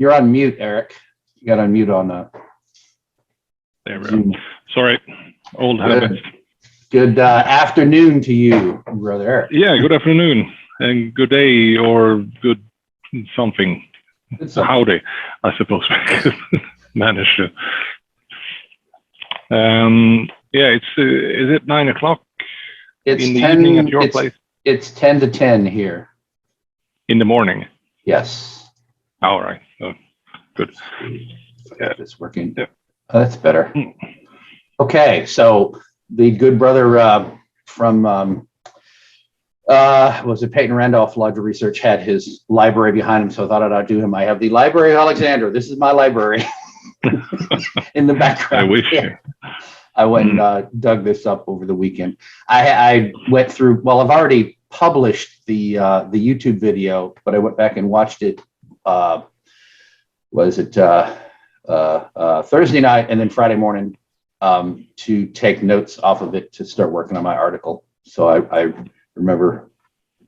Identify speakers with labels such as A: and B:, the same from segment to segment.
A: You're on mute, Erik. You got on mute on
B: There we
A: Zoom.
B: are. Sorry, old habits.
A: Good afternoon to you, brother Erik.
B: Yeah, good afternoon and good day or good something.
A: Good
B: Howdy, I suppose we could manage to. Yeah, is it 9 o'clock
A: It's
B: in the
A: 10,
B: evening at your place?
A: It's 10 to 10 here.
B: In the morning?
A: Yes.
B: All right. Good.
A: Yeah, it's working.
B: Yeah.
A: Oh, that's better. Okay, so the good brother from was it Peyton Randolph Lodge Research had his library behind him, so I thought I'd outdo him. I have the Library of Alexander. This is my library in the background.
B: I wish.
A: Yeah. I went and dug this up over the weekend. I went through. Well, I've already published the YouTube video, but I went back and watched it. Thursday night and then Friday morning to take notes off of it to start working on my article. So I remember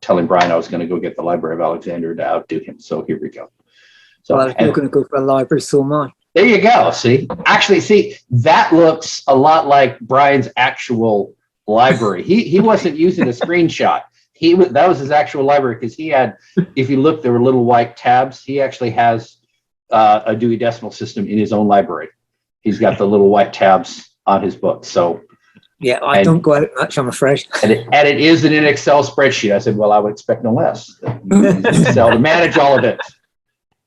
A: telling Brian I was going to go get the Library of Alexander to outdo him. So here we go. So
C: well, if you're going to go for a library, so am I.
A: There you go. See, actually, that looks a lot like Brian's actual library. He wasn't using a screenshot. That was his actual library because he had, if you look, there were little white tabs. He actually has a Dewey Decimal System in his own library. He's got the little white tabs on his book. So
C: yeah, I don't go out much, I'm afraid.
A: And it is in an Excel spreadsheet. I said, well, I would expect no less. Excel to manage all of it.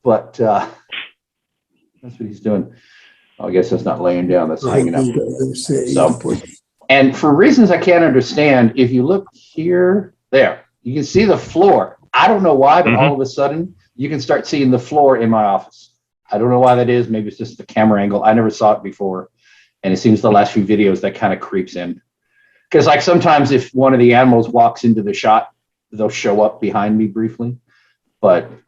A: But that's what he's doing. Oh, I guess that's not laying down. That's hanging up. So, and for reasons I can't understand, if you look here, there, you can see the floor. I don't know why, but all of a sudden, you can start seeing the floor in my office. I don't know why that is. Maybe it's just the camera angle. I never saw it before. And it seems the last few videos that kind of creeps in. Because like sometimes if one of the animals walks into the shot, they'll show up behind me briefly. And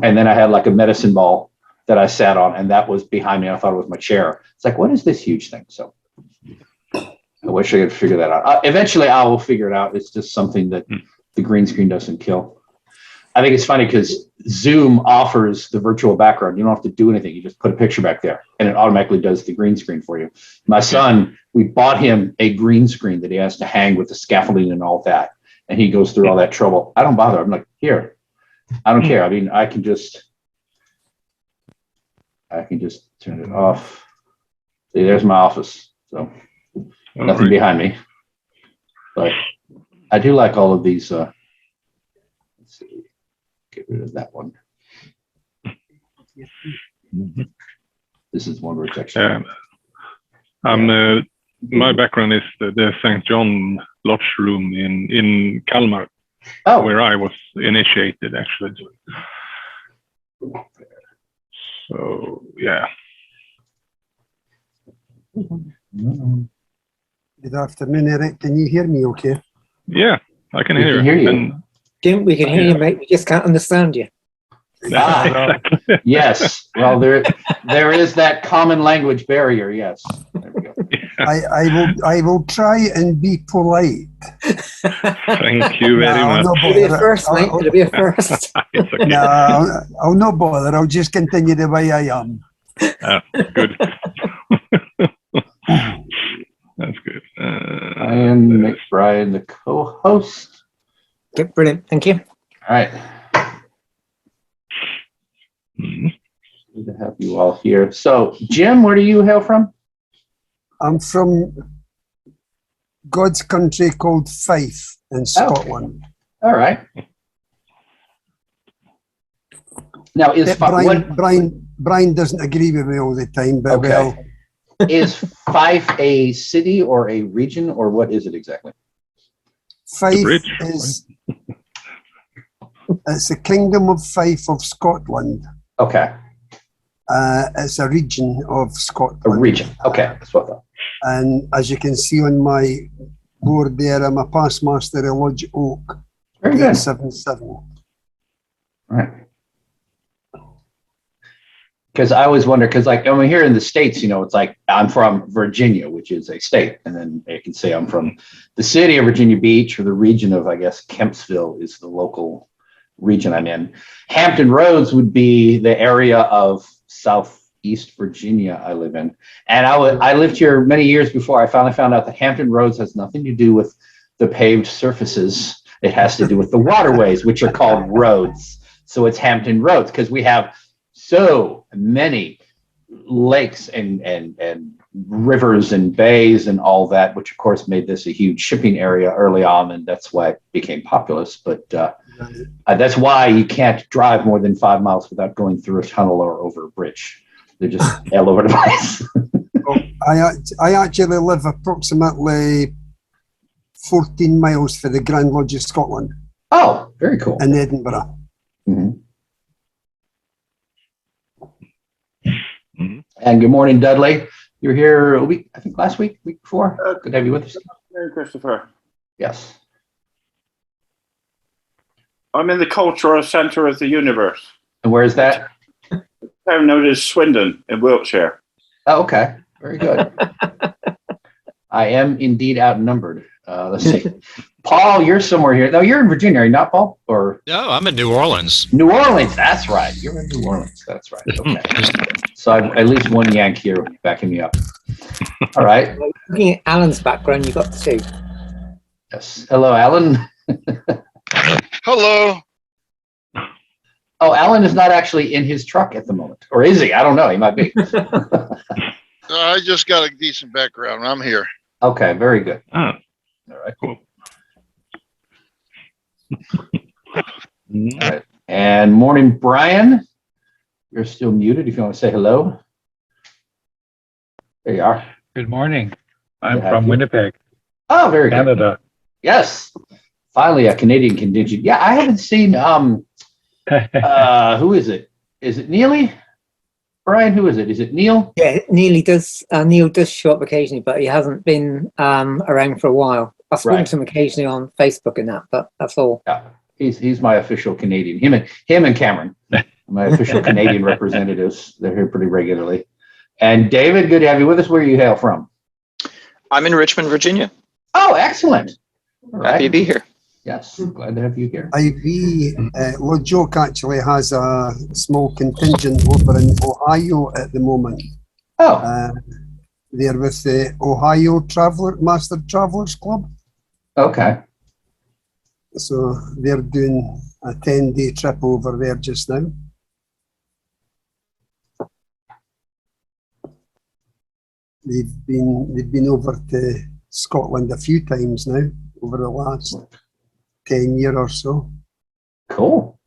A: then I had like a medicine ball that I sat on, and that was behind me. I thought it was my chair. It's like, what is this huge thing? So I wish I could figure that out. Eventually I will figure it out. It's just something that the green screen doesn't kill. I think it's funny because Zoom offers the virtual background. You don't have to do anything. You just put a picture back there and it automatically does the green screen for you. My son, we bought him a green screen that he has to hang with the scaffolding and all that. And he goes through all that trouble. I don't bother. I'm like, here, I don't care. I mean, I can just turn it off. See, there's my office. So nothing behind me. But I do like all of these. Let's see. Get rid of that one. This is one where it's actually.
B: My background is the St. John Lodge Room in Kalmar, where I was initiated actually. So yeah.
D: Good afternoon, Erik. Can you hear me okay?
B: Yeah, I can hear you. And
C: we can hear you, mate. We just can't understand you.
B: Exactly.
A: Yes. Well, there is that common language barrier. Yes. There we go.
B: Yeah.
D: I will try and be polite.
B: Thank you very much.
C: It'll be a first, mate. It'll be a first.
B: Okay.
D: No, I'll not bother. I'll just continue the way I am.
B: Good. That's good.
A: And make Brian the co-host.
C: Okay, brilliant. Thank you.
A: All right. Good to have you all here. So, Jim, where do you hail from?
D: I'm from God's country called Fife in Scotland.
A: All right. Now, is
D: Brian doesn't agree with me all the time, but well.
A: Is Fife a city or a region, or what is it exactly?
D: Fife is it's the Kingdom of Fife of Scotland.
A: Okay.
D: It's a region of Scotland.
A: A region. Okay, that's what I thought.
D: And as you can see on my board there, I'm a past master of Lodge Oak.
A: Very good.
D: 77.
A: All right. Because I always wonder, because like when we're here in the States, you know, it's like I'm from Virginia, which is a state. And then I can say I'm from the city of Virginia Beach, or the region of, I guess, Kempsville is the local region I'm in. Hampton Roads would be the area of Southeast Virginia I live in. And I lived here many years before I finally found out that Hampton Roads has nothing to do with the paved surfaces. It has to do with the waterways, which are called roads. So it's Hampton Roads because we have so many lakes and rivers and bays and all that, which of course made this a huge shipping area early on, and that's why it became populous. But that's why you can't drive more than 5 miles without going through a tunnel or over a bridge. They're just all over the place.
D: I actually live approximately 14 miles from the Grand Lodge of Scotland.
A: Oh, very cool.
D: In Edinburgh.
A: Mm-hmm. And good morning, Dudley. You were here a week, I think last week before. Good to have you with us.
E: Good, Christopher.
A: Yes.
E: I'm in the cultural centre of the universe.
A: And where is that?
E: I'm known as Swindon in Wiltshire.
A: Oh, okay. Very good. I am indeed outnumbered. Let's see. Paul, you're somewhere here. No, you're in Virginia, are you not, Paul? Or
F: No, I'm in New Orleans.
A: New Orleans. That's right. You're in New Orleans. That's right. Okay. So I've at least one Yank here backing me up. All right.
C: Looking at Alan's background, you got two.
A: Yes. Hello, Alan.
G: Hello.
A: Oh, Alan is not actually in his truck at the moment. Or is he? I don't know. He might be.
G: I just got a decent background. I'm here.
A: Okay. Very good.
B: Oh,
A: All right.
B: cool.
A: All right. And morning, Brian. You're still muted if you want to say hello. There you are.
H: Good morning. I'm
A: Good to have
H: from
A: you.
H: Winnipeg,
A: Oh, very good.
H: Canada.
A: Yes. Finally, a Canadian contingent. Yeah, I haven't seen, who is it? Is it Neely? Brian, who is it? Is it Neil?
C: Yeah, Neil does show up occasionally, but he hasn't been around for a while. I've spoken
A: Right.
C: to him occasionally on Facebook and that, but that's all.
A: Yeah, he's my official Canadian. Him and Cameron, my official Canadian representatives. They're here pretty regularly. And David, good to have you with us. Where you hail from?
I: I'm in Richmond, Virginia.
A: Oh, excellent. All
I: Happy to
A: right.
I: be here.
A: Yes, glad to have you here.
D: Lodge Oak actually has a small contingent over in Ohio at the moment.
A: Oh,
D: They're with the Ohio Master Travelers Club.
A: okay.
D: So they're doing a 10-day trip over there just now. They've been over to Scotland a few times now over the last 10 years or so.
A: Cool.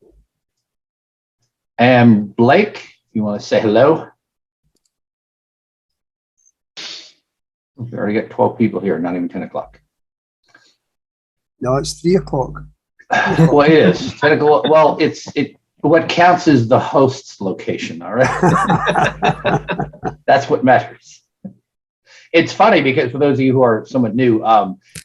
A: And Blake, you want to say hello? We already got 12 people here, not even 10 o'clock.
D: No, it's 3 o'clock.
A: Well, it is. 10 o'clock. Well, what counts is the host's location, all right? That's what matters. It's funny because for those of you who are somewhat new,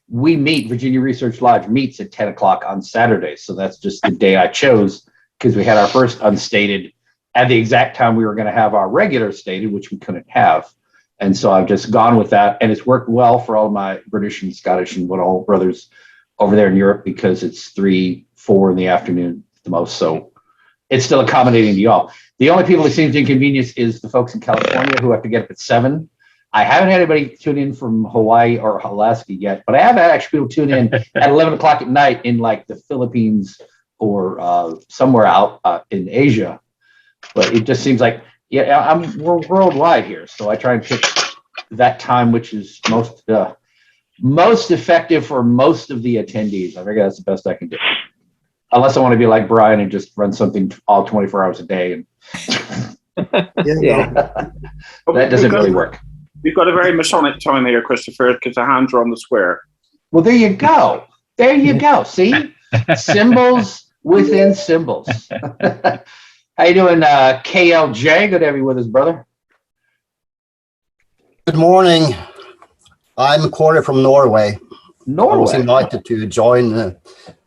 A: Virginia Research Lodge meets at 10 o'clock on Saturdays. So that's just the day I chose because we had our first unstated at the exact time we were going to have our regular stated, which we couldn't have. And so I've just gone with that. And it's worked well for all my British and Scottish and all brothers over there in Europe because it's 3, 4 in the afternoon at the most. So it's still accommodating to y'all. The only people it seems inconvenience is the folks in California who have to get up at 7. I haven't had anybody tune in from Hawaii or Alaska yet, but I have had actually people tune in at 11 o'clock at night in like the Philippines or somewhere out in Asia. But it just seems like, we're worldwide here. So I try and pick that time, which is most effective for most of the attendees. I figure that's the best I can do. Unless I want to be like Brian and just run something all 24 hours a day. And
C: Yeah.
A: that doesn't really work.
E: We've got a very Masonic time here, Christopher, because the hands are on the square.
A: Well, there you go. There you go. See? Symbols within symbols. How you doing, KLJ? Good to have you with us, brother.
J: Good morning. I'm Corey from Norway. I was
A: Norway.
J: invited to join the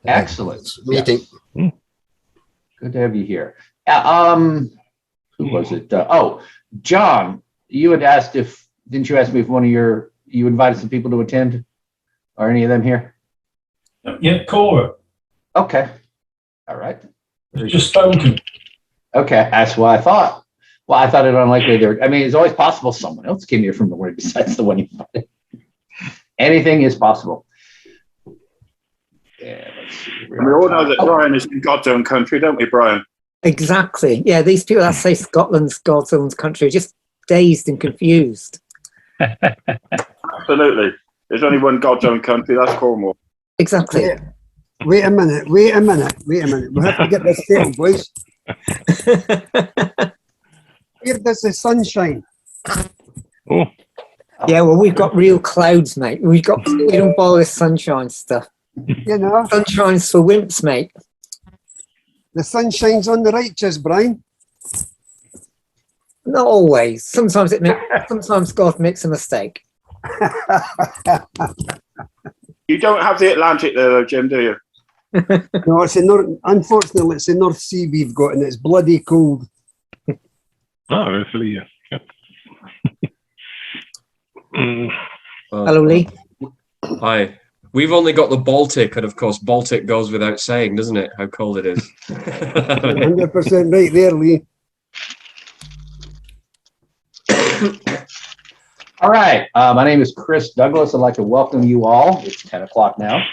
A: Excellent.
J: meeting.
A: Yes. Good to have you here. Who was it? John, you had asked didn't you ask me if you invited some people to attend? Are any of them here?
K: Yeah, Cora.
A: Okay. All right.
F: Just spoken.
A: Okay, that's what I thought. Well, I thought it unlikely there. I mean, it's always possible someone else came here from the word besides the one you invited. Anything is possible. Yeah, let's see.
E: And we all know that Brian is in God's own country, don't we, Brian?
C: Exactly. Yeah, these people that say Scotland's God's own country are just dazed and confused.
E: Absolutely. There's only one God's own country, that's Cornwall.
C: Exactly.
D: Wait a minute. We have to get this settled, boys. Where does the sun shine?
B: Oh,
C: Yeah, well, we've got real clouds, mate. We don't bother with sunshine stuff.
D: You know,
C: Sunshine's for wimps, mate.
D: the sun shines on the righteous, Brian.
C: Not always. Sometimes sometimes God makes a mistake.
E: You don't have the Atlantic there, though, Jim, do you?
D: No, it's the north. Unfortunately, it's the North Sea we've got, and it's bloody cold.
B: really, yes.
C: Hello, Lee.
H: Hi. We've only got the Baltic, and of course, Baltic goes without saying, doesn't it? How cold it is.
D: 100% right there, Lee.
A: All right. My name is Chris Douglas. I'd like to welcome you all. It's 10 o'clock now.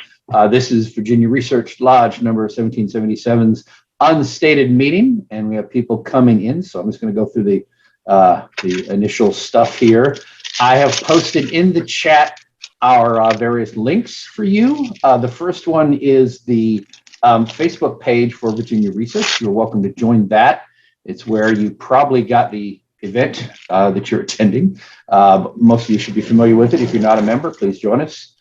A: This is Virginia Research Lodge number 1777's unstated meeting, and we have people coming in. So I'm just going to go through the initial stuff here. I have posted in the chat our various links for you. The first one is the Facebook page for Virginia Research. You're welcome to join that. It's where you probably got the event that you're attending. Most of you should be familiar with it. If you're not a member, please join us.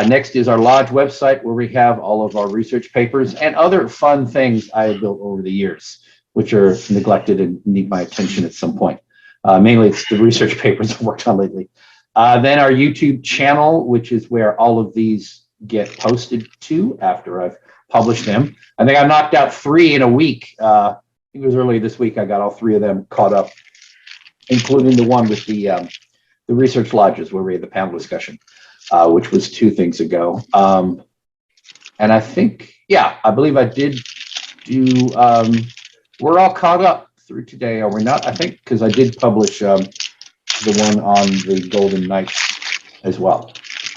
A: Next is our lodge website, where we have all of our research papers and other fun things I have built over the years, which are neglected and need my attention at some point. Mainly it's the research papers I've worked on lately. Then our YouTube channel, which is where all of these get posted to after I've published them. I think I knocked out 3 in a week. I think it was early this week I got all 3 of them caught up, including the one with the research lodges where we had the panel discussion, which was 2 things ago. And I think, yeah, I believe I did do, we're all caught up through today, are we not? I think, because I did publish the one on the Golden Knights as well.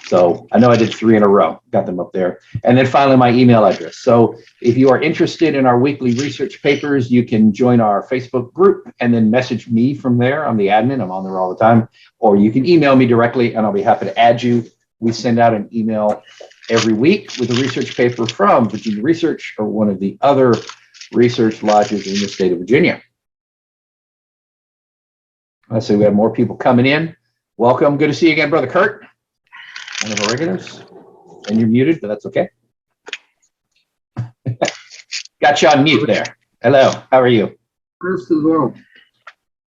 A: So I know I did 3 in a row, got them up there. And then finally, my email address. So if you are interested in our weekly research papers, you can join our Facebook group and then message me from there. I'm the admin, I'm on there all the time. Or you can email me directly and I'll be happy to add you. We send out an email every week with a research paper from Virginia Research or one of the other research lodges in the state of Virginia. I see we have more people coming in. Welcome. Good to see you again, Brother Kurt. One of our regulars. And you're muted, but that's okay. Got you on mute there. Hello. How are you?
D: First of all,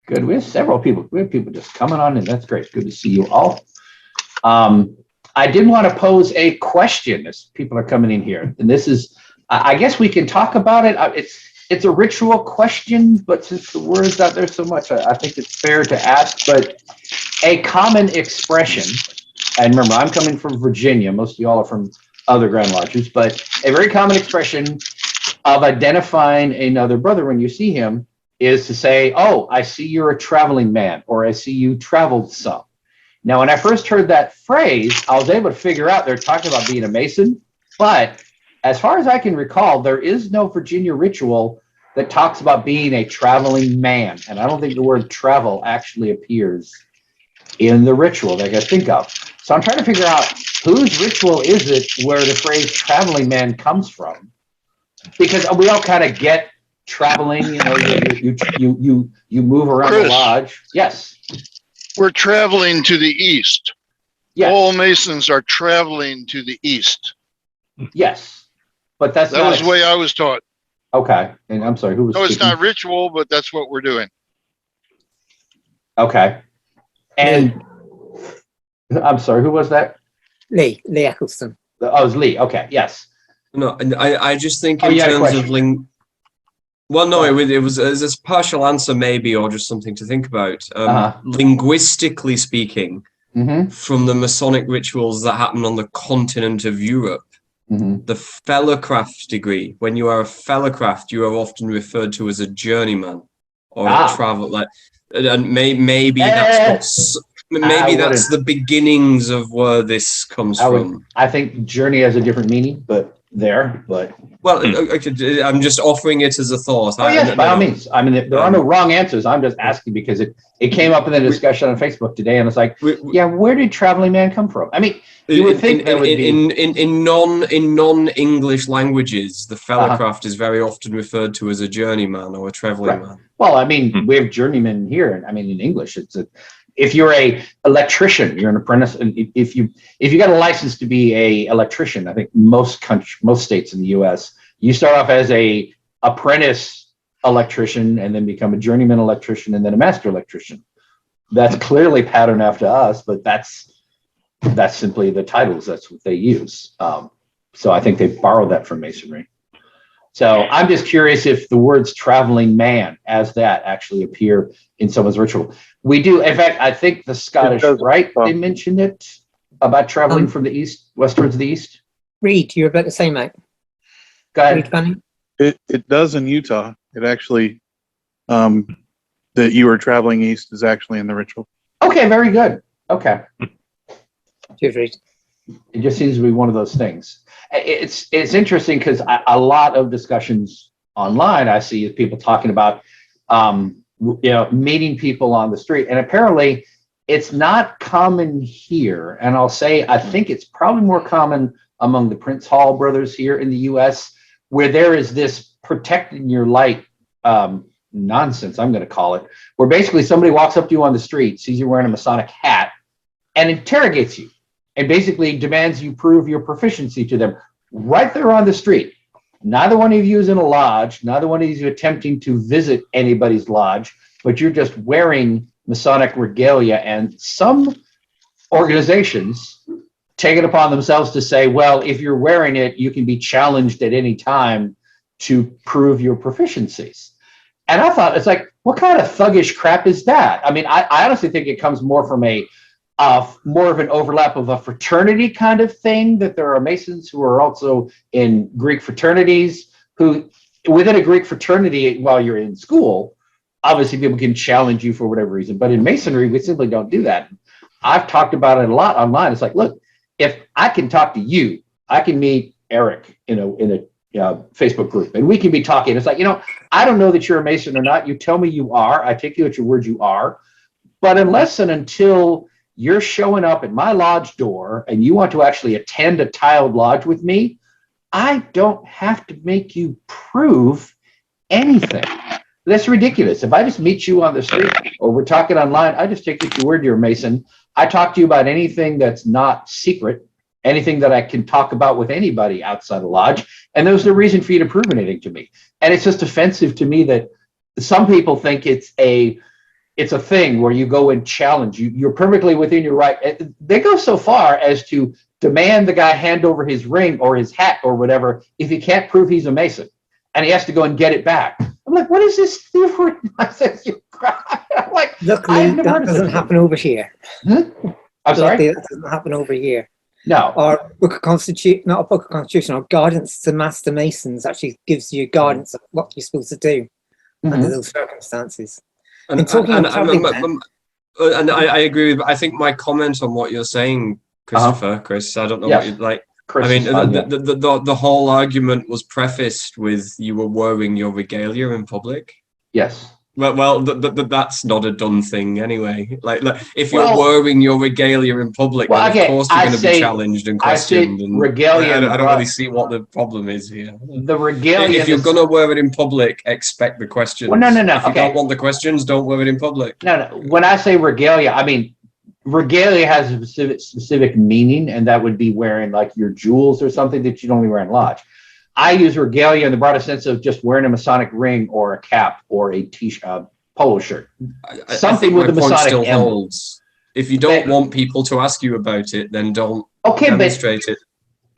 A: good. We have several people. We have people just coming on in. That's great. Good to see you all. I did want to pose a question as people are coming in here. And this is, I guess we can talk about it. It's a ritual question, but since the word's out there so much, I think it's fair to ask. But a common expression, and remember, I'm coming from Virginia. Most of y'all are from other Grand Lodges, but a very common expression of identifying another brother when you see him is to say, oh, I see you're a traveling man, or I see you traveled some. Now, when I first heard that phrase, I was able to figure out they're talking about being a Mason, but as far as I can recall, there is no Virginia ritual that talks about being a traveling man. And I don't think the word travel actually appears in the ritual that I think of. So I'm trying to figure out whose ritual is it where the phrase traveling man comes from? Because we all kind of get traveling, you know, you move around
G: Chris,
A: the lodge. Yes.
G: We're traveling to the east.
A: Yes.
G: All Masons are traveling to the east.
A: Yes. But that
G: was the way I was taught.
A: Okay. And I'm sorry, who was
G: No, it's
A: speaking?
G: not ritual, but that's what we're doing.
A: Okay. And I'm sorry, who was that?
C: Lee Eccleston.
A: Oh, it was Lee. Okay. Yes.
H: No, I just think in terms of well, no, it was a partial answer maybe, or just something to think about. Linguistically speaking, from the Masonic rituals that happen on the continent of Europe, the fellowcraft degree. When you are a fellowcraft, you are often referred to as a journeyman or a traveler. And maybe that's the beginnings of where this comes from.
A: I think journey has a different meaning, but well,
H: I'm just offering it as a thought.
A: Yes, by all means. I mean, there are no wrong answers. I'm just asking because it came up in the discussion on Facebook today, and it's like, where did traveling man come from? I mean, you would think that would be
H: in non-English languages, the fellowcraft is very often referred to as a journeyman or a traveling man.
A: Well, I mean, we have journeyman here, and I mean, in English, if you're a electrician, you're an apprentice, and if you got a license to be a electrician, I think most states in the U.S., you start off as a apprentice electrician and then become a journeyman electrician and then a master electrician. That's clearly patterned after us, but that's simply the titles. That's what they use. So I think they borrowed that from Masonry. So I'm just curious if the words traveling man as that actually appear in someone's ritual. We do. In fact, I think the Scottish Rite, they mentioned it about traveling from the east, west towards the east.
C: Reed, you're about to say, mate.
A: Go ahead.
C: Reed, Bunny?
F: It does in Utah. It actually, that you are traveling east is actually in the ritual.
A: Okay, very good. Okay.
C: Cheers, Reed.
A: It just seems to be one of those things. It's interesting because a lot of discussions online I see is people talking about meeting people on the street, and apparently it's not common here. And I'll say I think it's probably more common among the Prince Hall brothers here in the U.S., where there is this protecting your light nonsense, I'm going to call it, where basically somebody walks up to you on the street, sees you wearing a Masonic hat, and interrogates you, and basically demands you prove your proficiency to them right there on the street. Neither one of you is in a lodge. Neither one of you is attempting to visit anybody's lodge, but you're just wearing Masonic regalia. And some organizations take it upon themselves to say, well, if you're wearing it, you can be challenged at any time to prove your proficiencies. And I thought, it's like, what kind of thuggish crap is that? I mean, I honestly think it comes more from more of an overlap of a fraternity kind of thing, that there are Masons who are also in Greek fraternities who, within a Greek fraternity, while you're in school, obviously people can challenge you for whatever reason. But in Masonry, we simply don't do that. I've talked about it a lot online. It's like, look, if I can talk to you, I can meet Erik in a Facebook group, and we can be talking. It's like, I don't know that you're a Mason or not. You tell me you are. I take you at your word you are. But unless and until you're showing up at my lodge door and you want to actually attend a tiled lodge with me, I don't have to make you prove anything. That's ridiculous. If I just meet you on the street or we're talking online, I just take you at your word you're a Mason. I talk to you about anything that's not secret, anything that I can talk about with anybody outside the lodge, and there's no reason for you to prove anything to me. And it's just offensive to me that some people think it's a thing where you go and challenge. You're perfectly within your right. They go so far as to demand the guy hand over his ring or his hat or whatever if he can't prove he's a Mason, and he has to go and get it back. I'm like, what is this theory? I'm like,
C: luckily, that doesn't happen over here.
A: I'm sorry?
C: That doesn't happen over here.
A: No.
C: Our book of constitution, not a book of constitution, our guidance to Master Masons actually gives you guidance of what you're supposed to do under those circumstances.
H: And I agree with. I think my comment on what you're saying, Christopher, Chris, I don't know what you'd like. Chris, I mean, the whole argument was prefaced with you were wearing your regalia in public.
A: Yes.
H: Well, that's not a done thing anyway. Like if you're wearing your regalia in public, then of course you're going to be challenged and questioned. And
A: regalia.
H: I don't really see what the problem is here.
A: The regalia.
H: If you're going to wear it in public, expect the questions.
A: Well, no.
H: If you don't want the questions, don't wear it in public.
A: No. When I say regalia, I mean regalia has a specific meaning, and that would be wearing like your jewels or something that you don't only wear in lodge. I use regalia in the broader sense of just wearing a Masonic ring or a cap or a t-shirt, polo shirt, something with a Masonic emblem.
H: If you don't want people to ask you about it, then don't demonstrate it.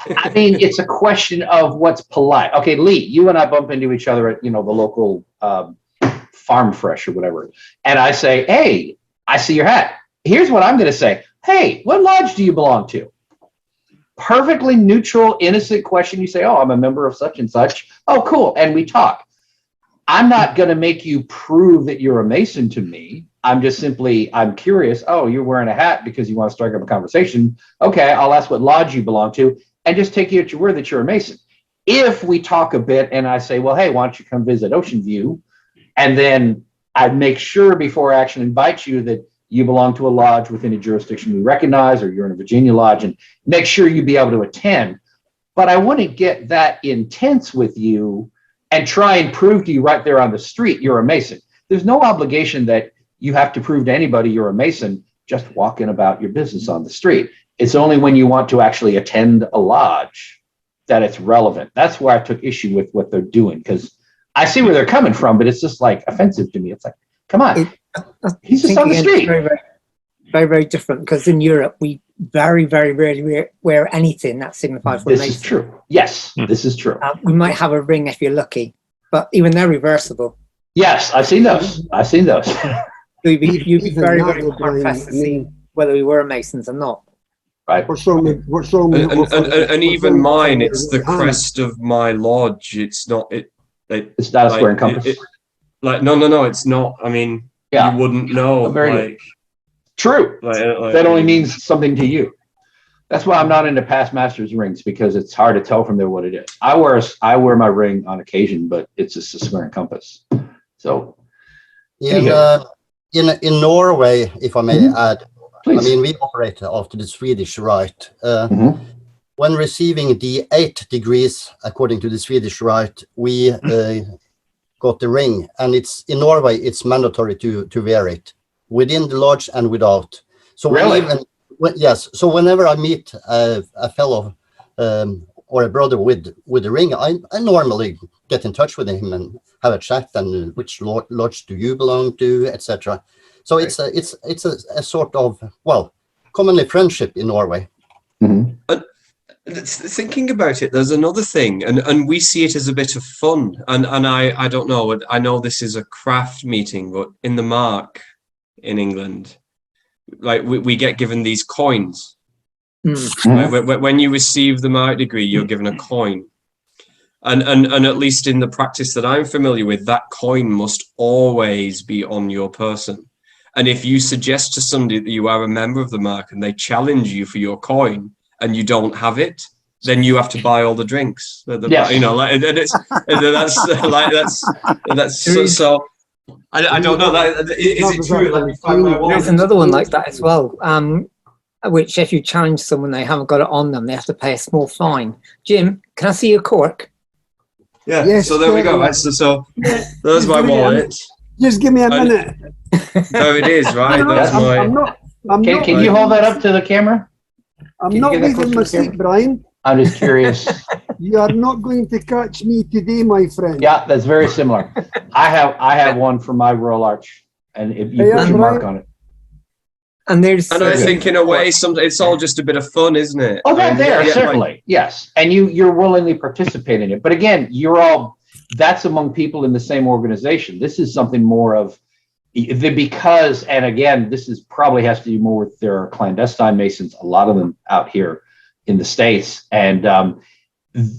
A: I mean, it's a question of what's polite. Okay, Lee, you and I bump into each other at the local Farm Fresh or whatever, and I say, "Hey, I see your hat." Here's what I'm going to say: "Hey, what lodge do you belong to?" perfectly neutral, innocent question. You say, oh, I'm a member of such and such. Oh, cool. And we talk. I'm not going to make you prove that you're a Mason to me. I'm just simply, I'm curious. Oh, you're wearing a hat because you want to strike up a conversation. Okay, I'll ask what lodge you belong to and just take you at your word that you're a Mason. If we talk a bit and I say, well, hey, why don't you come visit Ocean View? And then I make sure before I actually invite you that you belong to a lodge within a jurisdiction we recognize, or you're in a Virginia lodge, and make sure you be able to attend. But I wouldn't get that intense with you and try and prove to you right there on the street you're a Mason. There's no obligation that you have to prove to anybody you're a Mason just walking about your business on the street. It's only when you want to actually attend a lodge that it's relevant. That's where I took issue with what they're doing, because I see where they're coming from, but it's just like offensive to me. It's like, come on, he's just on the street.
C: Very, very different, because in Europe, we very, very rarely wear anything that signifies we're Mason.
A: This is true. Yes, this is true.
C: We might have a ring if you're lucky, but even they're reversible.
A: Yes, I've seen those.
C: You'd be very, very hard pressed to see whether we were Masons or not.
A: Right.
D: What's wrong with
H: And even mine, it's the crest of my lodge. It's not
A: it's not a square and compass.
H: No, it's not. I mean, you wouldn't know.
A: True. That only means something to you. That's why I'm not into past masters rings, because it's hard to tell from there what it is. I wear my ring on occasion, but it's just a square and compass. So
J: in Norway, if I may add,
A: please.
J: I mean, we operate after the Swedish Rite. When receiving the 8 degrees according to the Swedish Rite, we got the ring, and it's in Norway. It's mandatory to wear it within the lodge and without. So
A: really,
J: yes. So whenever I meet a fellow or a brother with a ring, I normally get in touch with him and have a chat, and which lodge do you belong to, etc. So it's a sort of, well, commonly friendship in Norway.
H: Thinking about it, there's another thing, and we see it as a bit of fun. And I don't know. I know this is a craft meeting, but in the Mark in England, like we get given these coins. Like, when you receive the Mark degree, you're given a coin. And at least in the practice that I'm familiar with, that coin must always be on your person. And if you suggest to somebody that you are a member of the Mark and they challenge you for your coin and you don't have it, then you have to buy all the drinks.
A: Yes.
H: You know, like, and that's so. I don't know. Is it true?
C: There's another one like that as well. Which if you challenge someone, they haven't got it on them, they have to pay a small fine. Jim, can I see your cork?
H: Yeah. Yes, so there we go. So there's my wallet.
D: Just give me a minute.
H: There it is, right? That's
A: Can you hold that up to the camera?
D: I'm not leaving my seat, Brian.
A: I'm just curious.
D: You are not going to catch me today, my friend.
A: Yeah, that's very similar. I have one for my Royal Arch, and if you put your mark on it.
C: And there's.
H: And I think in a way, it's all just a bit of fun, isn't it?
A: Oh, certainly, yes. And you're willingly participate in it. But again, that's among people in the same organization. This is something more of because, and again, this is probably has to do more with there are clandestine Masons, a lot of them out here in the States, and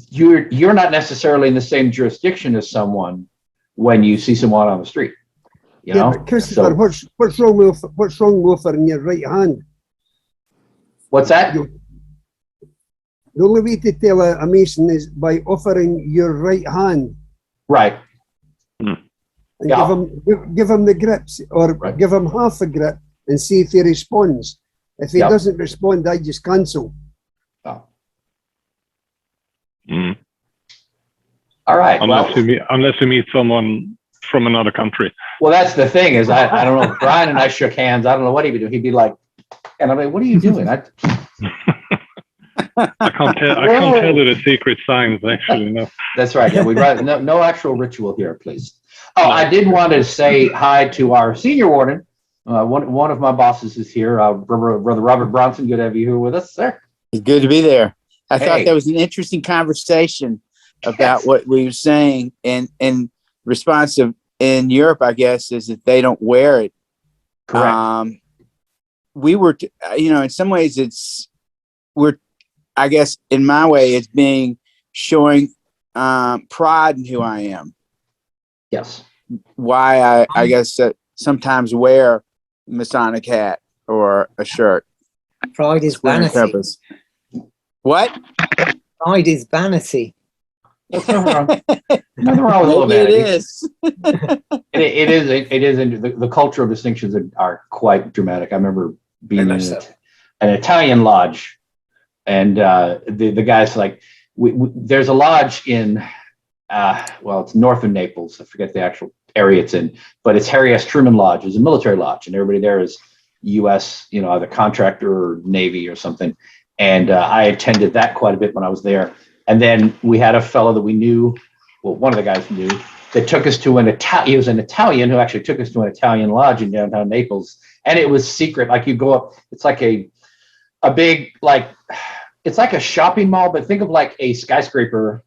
A: you're not necessarily in the same jurisdiction as someone when you see someone on the street. You know?
D: But Christopher, what's wrong with offering your right hand?
A: What's that?
D: The only way to tell a Mason is by offering your right hand.
A: Right.
D: And give him the grips, or give him half a grip and see if he responds. If he doesn't respond, I just cancel.
A: Oh. All right.
B: Unless you meet someone from another country.
A: Well, that's the thing is I don't know. Brian and I shook hands. I don't know what he'd be doing. He'd be like, and I'm like, what are you doing?
B: I can't tell you the secret signs, actually. No.
A: That's right. Yeah, we'd rather no actual ritual here, please. Oh, I did want to say hi to our senior warden. One of my bosses is here, Brother Robert Bronson. Good to have you here with us, sir.
K: It's good to be there. I thought that was an interesting conversation about what we were saying, and response of in Europe, I guess, is that they don't wear it.
A: Correct.
K: We were, in some ways, we're I guess in my way, it's being showing pride in who I am.
A: Yes.
K: Why I guess sometimes wear a Masonic hat or a shirt.
C: Pride is vanity.
K: What?
C: Pride is vanity.
A: Nothing wrong with a little
K: Maybe
A: vanity.
K: it is.
A: It is. And the cultural distinctions are quite dramatic. I remember being in an Italian lodge, and the guy's like, there's a lodge in, it's north of Naples. I forget the actual area it's in, but it's Harry S. Truman Lodge. It's a military lodge, and everybody there is U.S., either contractor or Navy or something. And I attended that quite a bit when I was there. And then we had a fellow that we knew, one of the guys knew, that took us to he was an Italian who actually took us to an Italian lodge in downtown Naples. And it was secret. Like you go up, it's like a big, it's like a shopping mall, but think of like a skyscraper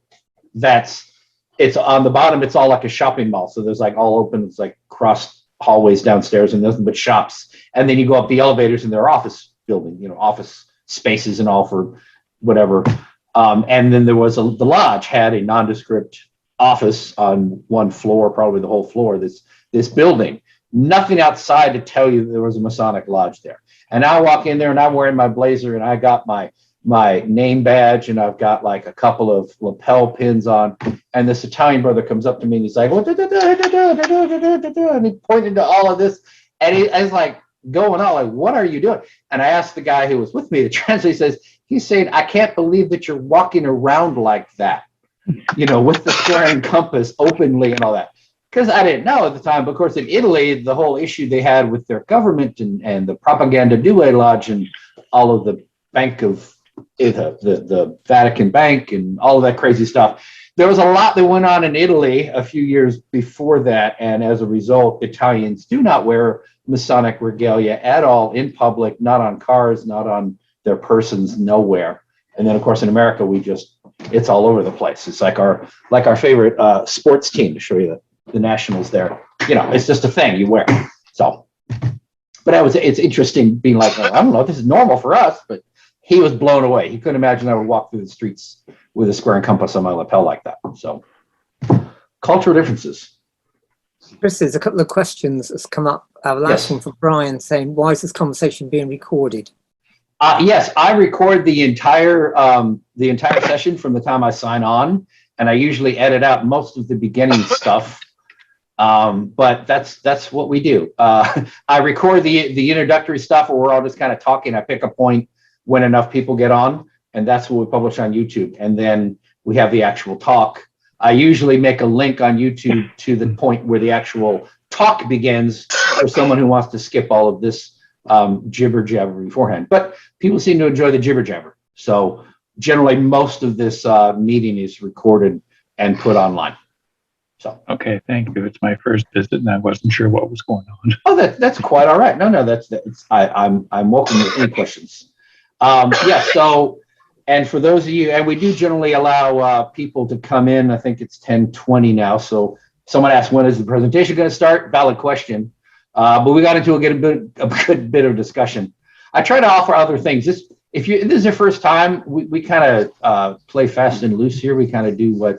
A: it's on the bottom, it's all like a shopping mall. So there's like all open, it's like cross hallways downstairs and nothing but shops. And then you go up the elevators in their office building, office spaces and all for whatever. And then there was the lodge had a nondescript office on one floor, probably the whole floor, this building, nothing outside to tell you there was a Masonic lodge there. And I walk in there and I'm wearing my blazer and I got my name badge and I've got like a couple of lapel pins on. And this Italian brother comes up to me and he's like, and he pointed to all of this. And I was like going on, like, what are you doing? And I asked the guy who was with me to translate, he's saying, I can't believe that you're walking around like that, with the square and compass openly and all that. Because I didn't know at the time. But of course, in Italy, the whole issue they had with their government and the Propaganda Due Lodge and all of the Bank of the Vatican Bank and all of that crazy stuff. There was a lot that went on in Italy a few years before that. And as a result, Italians do not wear Masonic regalia at all in public, not on cars, not on their persons, nowhere. And then of course in America it's all over the place. It's like our favorite sports team, to show you the Nationals there. It's just a thing you wear. So, but it's interesting being like, I don't know, this is normal for us, but he was blown away. He couldn't imagine I would walk through the streets with a square and compass on my lapel like that. So cultural differences.
C: Chris, there's a couple of questions that's come up. Our last one from Brian saying, why is this conversation being recorded?
A: Yes, I record the entire session from the time I sign on, and I usually edit out most of the beginning stuff. But that's what we do. I record the introductory stuff where we're all just kind of talking. I pick a point when enough people get on, and that's what we publish on YouTube. And then we have the actual talk. I usually make a link on YouTube to the point where the actual talk begins for someone who wants to skip all of this jibber jabber beforehand. But people seem to enjoy the jibber jabber. So generally most of this meeting is recorded and put online. So
L: okay, thank you. It's my first visit and I wasn't sure what was going on.
A: Oh, that's quite all right. No, I'm welcome to any questions. So, and for those of you, and we do generally allow people to come in. I think it's 10:20 now. So someone asked, when is the presentation going to start? Valid question. But we got into a good bit of discussion. I try to offer other things. If this is your first time, we kind of play fast and loose here. We kind of do what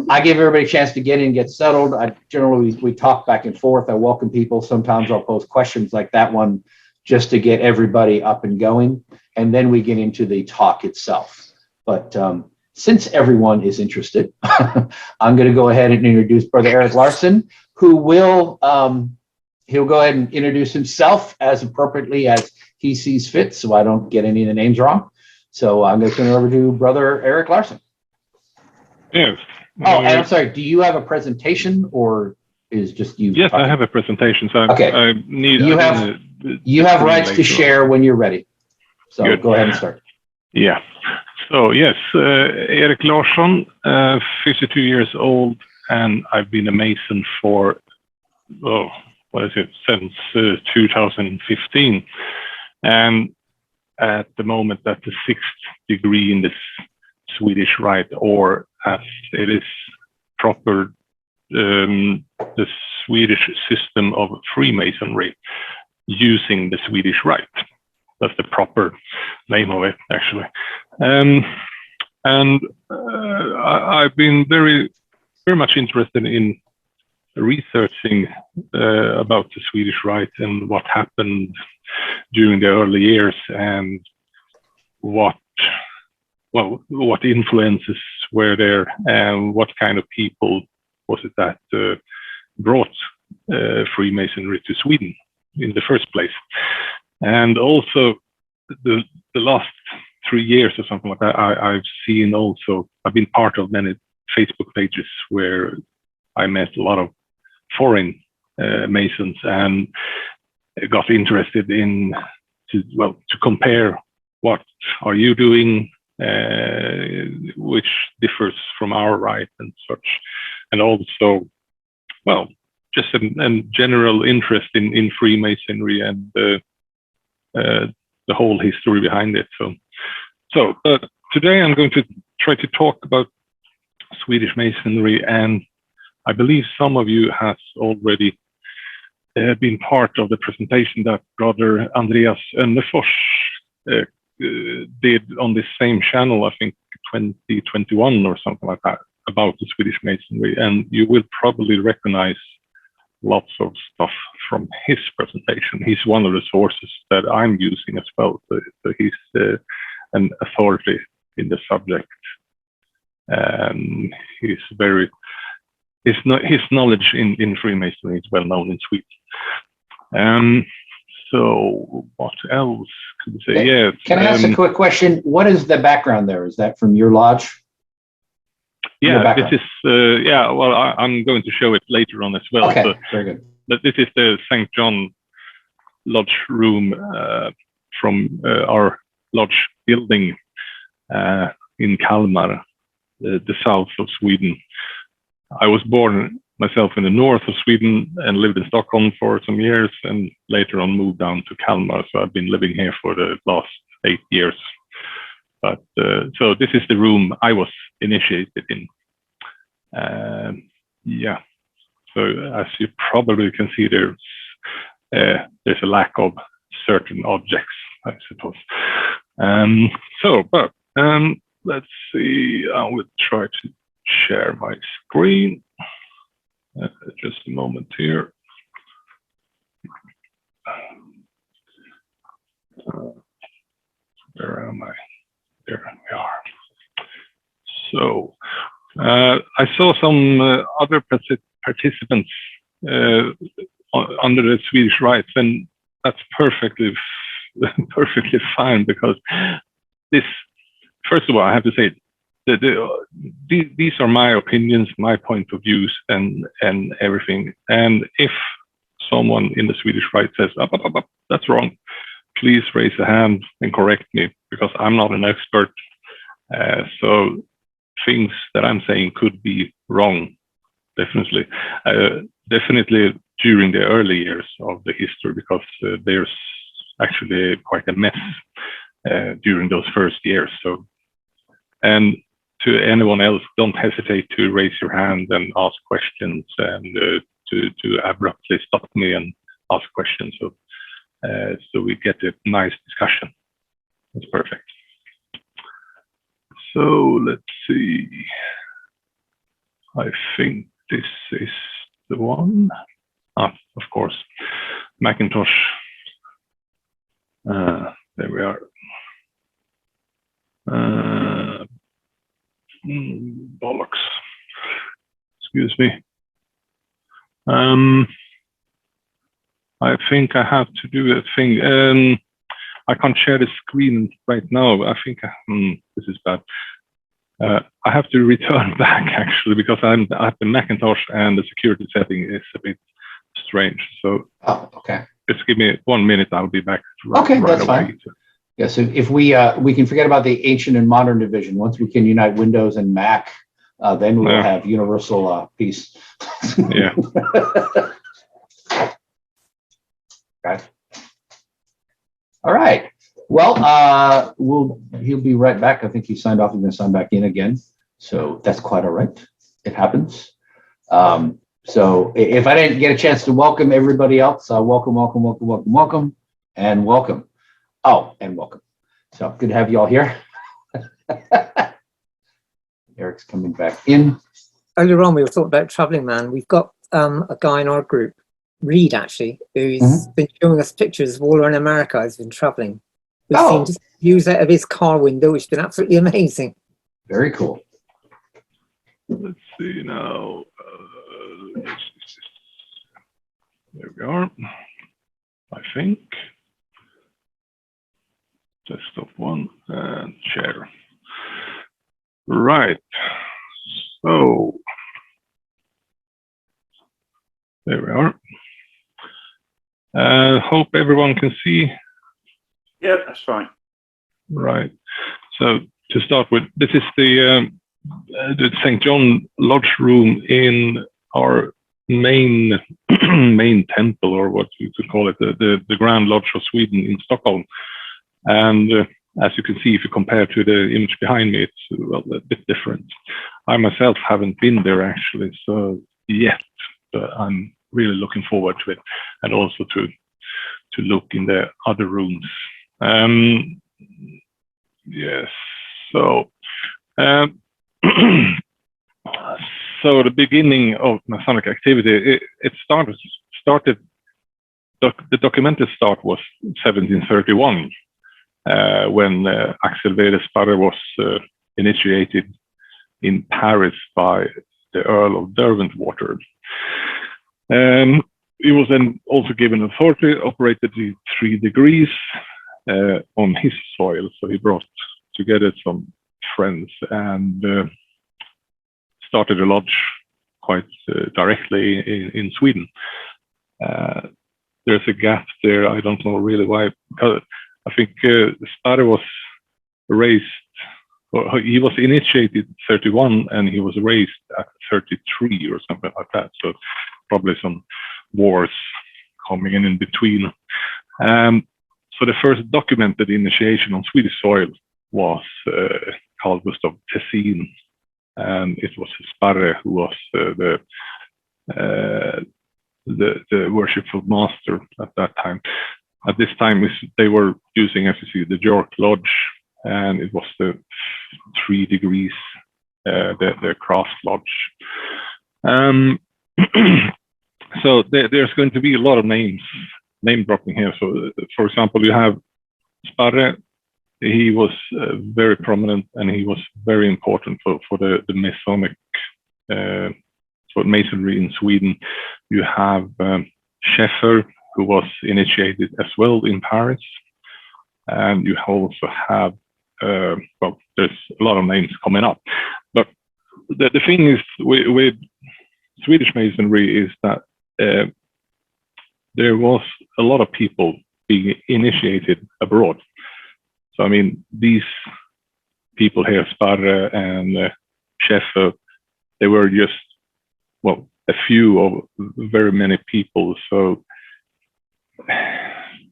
A: I give everybody a chance to get in, get settled. Generally, we talk back and forth. I welcome people. Sometimes I'll pose questions like that one just to get everybody up and going. And then we get into the talk itself. But since everyone is interested, I'm going to go ahead and introduce Brother Erik Larsson, who will he'll go ahead and introduce himself as appropriately as he sees fit, so I don't get any of the names wrong. So I'm going to turn it over to Brother Erik Larsson.
B: Yes.
A: Oh, and I'm sorry, do you have a presentation or is just you?
B: Yes,
A: talking?
B: I have a presentation. So
A: okay. You have rights to share when you're ready. So Good. Go ahead and start.
B: Yeah. So yes, Erik Larsson, 52 years old, and I've been a Mason for, since 2015. And at the moment, that's the 6th degree in the Swedish Rite, or as it is proper, the Swedish system of Freemasonry, using the Swedish Rite. That's the proper name of it, actually. And I've been very much interested in researching about the Swedish Rite and what happened during the early years, and what influences were there, and what kind of people was it that brought Freemasonry to Sweden in the first place. And also the last 3 years or something like that, I've been part of many Facebook pages where I met a lot of foreign Masons, and got interested to compare what are you doing, which differs from our rite and such, and also, well, just a general interest in Freemasonry and the whole history behind it. So today I'm going to try to talk about Swedish Masonry, and I believe some of you has already been part of the presentation that Brother Andreas Önnefors did on this same channel, I think 2021 or something like that, about the Swedish Masonry, and you will probably recognize lots of stuff from his presentation. He's one of the sources that I'm using as well, so he's an authority in the subject, and his knowledge in Freemasonry is well known in Sweden. So what else could we say? Yeah.
A: Can I ask a quick question? What is the background there? Is that from your lodge?
B: Yeah, this is, well, I'm going to show it later on as well.
A: Okay, very good.
B: But this is the St. John Lodge room from our lodge building in Kalmar, the south of Sweden. I was born myself in the north of Sweden and lived in Stockholm for some years, and later on moved down to Kalmar. So I've been living here for the last 8 years. But so this is the room I was initiated in. Yeah. So as you probably can see, there's a lack of certain objects, I suppose. But let's see. I will try to share my screen. Just a moment here. Where am I? There we are. So I saw some other participants under the Swedish Rite, and that's perfectly fine, because this, first of all, I have to say, these are my opinions, my point of views, and everything. And if someone in the Swedish Rite says, that's wrong, please raise a hand and correct me, because I'm not an expert. So things that I'm saying could be wrong, definitely. Definitely during the early years of the history, because there's actually quite a mess during those first years. So, and to anyone else, don't hesitate to raise your hand and ask questions, and to abruptly stop me and ask questions. So we get a nice discussion. That's perfect. So let's see. I think this is the one. Of course, Macintosh. There we are. Bollocks. Excuse me. I think I have to do a thing. I can't share the screen right now. I think this is bad. I have to return back, actually, because I'm at the Macintosh and the security setting is a bit strange. So
A: okay.
B: Just give me 1 minute. I'll be back.
A: Okay, that's fine. Yeah, so if we can forget about the ancient and modern division. Once we can unite Windows and Mac, then we'll have universal peace.
B: Yeah.
A: Okay. All right. Well, he'll be right back. I think he signed off. He's going to sign back in again. So that's quite all right. It happens. So if I didn't get a chance to welcome everybody else, welcome, and welcome. Oh, and welcome. So good to have you all here. Eric's coming back in.
C: Earlier on, we were talking about traveling man. We've got a guy in our group, Reed, actually, who's been showing us pictures of all around America. He's been traveling. We've seen just views out of his car window, which has been absolutely amazing.
A: Very cool.
B: Let's see now. There we are. I think. Desktop one and share. Right. So there we are. Hope everyone can see.
E: Yeah, that's fine.
B: Right. So to start with, this is the St. John Lodge room in our main main temple, or what you could call it, the Grand Lodge of Sweden in Stockholm. And as you can see, if you compare to the image behind me, it's a bit different. I myself haven't been there actually, so yet, but I'm really looking forward to it, and also to look in the other rooms. Yes. So. So the beginning of Masonic activity, it started. The documented start was 1731, when Axel Sparre was initiated in Paris by the Earl of Derwentwater. He was then also given authority, operated the 3 degrees on his soil. So he brought together some friends and started a lodge quite directly in Sweden. There's a gap there. I don't know really why. I think Sparre was raised, or he was initiated 31 and he was raised at 33 or something like that. So probably some wars coming in between. So the first documented initiation on Swedish soil was Carl Gustav Tessin, and it was Sparre who was the worshipful master at that time. At this time, they were using, as you see, the York Lodge, and it was the 3 degrees, the Craft Lodge. So there's going to be a lot of name dropping here. So, for example, you have Sparre. He was very prominent, and he was very important for the Masonic, for Masonry in Sweden. You have Scheffer, who was initiated as well in Paris, and you also have well, there's a lot of names coming up. But the thing is with Swedish Masonry is that there was a lot of people being initiated abroad. So I mean, these people here, Sparre and Scheffer, they were just, well, a few of very many people. So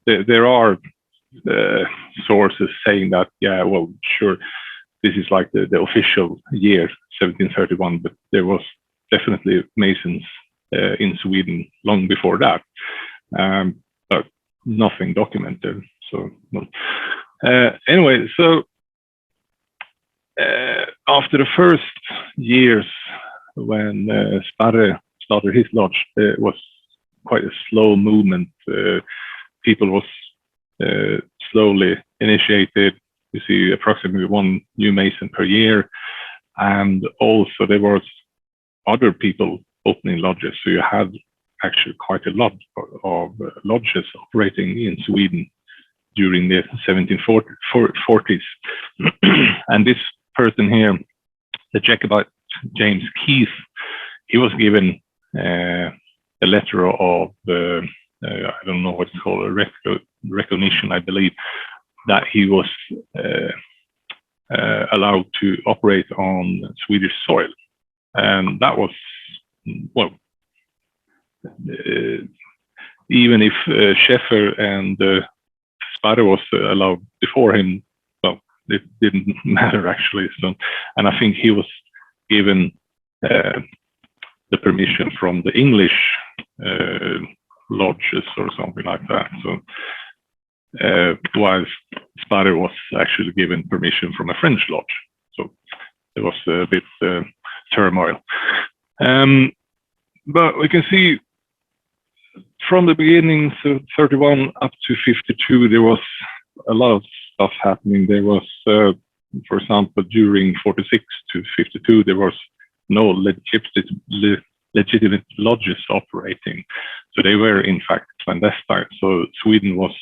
B: there are sources saying that, yeah, well, sure, this is like the official year, 1731, but there was definitely Masons in Sweden long before that, but nothing documented. So no. Anyway, so after the first years when Sparre started his lodge, there was quite a slow movement. People was slowly initiated. You see approximately 1 new Mason per year. And also there was other people opening lodges. So you had actually quite a lot of lodges operating in Sweden during the 1740s. And this person here, the Jacobite James Keith, he was given a letter of, I don't know what it's called, a recognition, I believe, that he was allowed to operate on Swedish soil. And that was, well, even if Scheffer and Sparre was allowed before him, well, it didn't matter actually. So, and I think he was given the permission from the English lodges or something like that. So whilst Sparre was actually given permission from a French lodge. So there was a bit turmoil. But we can see from the beginning, so 31 up to 52, there was a lot of stuff happening. There was, for example, during 46 to 52, there was no legitimate lodges operating. So they were, in fact, clandestine. So Sweden was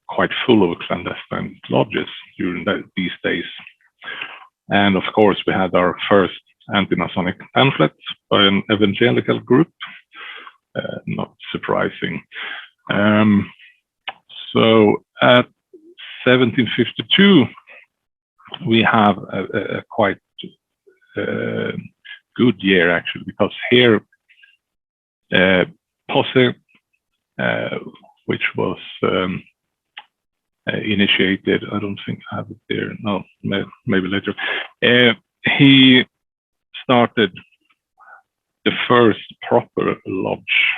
B: quite full of clandestine lodges during these days. And of course, we had our first anti-Masonic pamphlet by an evangelical group. Not surprising. So at 1752, we have a quite good year, actually, because here Posse, which was initiated, I don't think I have it there, no, maybe later. He started the first proper lodge,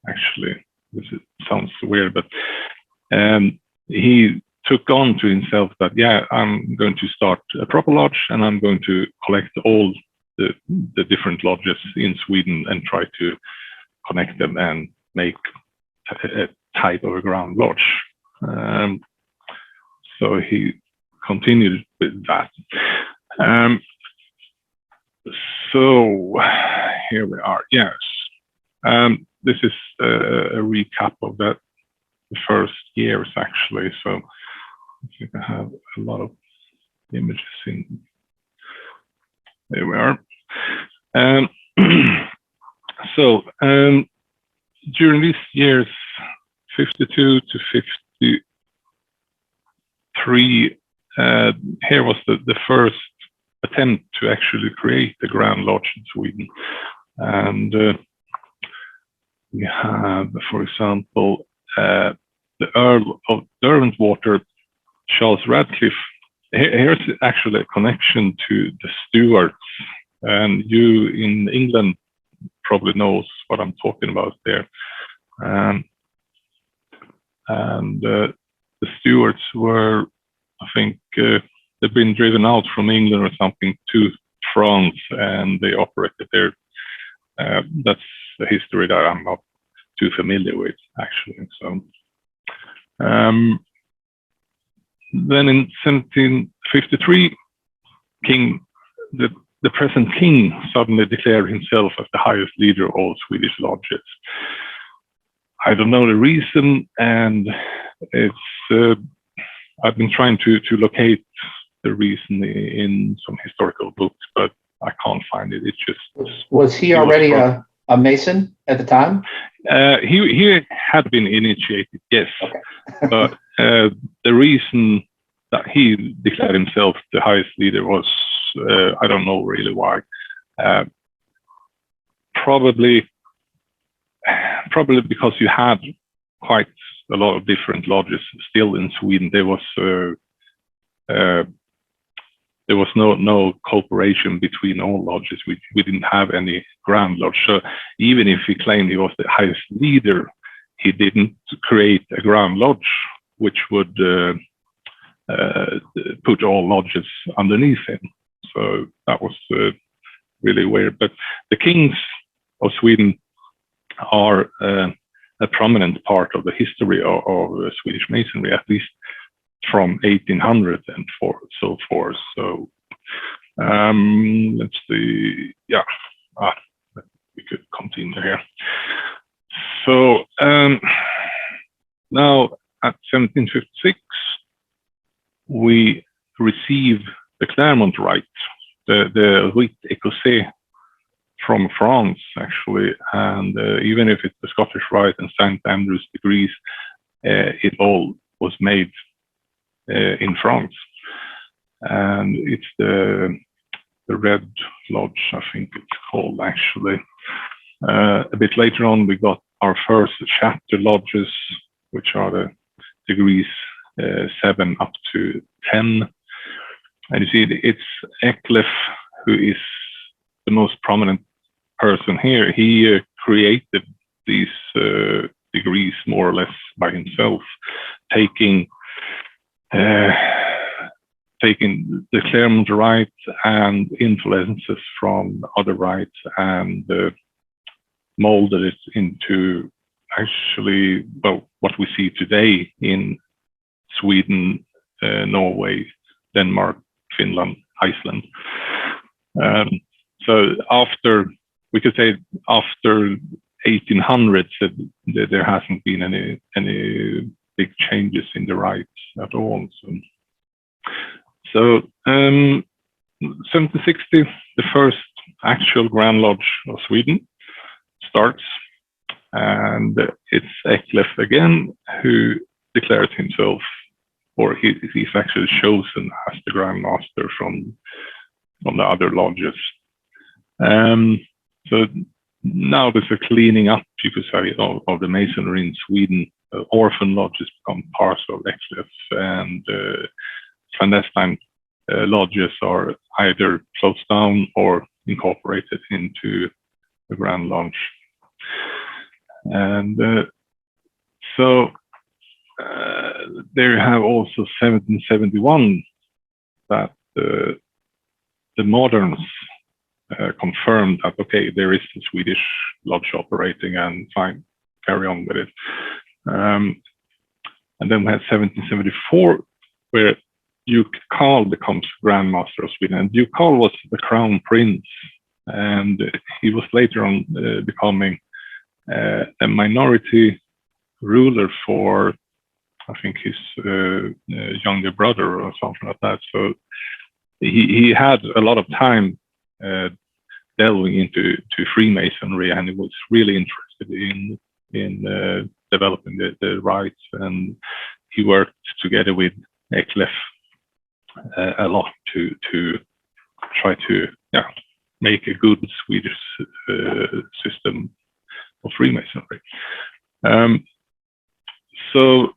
B: actually. This sounds weird, but he took on to himself that, yeah, I'm going to start a proper lodge and I'm going to collect all the different lodges in Sweden and try to connect them and make a type of a ground lodge. So he continued with that. So here we are. Yes, this is a recap of the first years, actually. So I think I have a lot of images in. There we are. So during these years, 52 to 53, here was the first attempt to actually create a Grand Lodge in Sweden. And we have, for example, the Earl of Derwentwater, Charles Radcliffe. Here's actually a connection to the Stuarts. And you in England probably knows what I'm talking about there. And the Stuarts were, I think, they've been driven out from England or something to France, and they operated there. That's a history that I'm not too familiar with, actually. So, then in 1753, the present king suddenly declared himself as the highest leader of all Swedish lodges. I don't know the reason, and it's I've been trying to locate the reason in some historical books, but I can't find it. It's just
A: was he already a Mason at the time?
B: He had been initiated, yes,
A: okay.
B: But the reason that he declared himself the highest leader was I don't know really why. Probably because you had quite a lot of different lodges still in Sweden. There was no cooperation between all lodges. We didn't have any Grand Lodge. So even if he claimed he was the highest leader, he didn't create a Grand Lodge, which would put all lodges underneath him. So that was really weird. But the kings of Sweden are a prominent part of the history of Swedish Masonry, at least from 1800 and so forth. So let's see. Yeah, we could continue here. So now at 1756, we receive the Clermont Rite, the Rite Écossais from France, actually, and even if it's the Scottish Rite and St. Andrew's degrees, it all was made in France. And it's the Red Lodge, I think it's called, actually. A bit later on, we got our first chapter lodges, which are the degrees 7 up to 10. And you see, it's Eklef who is the most prominent person here. He created these degrees more or less by himself, taking the Claremont Rite and influences from other rites and molded it into actually, well, what we see today in Sweden, Norway, Denmark, Finland, Iceland. So after, we could say after 1800s, there hasn't been any big changes in the rites at all. So 1760, the first actual Grand Lodge of Sweden starts, and it's Eklef again who declares himself, or he's actually chosen as the Grand Master from the other lodges. So now there's a cleaning up, you could say, of the Masonry in Sweden. Orphan lodges become part of Eklef, and clandestine lodges are either closed down or incorporated into the Grand Lodge. And so there have also 1771 that the moderns confirmed that, okay, there is a Swedish lodge operating and fine, carry on with it. And then we had 1774, where Duke Karl becomes Grand Master of Sweden. And Duke Karl was the crown prince, and he was later on becoming a minority ruler for, I think, his younger brother or something like that. So he had a lot of time delving into Freemasonry, and he was really interested in developing the rites, and he worked together with Eklef a lot to try to make a good Swedish system of Freemasonry. So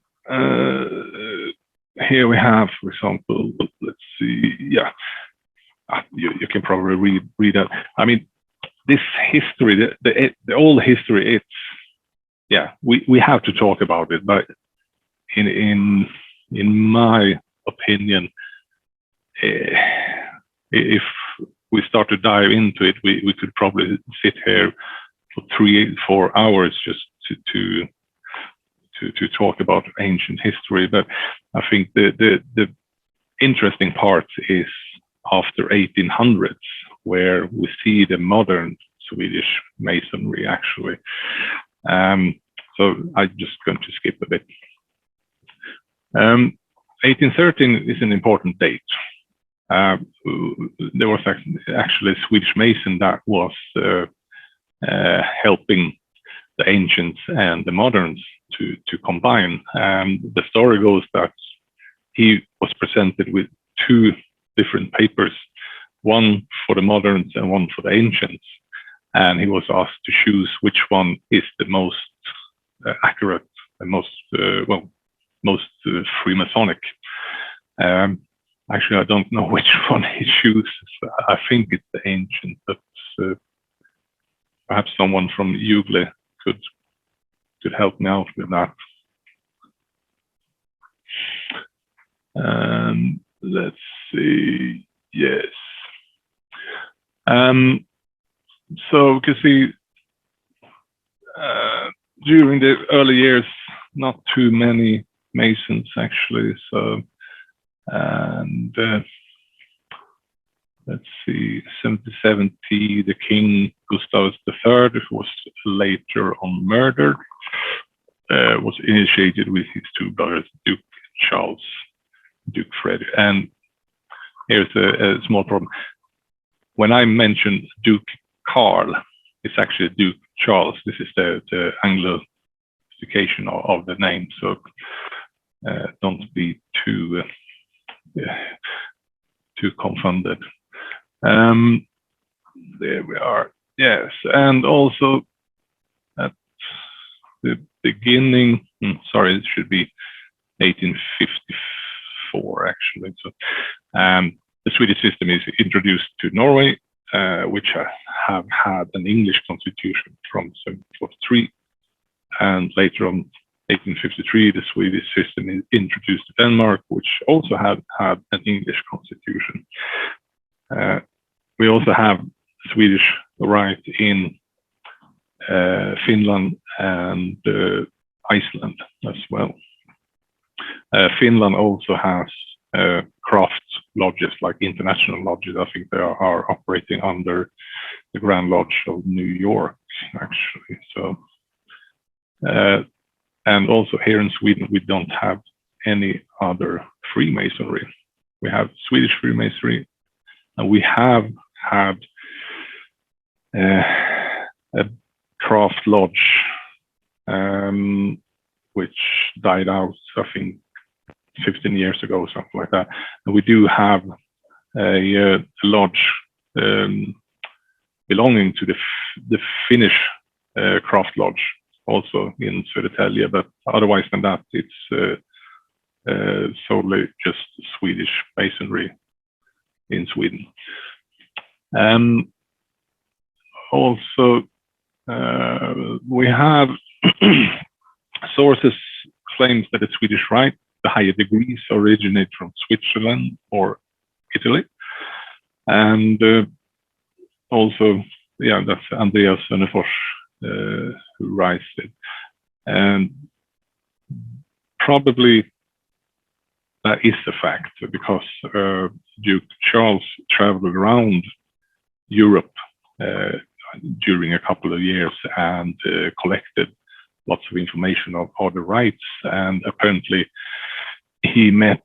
B: here we have, for example, let's see, you can probably read that. I mean, this history, the old history, we have to talk about it, but in my opinion, if we start to dive into it, we could probably sit here for 3-4 hours just to talk about ancient history. But I think the interesting part is after 1800s, where we see the modern Swedish Masonry actually. So I'm just going to skip a bit. 1813 is an important date. There was actually a Swedish Mason that was helping the ancients and the moderns to combine. And the story goes that he was presented with 2 different papers, one for the moderns and one for the ancients. And he was asked to choose which one is the most accurate and most Freemasonic. Actually, I don't know which one he chooses. I think it's the ancient, but perhaps someone from Ugle could help me out with that. Let's see. Yes. So we can see during the early years, not too many Masons actually. So, and let's see, 1770, the King Gustavus III, who was later on murdered, was initiated with his 2 brothers, Duke Charles, Duke Frederick. And here's a small problem. When I mention Duke Karl, it's actually Duke Charles. This is the Anglification of the name, so don't be too confounded. There we are. Yes, and also at the beginning, sorry, it should be 1854 actually. So the Swedish system is introduced to Norway, which have had an English constitution from 1743 and later on, 1853, the Swedish system is introduced to Denmark, which also had an English constitution. We also have Swedish Rite in Finland and Iceland as well. Finland also has craft lodges, like international lodges. I think they are operating under the Grand Lodge of New York, actually. So, and also here in Sweden, we don't have any other Freemasonry. We have Swedish Freemasonry, and we have had a craft lodge, which died out, I think, 15 years ago, something like that. And we do have a lodge belonging to the Finnish craft lodge, also in Södertälje, but otherwise than that, it's solely just Swedish Masonry in Sweden. Also, we have sources claims that the Swedish Rite, the higher degrees, originate from Switzerland or Italy, and also, yeah, that's Andreas Sönnefors who writes it, and probably that is a fact, because Duke Charles traveled around Europe during a couple of years and collected lots of information of other rites, and apparently he met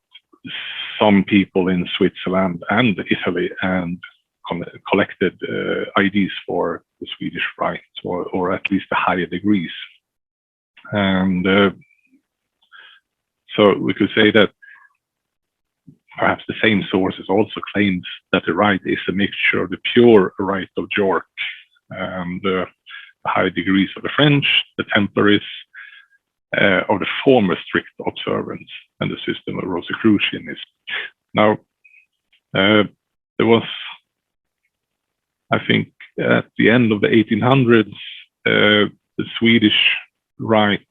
B: some people in Switzerland and Italy and collected IDs for the Swedish Rite, or at least the higher degrees. And so we could say that perhaps the same sources also claims that the Rite is a mixture of the pure Rite of York and the higher degrees of the French, the Templaries, of the former strict observance, and the system of Rosicrucianism. Now, there was, I think, at the end of the 1800s, the Swedish Rite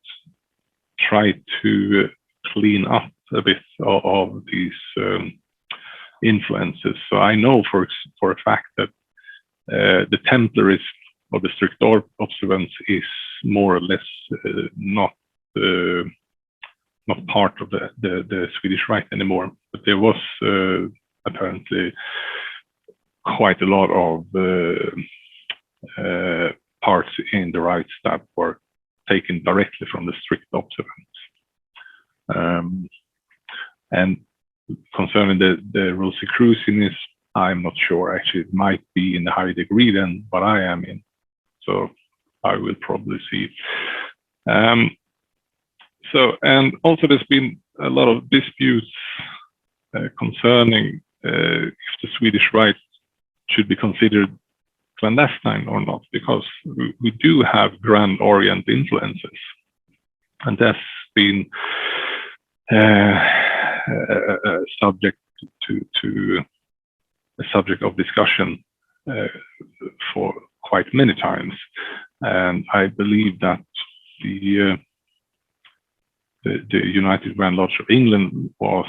B: tried to clean up a bit of these influences. So I know for a fact that the Templaries of the strict observance is more or less not part of the Swedish Rite anymore. But there was apparently quite a lot of parts in the rites that were taken directly from the strict observance. And concerning the Rosicrucianism, I'm not sure. Actually, it might be in a higher degree than what I am in. So I will probably see. So, and also there's been a lot of disputes concerning if the Swedish Rite should be considered clandestine or not, because we do have Grand Orient influences, and that's been a subject a subject of discussion for quite many times, and I believe that the United Grand Lodge of England was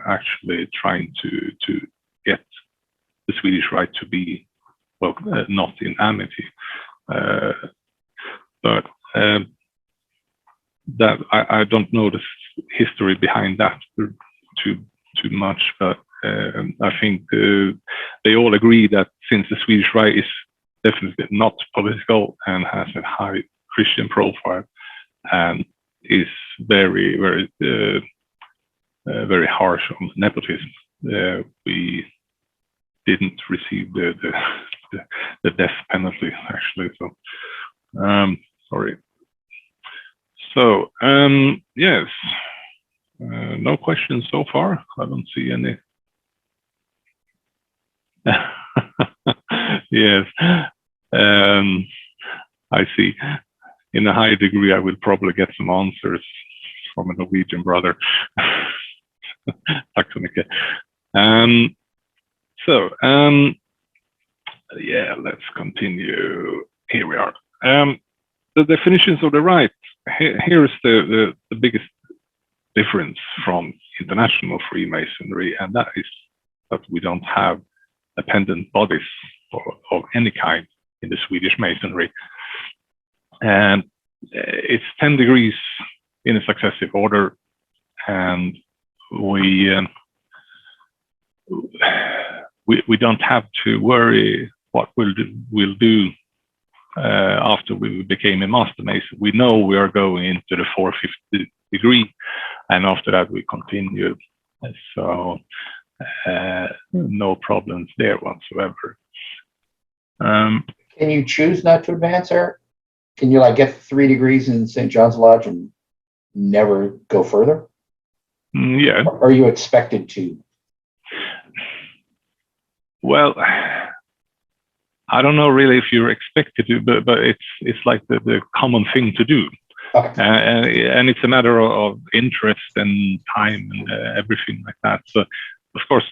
B: actually trying to get the Swedish Rite to be, well, not in amity, but that I don't know the history behind that too much, but I think they all agree that since the Swedish Rite is definitely not political and has a high Christian profile and is very, very, very harsh on nepotism, we didn't receive the death penalty, actually. So, sorry. So, yes, no questions so far. I don't see any. Yes, I see. In a high degree, I will probably get some answers from a Norwegian brother. Tack så mycket. So, yeah, let's continue. Here we are. the definitions of the rite. Here is the biggest difference from international Freemasonry, and that is that we don't have appendant bodies of any kind in the Swedish Masonry. And it's 10 degrees in a successive order, and we don't have to worry what we'll do after we became a Master Mason. We know we are going into the 450 degree, and after that we continue. So no problems there whatsoever.
A: Can you choose not to advance, Eric? Can you like get 3 degrees in St. John's Lodge and never go further?
B: Yeah.
A: Or are you expected to?
B: Well, I don't know really if you're expected to, but it's like the common thing to do.
A: Okay.
B: And it's a matter of interest and time and everything like that. So, of course,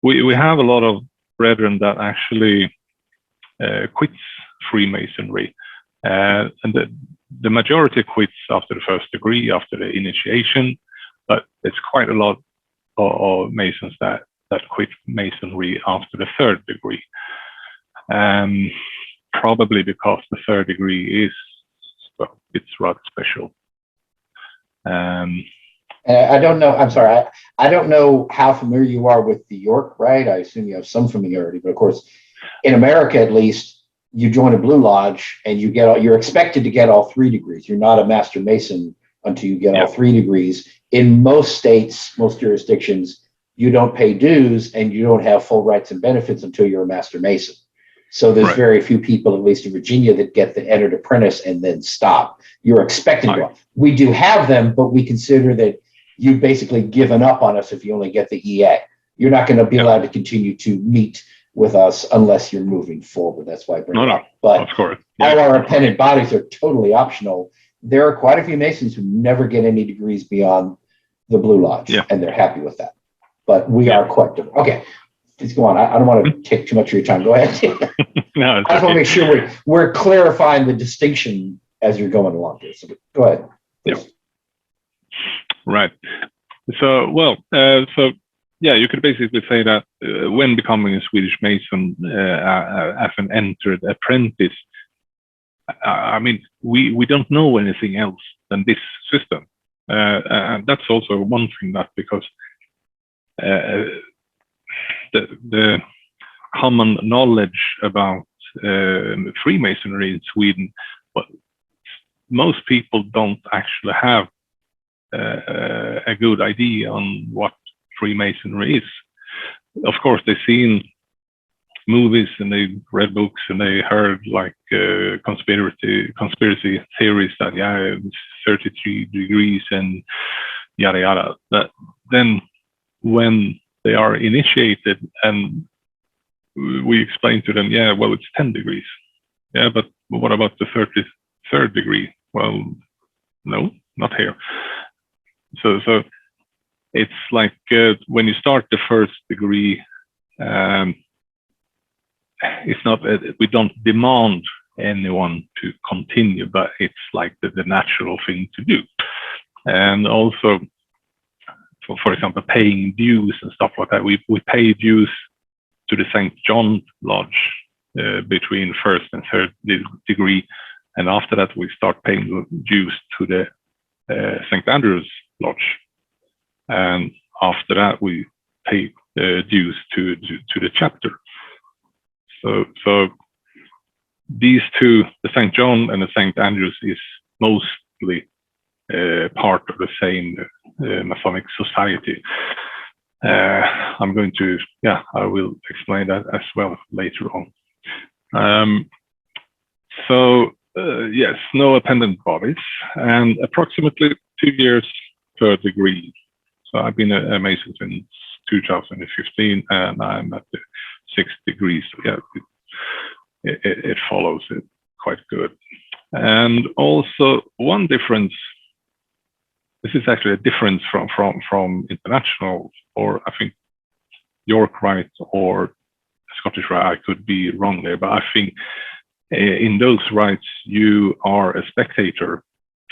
B: we have a lot of brethren that actually quits Freemasonry. And the majority quits after the first degree, after the initiation, but it's quite a lot of Masons that quit Masonry after the third degree. Probably because the third degree is, well, it's rather special.
A: I don't know, I'm sorry, I don't know how familiar you are with the York Rite. I assume you have some familiarity, but of course, in America at least, you join a Blue Lodge and you're expected to get all 3 degrees. You're not a Master Mason until you get all 3 degrees. In most states, most jurisdictions, you don't pay dues and you don't have full rights and benefits until you're a Master Mason. So there's very few people, at least in Virginia, that get the entered apprentice and then stop. You're expected to. We do have them, but we consider that you've basically given up on us if you only get the EA. You're not going to be allowed to continue to meet with us unless you're moving forward. That's why I bring it up. But
B: of course.
A: All our appendant bodies are totally optional. There are quite a few Masons who never get any degrees beyond the Blue Lodge, and they're happy with that. But we are quite different. Okay, please go on. I don't want to take too much of your time. Go ahead.
B: No,
A: I just want to make sure we're clarifying the distinction as you're going along here. So go ahead.
B: Yeah. Right. So, you could basically say that when becoming a Swedish Mason as an entered apprentice, I mean, we don't know anything else than this system. And that's also one thing, that because the common knowledge about Freemasonry in Sweden, but most people don't actually have a good idea on what Freemasonry is. Of course, they've seen movies and they read books and they heard like conspiracy theories that it's 33 degrees and yada yada. But then when they are initiated and we explain to them, it's 10 degrees. Yeah, but what about the 33rd degree? Well, no, not here. So it's like when you start the first degree, it's not, we don't demand anyone to continue, but it's like the natural thing to do. And also, for example, paying dues and stuff like that. We pay dues to the St. John Lodge between first and third degree. And after that, we start paying dues to the St. Andrew's Lodge. And after that, we pay dues to the chapter. So these two, the St. John and the St. Andrews, is mostly part of the same Masonic society. I'm going to, I will explain that as well later on. Yes, no appendant bodies, and approximately 2 years per degree. So I've been a Mason since 2015, and I'm at the 6th degree. So it follows it quite good. And also one difference. This is actually a difference from international, or I think York Rite or Scottish Rite. I could be wrong there, but I think in those rites, you are a spectator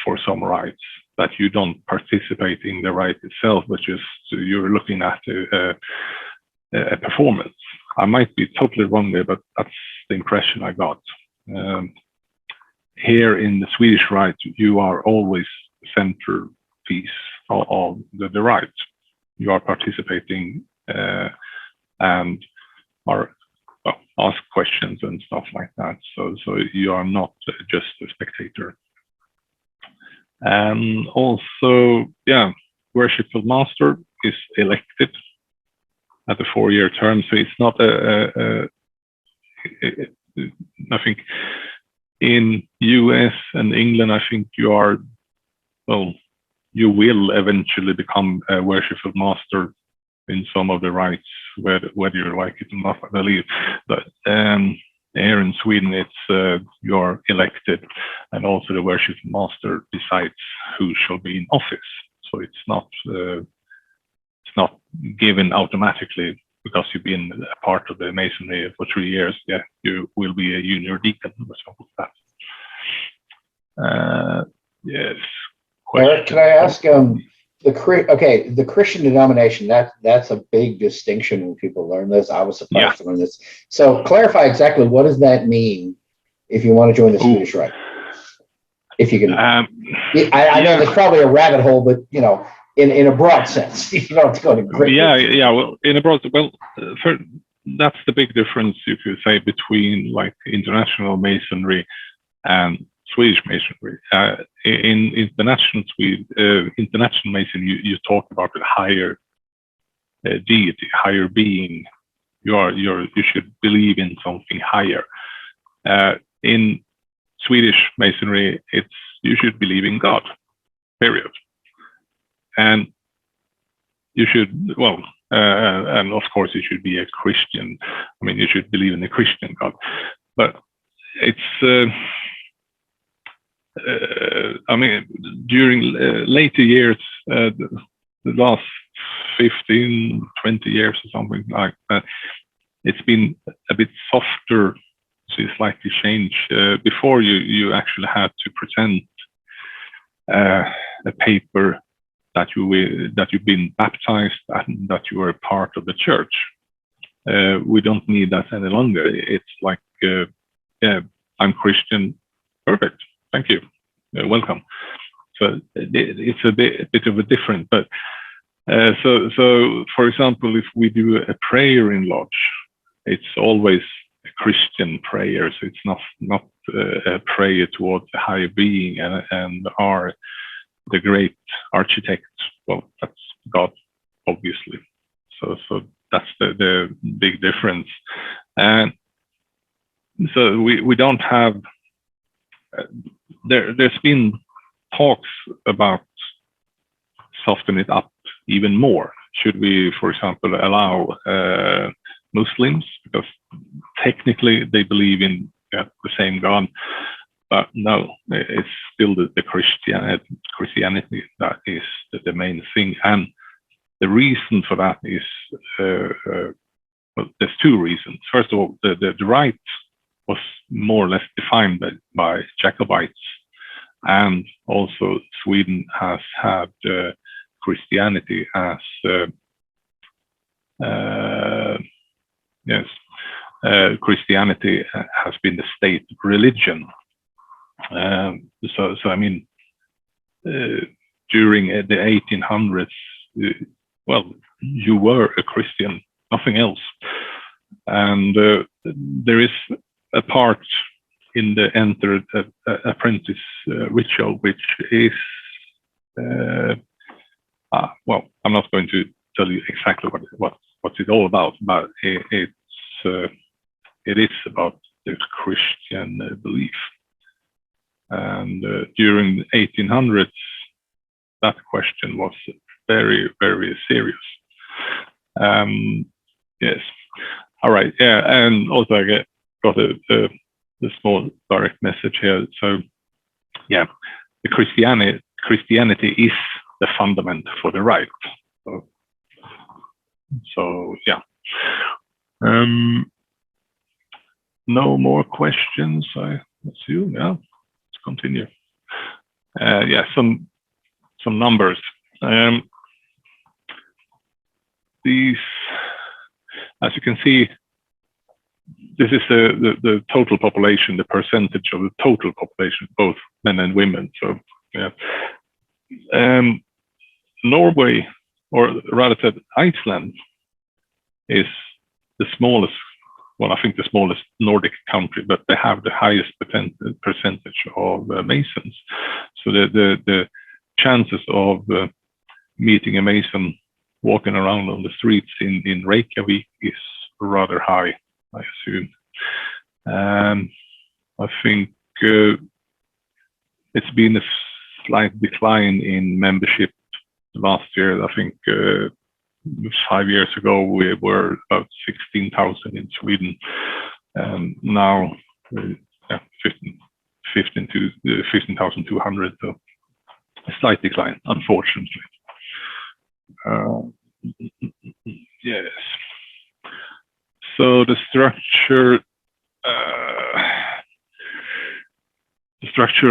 B: for some rites, that you don't participate in the rite itself, but just you're looking at a performance. I might be totally wrong there, but that's the impression I got. Here in the Swedish Rite, you are always the centerpiece of the rite. You are participating and are asked questions and stuff like that. So you are not just a spectator. And also, yeah, worshipful master is elected at a 4-year term. So it's not I think in US and England, I think you will eventually become a worshipful master in some of the rites, whether you like it or not, I believe. But here in Sweden, it's you're elected, and also the worshipful master decides who shall be in office. So it's not given automatically because you've been a part of the Masonry for 3 years. Yeah, you will be a junior deacon or something like that. Yes.
A: Erik, can I ask, the Christian denomination, that's a big distinction when people learn this. I was surprised to learn this. So clarify exactly what does that mean if you want to join the Swedish Rite? If you can, I know there's probably a rabbit hole, but in a broad sense, you don't have to go to great.
B: Well, in a broad, that's the big difference, you could say, between like international Masonry and Swedish Masonry. In international Masonry, you talk about a higher deity, higher being. You should believe in something higher. In Swedish Masonry, you should believe in God. Period. And you should, and of course you should be a Christian. I mean, you should believe in a Christian God. But it's during later years, the last 15, 20 years or something like that, it's been a bit softer, so it's slightly changed. Before you actually had to present a paper that you've been baptized and that you are a part of the church. We don't need that any longer. It's like, I'm Christian, perfect. Thank you. Welcome. So it's a bit of a different, but so for example, if we do a prayer in lodge, it's always a Christian prayer. So it's not a prayer towards a higher being and the great architect. Well, that's God, obviously. So that's the big difference. And so we don't have. There's been talks about soften it up even more. Should we, for example, allow Muslims, because technically they believe in the same God, but no, it's still the Christianity that is the main thing. And the reason for that is, there's two reasons. First of all, the right was more or less defined by Jacobites, and also Sweden has had Christianity as Christianity has been the state religion. So I mean, during the 1800s, you were a Christian, nothing else. And there is a part in the entered apprentice ritual, which is, I'm not going to tell you exactly what it's all about, but it is about the Christian belief. And during the 1800s, that question was very, very serious. Yes. All right. Yeah. And also I got a small direct message here. So yeah, the Christianity is the fundament for the right. So yeah. no more questions, I assume. Yeah, let's continue. Yeah, some numbers. These, as you can see, this is the total population, the percentage of the total population, both men and women. So, yeah. Norway, or rather said, Iceland, is the smallest, well, I think the smallest Nordic country, but they have the highest percentage of Masons. So the chances of meeting a Mason walking around on the streets in Reykjavik is rather high, I assume. I think it's been a slight decline in membership last year. I think 5 years ago we were about 16,000 in Sweden, and now 15,200. So a slight decline, unfortunately. Yes. So the structure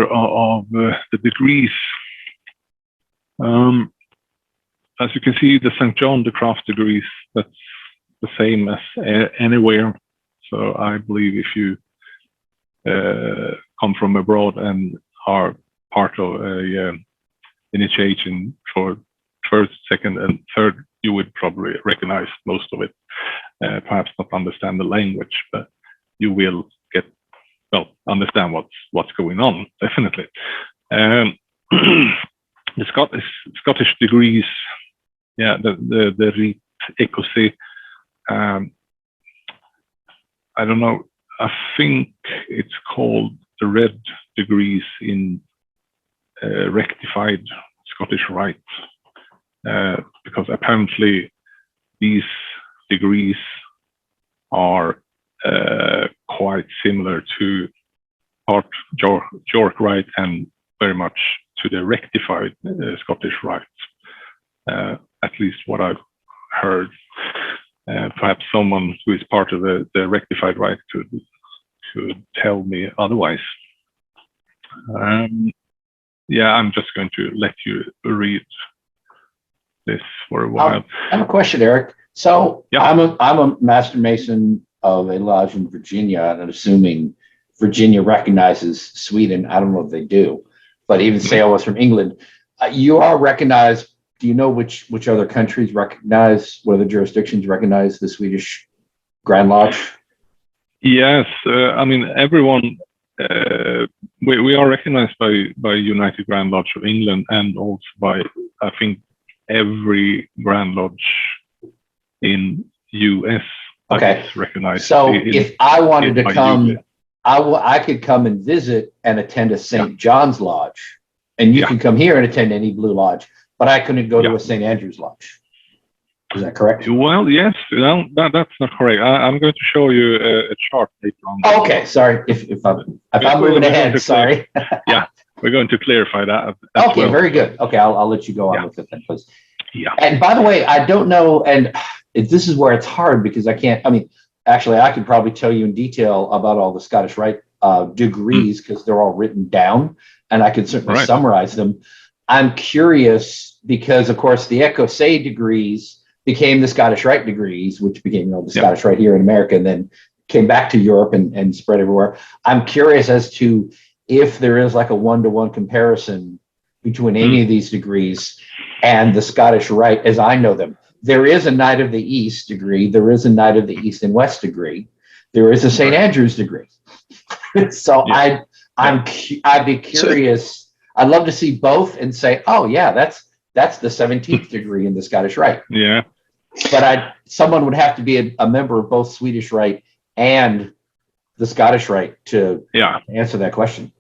B: of the degrees. As you can see, the St. John de Craft degrees, that's the same as anywhere. So I believe if you come from abroad and are part of a initiation for first, second, and third, you would probably recognize most of it. Perhaps not understand the language, but you will get, well, understand what's going on, definitely. The Scottish degrees, yeah, the Rite Écossais, I don't know, I think it's called the red degrees in rectified Scottish Rite, because apparently these degrees are quite similar to part York Rite and very much to the rectified Scottish Rite, at least what I've heard. Perhaps someone who is part of the rectified Rite could tell me otherwise. Yeah, I'm just going to let you read this for a while.
A: I have a question, Eric. So yeah. I'm a Master Mason of a lodge in Virginia, and I'm assuming Virginia recognizes Sweden. I don't know if they do, but even say I was from England, you are recognized. Do you know which other countries recognize, what other jurisdictions recognize the Swedish Grand Lodge?
B: Yes, I mean, everyone, we are recognized by United Grand Lodge of England, and also by, I think, every Grand Lodge in US.
A: Okay.
B: Recognized.
A: So if I wanted to come, I could come and visit and attend a St. John's Lodge, and you could come here and attend any Blue Lodge, but I couldn't go to a St. Andrew's Lodge. Is that correct?
B: Well, yes. No, that's not correct. I'm going to show you a chart later on.
A: Oh, okay, sorry. If I'm moving ahead, sorry.
B: Yeah, we're going to clarify that.
A: Okay, very good. Okay, I'll let you go on with it then, please.
B: Yeah.
A: And by the way, I don't know, and this is where it's hard because I can't. I mean, actually, I could probably tell you in detail about all the Scottish Rite degrees because they're all written down, and I could certainly summarize them. I'm curious because, of course, the Écossais degrees became the Scottish Rite degrees, which became, the Scottish Rite here in America, and then came back to Europe and spread everywhere. I'm curious as to if there is like a one-to-one comparison between any of these degrees and the Scottish Rite as I know them. There is a Knight of the East degree. There is a Knight of the East and West degree. There is a St. Andrew's degree. So I'd be curious. I'd love to see both and say, oh yeah, that's the 17th degree in the Scottish Rite.
B: Yeah.
A: But someone would have to be a member of both Swedish Rite and the Scottish Rite to answer that question.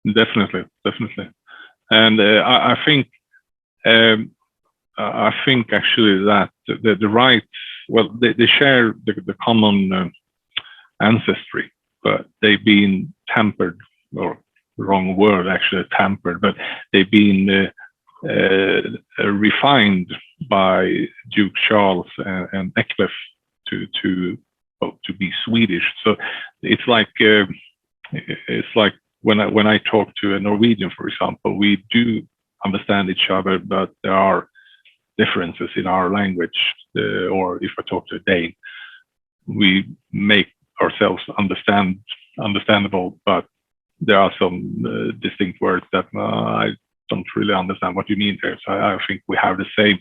B: Definitely. And I think actually that the rites, well, they share the common ancestry, but they've been tampered, or wrong word actually, tampered, but they've been refined by Duke Charles and Eklef to be Swedish. So it's like when I talk to a Norwegian, for example, we do understand each other, but there are differences in our language. Or if I talk to a Dane, we make ourselves understandable, but there are some distinct words that I don't really understand what you mean there. So I think we have the same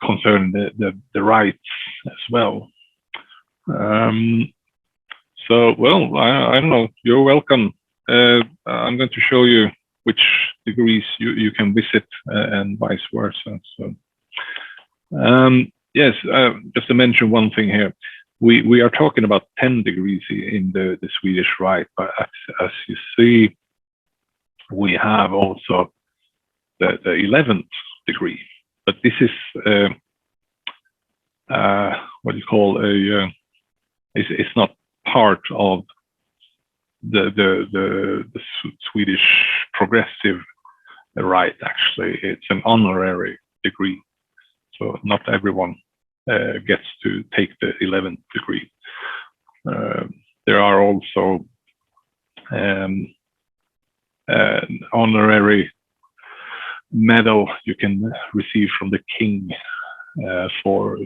B: concern the rights as well. So, well, I don't know. You're welcome. I'm going to show you which degrees you can visit and vice versa. So, yes, just to mention one thing here. We are talking about 10 degrees in the Swedish Rite, but as you see, we have also the 11th degree. But this is what you call it's not part of the Swedish progressive Rite. Actually, it's an honorary degree, so not everyone gets to take the 11th degree. There are also an honorary medal you can receive from the king for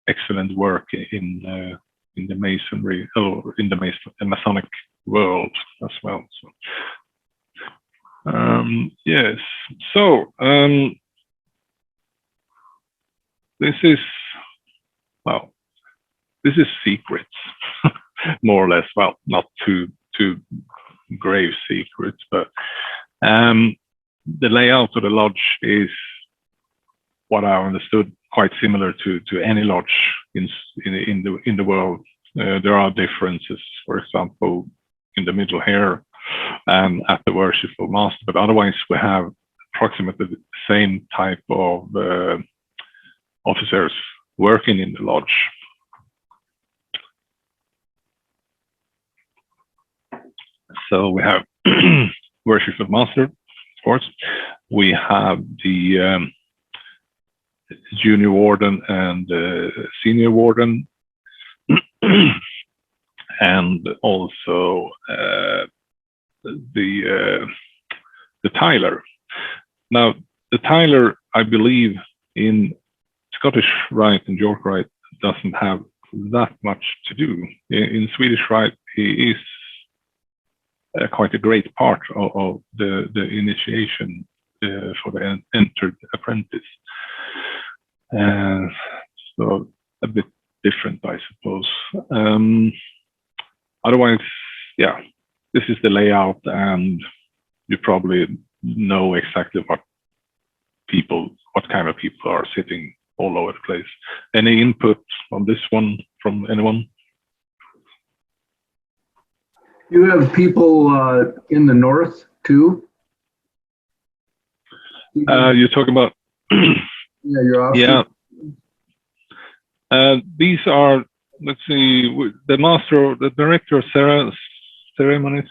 B: excellent work in the Masonry or in the Masonic world as well. So, yes. So this is secrets, more or less. Well, not too grave secrets, but the layout of the lodge is what I understood quite similar to any lodge in the world. There are differences, for example, in the middle here and at the worshipful master, but otherwise we have approximately the same type of officers working in the lodge. So we have worshipful master, of course. We have the junior warden and senior warden, and also the tiler. Now, the tiler, I believe, in Scottish Rite and York Rite doesn't have that much to do. In Swedish Rite, he is quite a great part of the initiation for the entered apprentice. So a bit different, I suppose. Otherwise, yeah, this is the layout, and you probably know exactly what kind of people are sitting all over the place. Any input on this one from anyone?
A: You have people in the north too?
B: You're talking about
A: Yeah, you're
B: yeah. These are, let's see, the master, the director of ceremonies.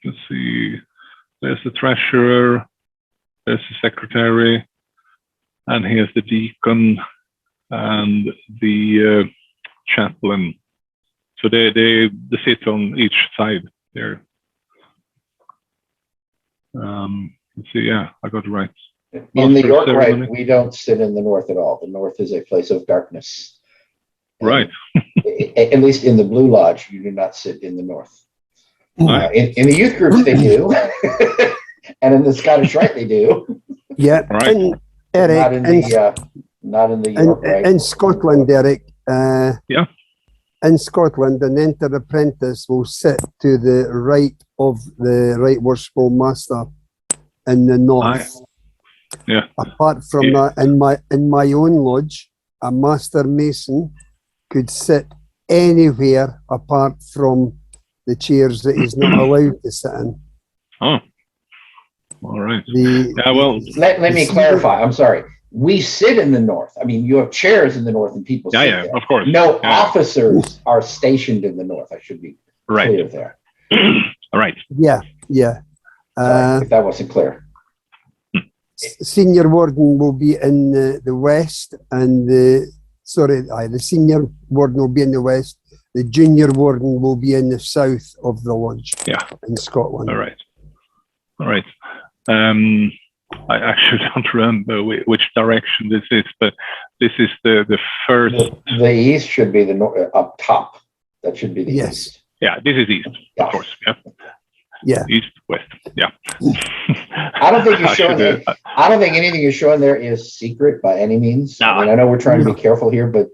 B: Let's see, there's the treasurer, there's the secretary, and here's the deacon and the chaplain. So they sit on each side there. Let's see, yeah, I got it right.
A: In the York Rite, we don't sit in the north at all. The north is a place of darkness.
B: Right.
A: At least in the Blue Lodge, you do not sit in the north. In the youth groups, they do. And in the Scottish Rite, they do.
D: Yeah.
B: Right.
D: And Eric,
A: not in the York Rite.
D: In Scotland, Eric.
B: Yeah.
D: In Scotland, an entered apprentice will sit to the right of the Right Worshipful Master in the north.
B: Yeah.
D: Apart from that, in my own lodge, a Master Mason could sit anywhere apart from the chairs that he's not allowed to sit in.
B: Oh, all right. Yeah, well,
A: let me clarify. I'm sorry. We sit in the north. I mean, you have chairs in the north and people sit there.
B: Of course.
A: No officers are stationed in the north. I should be clear there.
B: All right.
D: Yeah.
A: Sorry, if that wasn't clear.
D: Senior warden will be in the west, and the the senior warden will be in the west. The junior warden will be in the south of the lodge.
B: Yeah.
D: In Scotland.
B: All right. I actually don't remember which direction this is, but this is the first.
A: The east should be the up top. That should be the east.
B: Yeah, this is east, of course.
D: Yeah.
B: East, west. Yeah.
A: I don't think you're showing. I don't think anything you're showing there is secret by any means.
B: No,
A: I mean, I know we're trying to be careful here, but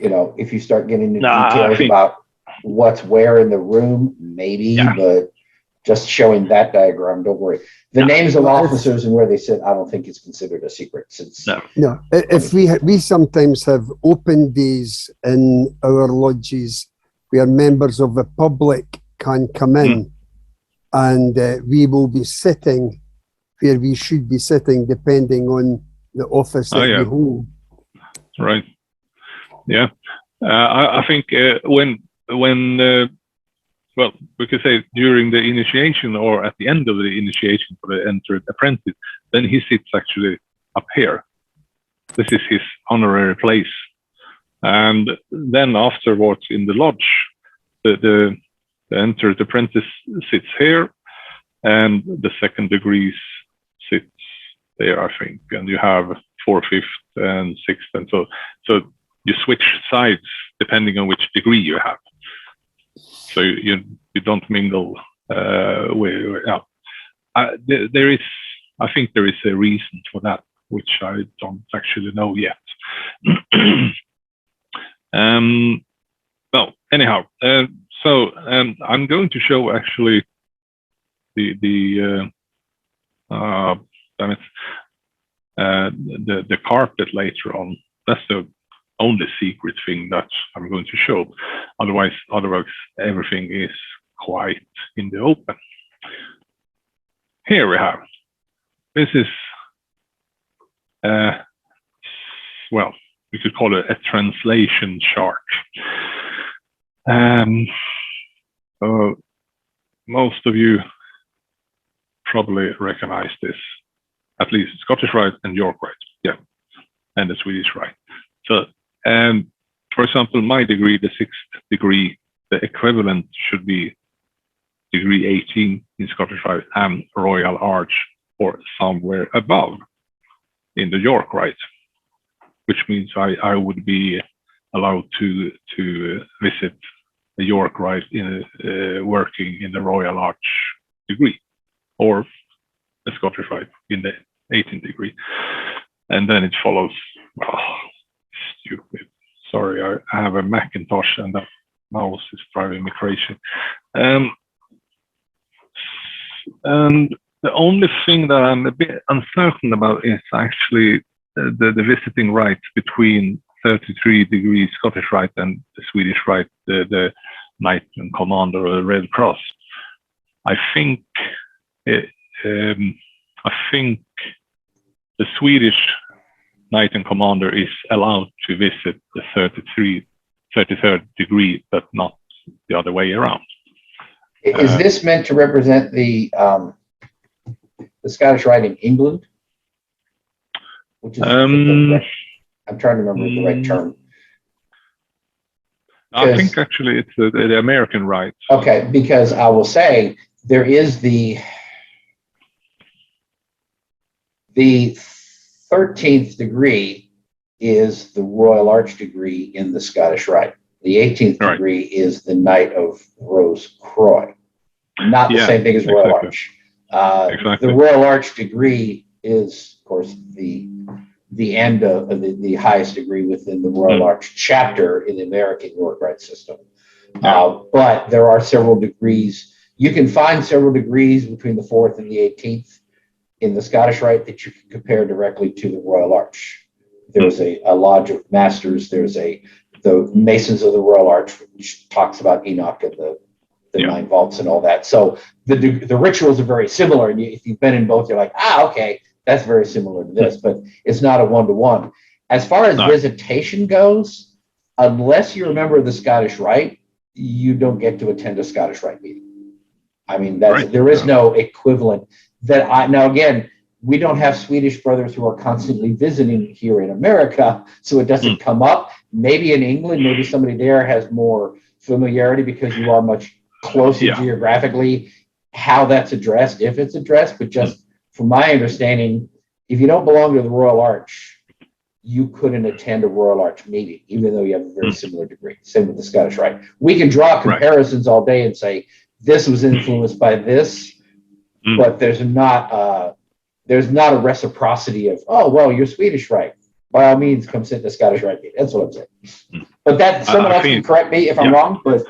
A: if you start getting into details about what's where in the room, maybe, but just showing that diagram, don't worry. The names of officers and where they sit, I don't think it's considered a secret. Since
D: no, if we sometimes have open days in our lodges where members of the public can come in, and we will be sitting where we should be sitting, depending on the office that we hold.
B: Right. Yeah. I think when well, we could say during the initiation or at the end of the initiation for the entered apprentice, then he sits actually up here. This is his honorary place. And then afterwards in the lodge, the entered apprentice sits here, and the second degrees sits there, I think. And you have 4th, 5th, and 6th, and so you switch sides depending on which degree you have. So you don't mingle there is, I think there is a reason for that, which I don't actually know yet. Well, anyhow, so I'm going to show actually the carpet later on. That's the only secret thing that I'm going to show. Otherwise everything is quite in the open. Here we have. This is well, we could call it a translation chart. Most of you probably recognize this, at least Scottish Rite and York Rite, and the Swedish Rite. So, for example, my degree, the 6th degree, the equivalent should be degree 18 in Scottish Rite and Royal Arch or somewhere above in the York Rite, which means I would be allowed to visit the York Rite working in the Royal Arch degree, or the Scottish Rite in the 18th degree. And then it follows, stupid. Sorry, I have a Macintosh and that mouse is driving me crazy. And the only thing that I'm a bit uncertain about is actually the visiting rights between 33 degrees Scottish Rite and the Swedish Rite, the Knight and Commander or the Red Cross. I think the Swedish Knight and Commander is allowed to visit the 33rd degree, but not the other way around.
A: Is this meant to represent the Scottish Rite in England? Which is I'm trying to remember the right term.
B: I think actually it's the American Rite.
A: Okay, because I will say there is the 13th degree is the Royal Arch degree in the Scottish Rite. The 18th degree is the Knight of Rose Croix. Not the same thing as Royal Arch. The Royal Arch degree is, of course, the end of the highest degree within the Royal Arch chapter in the American York Rite system. But there are several degrees. You can find several degrees between the 4th and the 18th in the Scottish Rite that you can compare directly to the Royal Arch. There's a Lodge of Masters. There's the Masons of the Royal Arch, which talks about Enoch and the 9 vaults and all that. So the rituals are very similar. And if you've been in both, you're like, okay, that's very similar to this, but it's not a one-to-one. As far as visitation goes, unless you're a member of the Scottish Rite, you don't get to attend a Scottish Rite meeting. I mean, there is no equivalent now again, we don't have Swedish brothers who are constantly visiting here in America, so it doesn't come up. Maybe in England, maybe somebody there has more familiarity because you are much closer geographically, how that's addressed, if it's addressed. But just from my understanding, if you don't belong to the Royal Arch, you couldn't attend a Royal Arch meeting, even though you have a very similar degree. Same with the Scottish Rite. We can draw comparisons all day and say, this was influenced by this, but there's not a reciprocity of, oh, well, you're Swedish Rite. By all means, come sit in the Scottish Rite meeting. That's what I'm saying. But that someone else can correct me if I'm wrong, but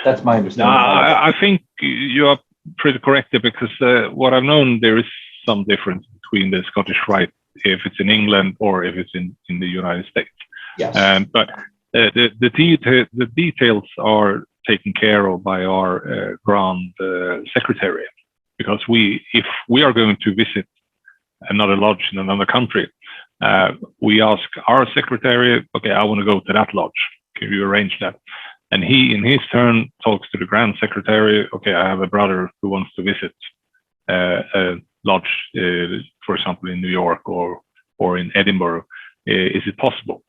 A: that's my understanding.
B: I think you are pretty correct there, because what I've known, there is some difference between the Scottish Rite, if it's in England or if it's in the United States.
A: Yes.
B: But the details are taken care of by our Grand Secretariat, because if we are going to visit another lodge in another country, we ask our secretary, okay, I want to go to that lodge. Can you arrange that? And he, in his turn, talks to the Grand Secretary. Okay, I have a brother who wants to visit a lodge, for example, in New York or in Edinburgh. Is it possible?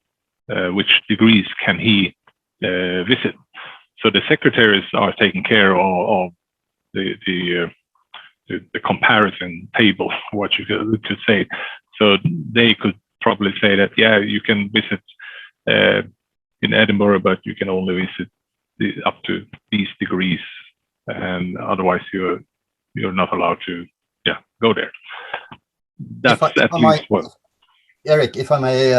B: Which degrees can he visit? So the secretaries are taking care of the comparison table, what you could say. So they could probably say that, yeah, you can visit in Edinburgh, but you can only visit up to these degrees, and otherwise you're not allowed to go there. That's at least what.
J: Erik, if I may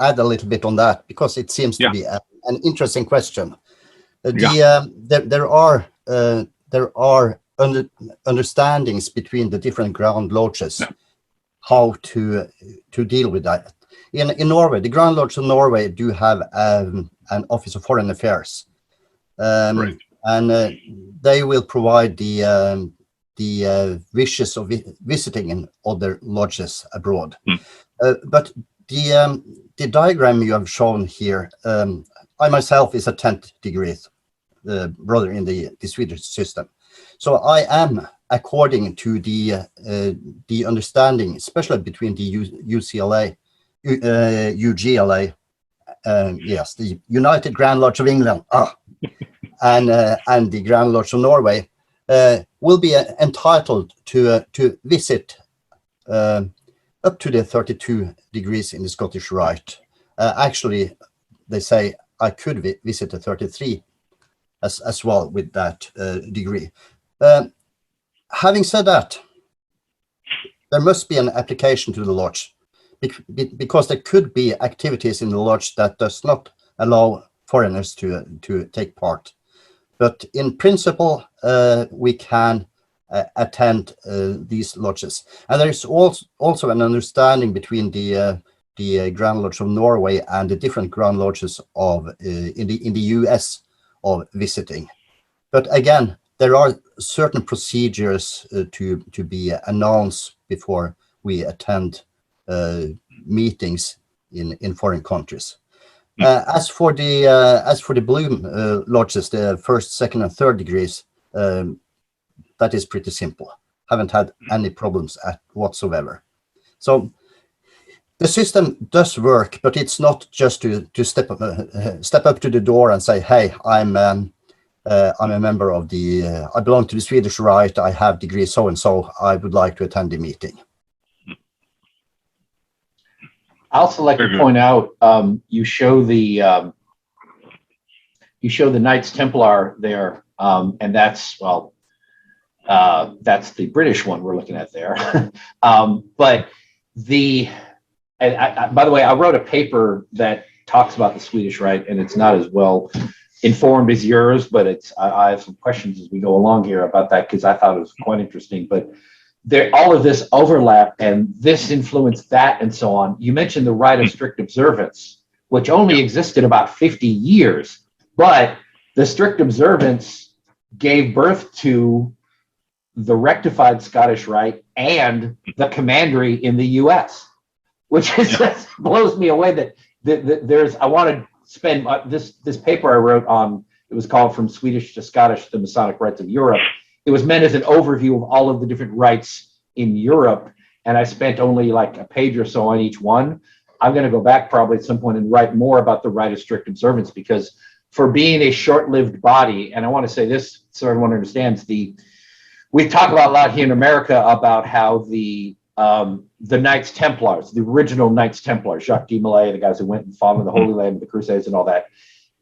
J: add a little bit on that, because it seems to be an interesting question. There are understandings between the different Grand Lodges how to deal with that. In Norway, the Grand Lodge of Norway do have an Office of Foreign Affairs, and they will provide the wishes of visiting in other lodges abroad. But the diagram you have shown here, I myself is a 10th degree brother in the Swedish system. So I am, according to the understanding, especially between the UGLA, yes, the United Grand Lodge of England, and the Grand Lodge of Norway, will be entitled to visit up to the 32 degrees in the Scottish Rite. Actually, they say I could visit the 33 as well with that degree. Having said that, there must be an application to the lodge, because there could be activities in the lodge that does not allow foreigners to take part. But in principle, we can attend these lodges. And there is also an understanding between the Grand Lodge of Norway and the different Grand Lodges of in the US of visiting. But again, there are certain procedures to be announced before we attend meetings in foreign countries. As for the blue lodges, the first, second, and third degrees, that is pretty simple. Haven't had any problems whatsoever. So the system does work, but it's not just to step up to the door and say, "Hey, I'm a member of I belong to the Swedish Rite. I have degree so and so. I would like to attend the meeting."
A: I also like to point out, you show the Knights Templar there, and that's the British one we're looking at there. But by the way, I wrote a paper that talks about the Swedish Rite, and it's not as well informed as yours, but I have some questions as we go along here about that, because I thought it was quite interesting. But all of this overlap, and this influenced that, and so on. You mentioned the rite of strict observance, which only existed about 50 years, but the strict observance gave birth to the rectified Scottish Rite and the commandery in the US, which is just blows me away that there's, I want to spend this paper I wrote on, it was called From Swedish to Scottish, the Masonic Rites of Europe. It was meant as an overview of all of the different rites in Europe. and I spent only like a page or so on each one. I'm going to go back probably at some point and write more about the Rite of Strict Observance, because for being a short-lived body, and I want to say this so everyone understands, we talk about a lot here in America about how the Knights Templars, the original Knights Templars, Jacques de Molay, the guys who went and fought in the Holy Land, the Crusades and all that,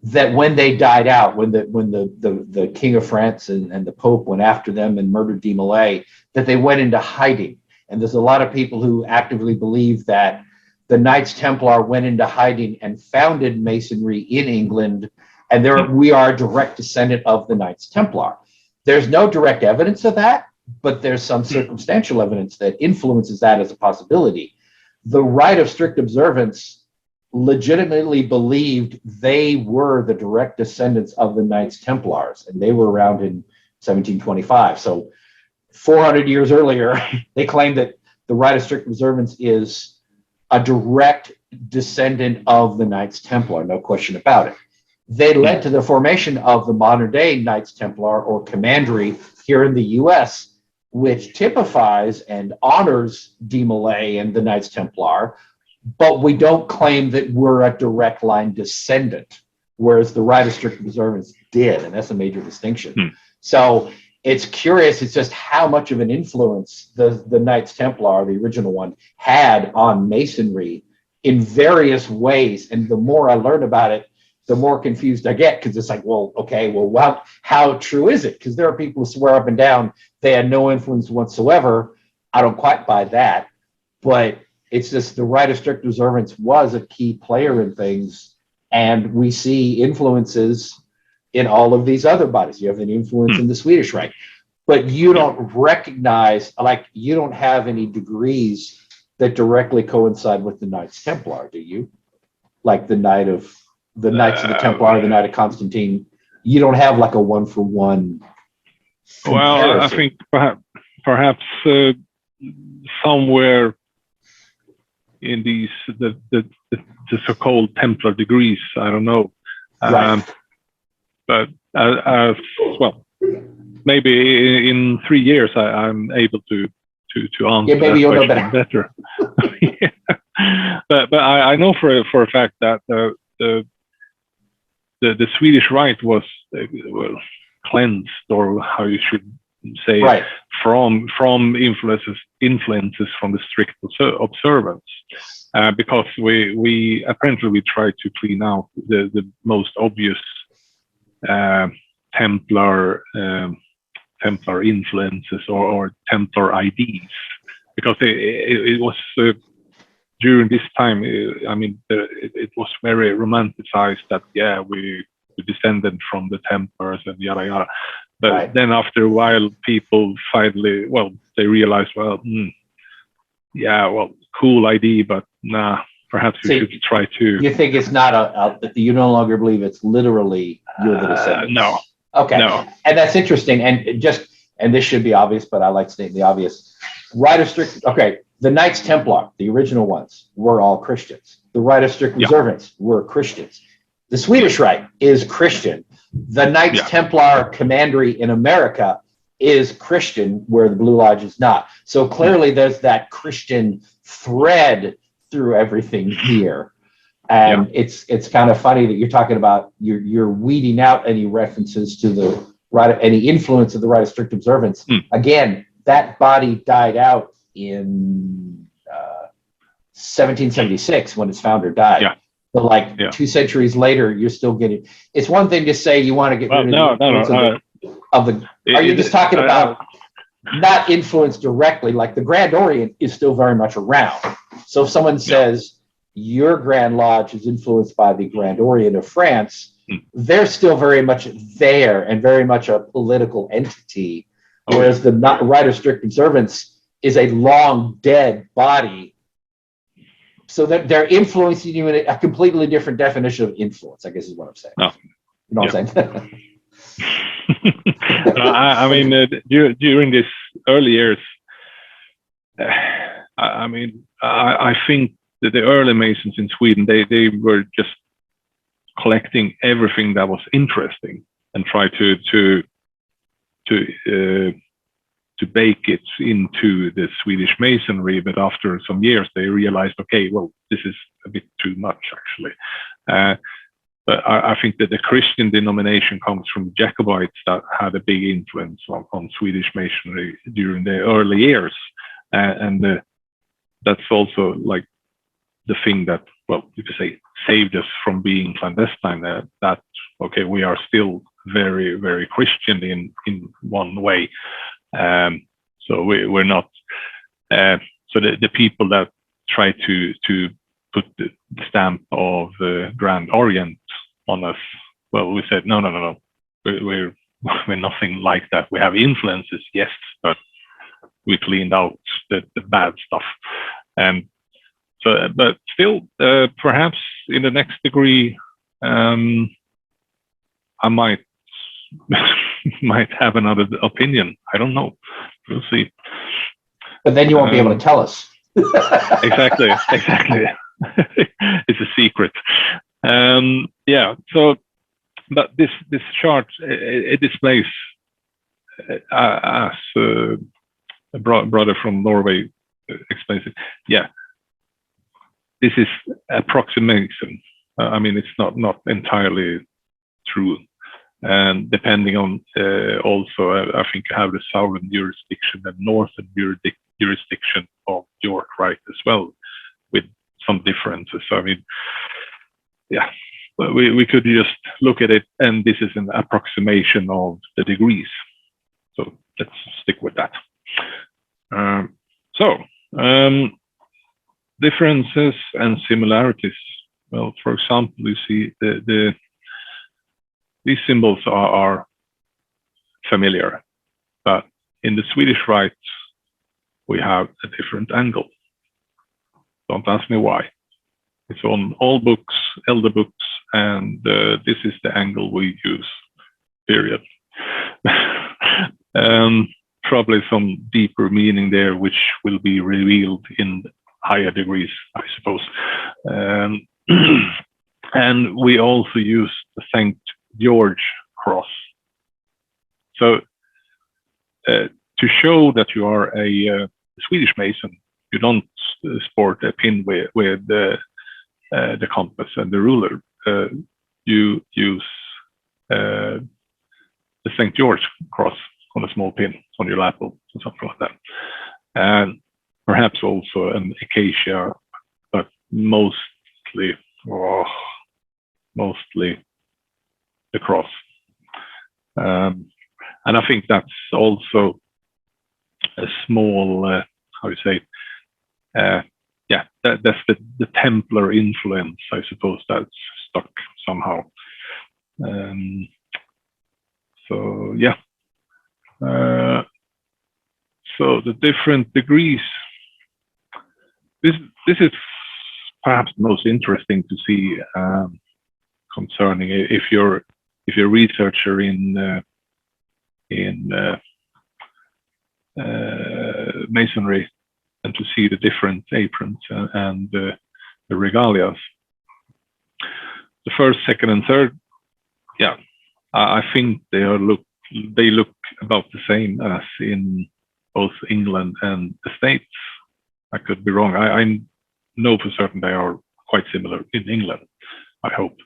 A: that when they died out, when the King of France and the Pope went after them and murdered de Molay, that they went into hiding. And there's a lot of people who actively believe that the Knights Templar went into hiding and founded Masonry in England, and we are a direct descendant of the Knights Templar. There's no direct evidence of that, but there's some circumstantial evidence that influences that as a possibility. The Rite of Strict Observance legitimately believed they were the direct descendants of the Knights Templars, and they were around in 1725. So 400 years earlier, they claimed that the Rite of Strict Observance is a direct descendant of the Knights Templar, no question about it. They led to the formation of the modern day Knights Templar or Commandery here in the US, which typifies and honors de Molay and the Knights Templar, but we don't claim that we're a direct line descendant, whereas the Rite of Strict Observance did, and that's a major distinction. So it's curious, it's just how much of an influence the Knights Templar, the original one, had on Masonry in various ways. And the more I learn about it, the more confused I get, because it's like, well, okay, well, how true is it? Because there are people who swear up and down they had no influence whatsoever. I don't quite buy that, but it's just the Rite of Strict Observance was a key player in things, and we see influences in all of these other bodies. You have an influence in the Swedish Rite, but you don't recognize, like, you don't have any degrees that directly coincide with the Knights Templar, do you? Like the Knights of the Templar, the Knight of Constantine. You don't have like a 1-for-1 comparison.
B: Well, I think perhaps somewhere in these the so-called Templar degrees, I don't know.
A: Right.
B: But well, maybe in 3 years I'm able to answer
A: maybe you'll know
B: better. Yeah. But I know for a fact that the Swedish Rite was cleansed, or how you should say,
A: right,
B: from influences from the strict observance, because we apparently try to clean out the most obvious Templar influences or Templar IDs, because it was during this time. I mean, it was very romanticized that we descended from the Templars and yada yada. But
A: right.
B: Then after a while, people finally, they realized, cool ID, but nah, perhaps we should try to.
A: You think it's not you no longer believe it's literally you're the descendants?
B: No.
A: Okay.
B: No.
A: And that's interesting. And this should be obvious, but I like stating the obvious. Rite of Strict, the Knights Templar, the original ones, were all Christians. The Rite of Strict Observance were Christians. The Swedish Rite is Christian. The Knights Templar Commandery in America is Christian, where the Blue Lodge is not. So clearly there's that Christian thread through everything here. And it's kind of funny that you're talking about, you're weeding out any references to the Rite, any influence of the Rite of Strict Observance. Again, that body died out in 1776 when its founder died.
B: Yeah.
A: But 2 centuries later, you're still getting. It's one thing to say you want to get rid of the. Are you just talking about not influence directly? Like the Grand Orient is still very much around. So if someone says your Grand Lodge is influenced by the Grand Orient of France, they're still very much there and very much a political entity. Whereas the Rite of Strict Observance is a long dead body. So that they're influencing you in a completely different definition of influence, I guess is what I'm saying.
B: Oh.
A: You know what I'm saying?
B: I mean, during these early years, I think that the early Masons in Sweden, they were just collecting everything that was interesting and try to bake it into the Swedish Masonry, but after some years they realized, okay, well, this is a bit too much actually. But I think that the Christian denomination comes from Jacobites that had a big influence on Swedish Masonry during the early years, and that's also like the thing that, well, you could say, saved us from being clandestine. That okay, we are still very, very Christian in one way. So we're not. So the people that try to put the stamp of Grand Orient on us, well, we said no. We're nothing like that. We have influences, yes, but we cleaned out the bad stuff. And so, but still, perhaps in the next degree, I might have another opinion. I don't know. We'll see.
A: But then you won't be able to tell us.
B: Exactly. It's a secret. Yeah. So, but this chart, it displays, as a brother from Norway explains it. Yeah. This is approximation. I mean, it's not entirely true. And depending on also, I think you have the southern jurisdiction and northern jurisdiction of York Rite as well, with some differences. So, I mean, yeah, we could just look at it, and this is an approximation of the degrees. So let's stick with that. Differences and similarities. Well, for example, you see these symbols are familiar, but in the Swedish Rite, we have a different angle. Don't ask me why. It's on all books, elder books, and this is the angle we use, period. Probably some deeper meaning there, which will be revealed in higher degrees, I suppose. And we also use the St. George cross. So to show that you are a Swedish Mason, you don't sport a pin with the compass and the ruler. You use the St. George cross on a small pin on your lapel or something like that. And perhaps also an acacia, but mostly the cross. And I think that's also a small, how you say, yeah, that's the Templar influence, I suppose, that's stuck somehow. So yeah. So the different degrees. This is perhaps the most interesting to see concerning if you're a researcher in Masonry, and to see the different aprons and the regalias. The first, second, and third, yeah, I think they look about the same as in both England and the States. I could be wrong. I know for certain they are quite similar in England, I hope.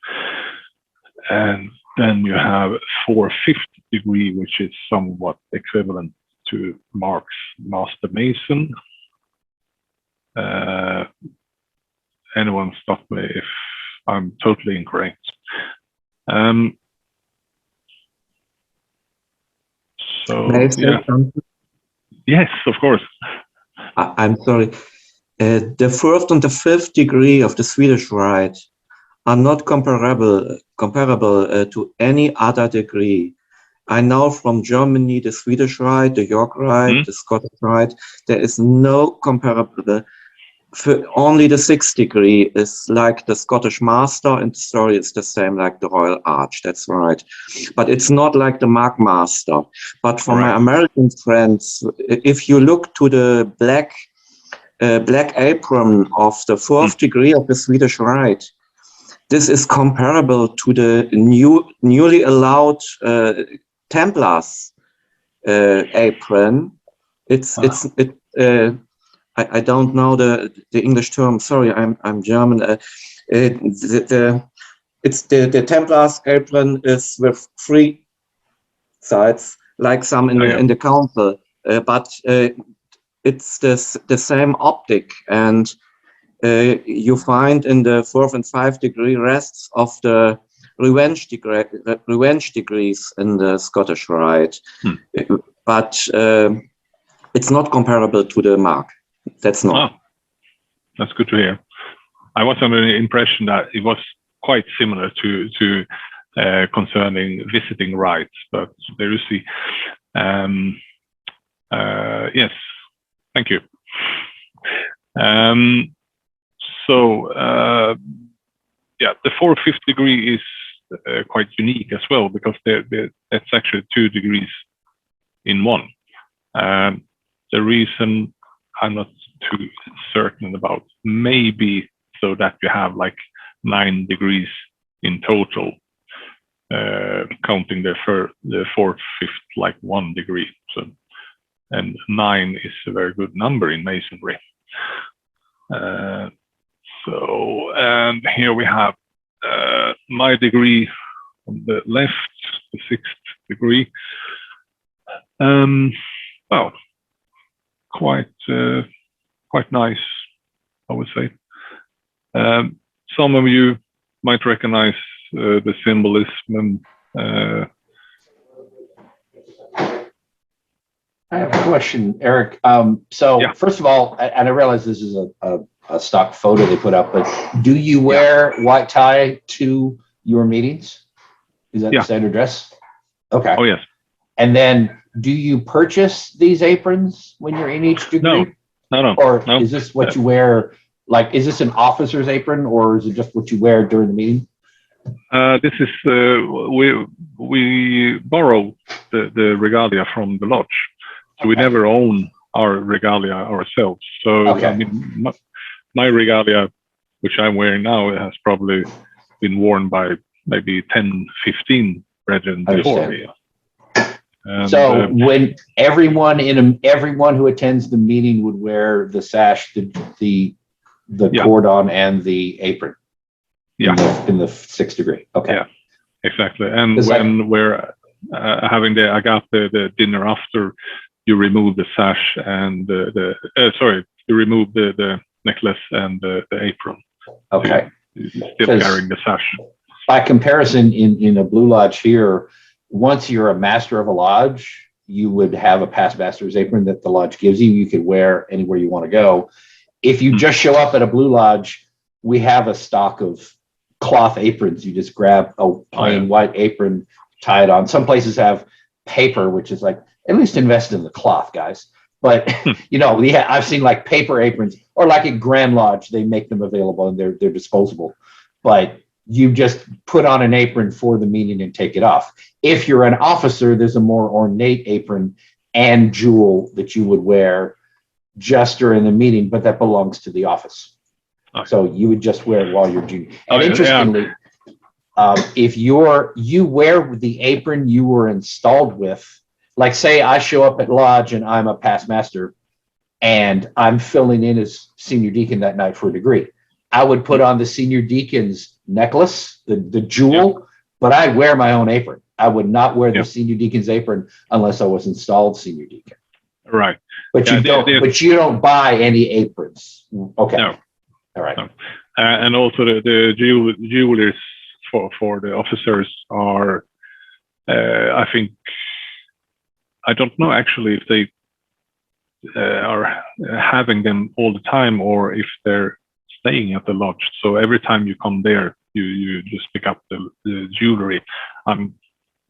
B: And then you have 4/5 degree, which is somewhat equivalent to Mark's Master Mason. Anyone stop me if I'm totally incorrect. So, yeah. Yes, of course.
M: I'm sorry. The 4th and the 5th degree of the Swedish Rite are not comparable to any other degree. I know from Germany, the Swedish Rite, the York Rite, the Scottish Rite, there is no comparable. Only the 6th degree is like the Scottish Master, and the story is the same like the Royal Arch, that's right. But it's not like the Mark Master. But for my American friends, if you look to the black apron of the 4th degree of the Swedish Rite, this is comparable to the newly allowed Templars apron I don't know the English term. Sorry, I'm German. It's the Templar's apron is with 3 sides, like some in the council, but it's the same optic, and you find in the 4th and 5th degree rests of the revenge degrees in the Scottish Rite, but it's not comparable to the mark. That's not.
B: Oh, that's good to hear. I was under the impression that it was quite similar to concerning visiting rites, but there you see. Yes, thank you. Yeah, the 4th, 5th degree is quite unique as well, because that's actually 2 degrees in one. The reason I'm not too certain about, maybe so that you have like 9 degrees in total, counting the 4th, 5th like 1 degree. So, and 9 is a very good number in Masonry. And here we have my degree on the left, the 6th degree. Well, quite nice, I would say. Some of you might recognize the symbolism.
A: I have a question, Eric. First of all, and I realize this is a stock photo they put up, but do you wear white tie to your meetings? Is that the standard dress? Okay.
B: Oh, yes.
A: And then do you purchase these aprons when you're in each degree?
B: No.
A: Or is this what you wear? Like, is this an officer's apron, or is it just what you wear during the meeting?
B: This is, we borrow the regalia from the lodge. So we never own our regalia ourselves. So I mean, my regalia, which I'm wearing now, has probably been worn by maybe 10, 15 brethren before me. And,
A: so when everyone who attends the meeting would wear the sash, the cordon, and the apron. In the 6th degree. Okay. Yeah,
B: exactly. And when we're having the agape, the dinner after, you remove the sash and you remove the necklace and the apron.
A: Okay.
B: So still carrying the sash.
A: By comparison, in a Blue Lodge here, once you're a master of a lodge, you would have a past master's apron that the lodge gives you. You could wear anywhere you want to go. If you just show up at a Blue Lodge, we have a stock of cloth aprons. You just grab a plain white apron, tie it on. Some places have paper, which is like, at least invest in the cloth, guys. But I've seen like paper aprons, or like at Grand Lodge, they make them available and they're disposable. But you just put on an apron for the meeting and take it off. If you're an officer, there's a more ornate apron and jewel that you would wear just during the meeting, but that belongs to the office. Okay. So you would just wear it while you're junior. And interestingly, if you wear the apron you were installed with, like say I show up at lodge and I'm a past master and I'm filling in as senior deacon that night for a degree, I would put on the senior deacon's necklace, the jewel, but I wear my own apron. I would not wear the senior deacon's apron unless I was installed senior deacon.
B: Right.
A: But you don't buy any aprons. Okay.
B: No.
A: All right.
B: No. And also the jewelers for the officers are, I think, I don't know actually if they are having them all the time or if they're staying at the lodge. So every time you come there, you just pick up the jewelry. I'm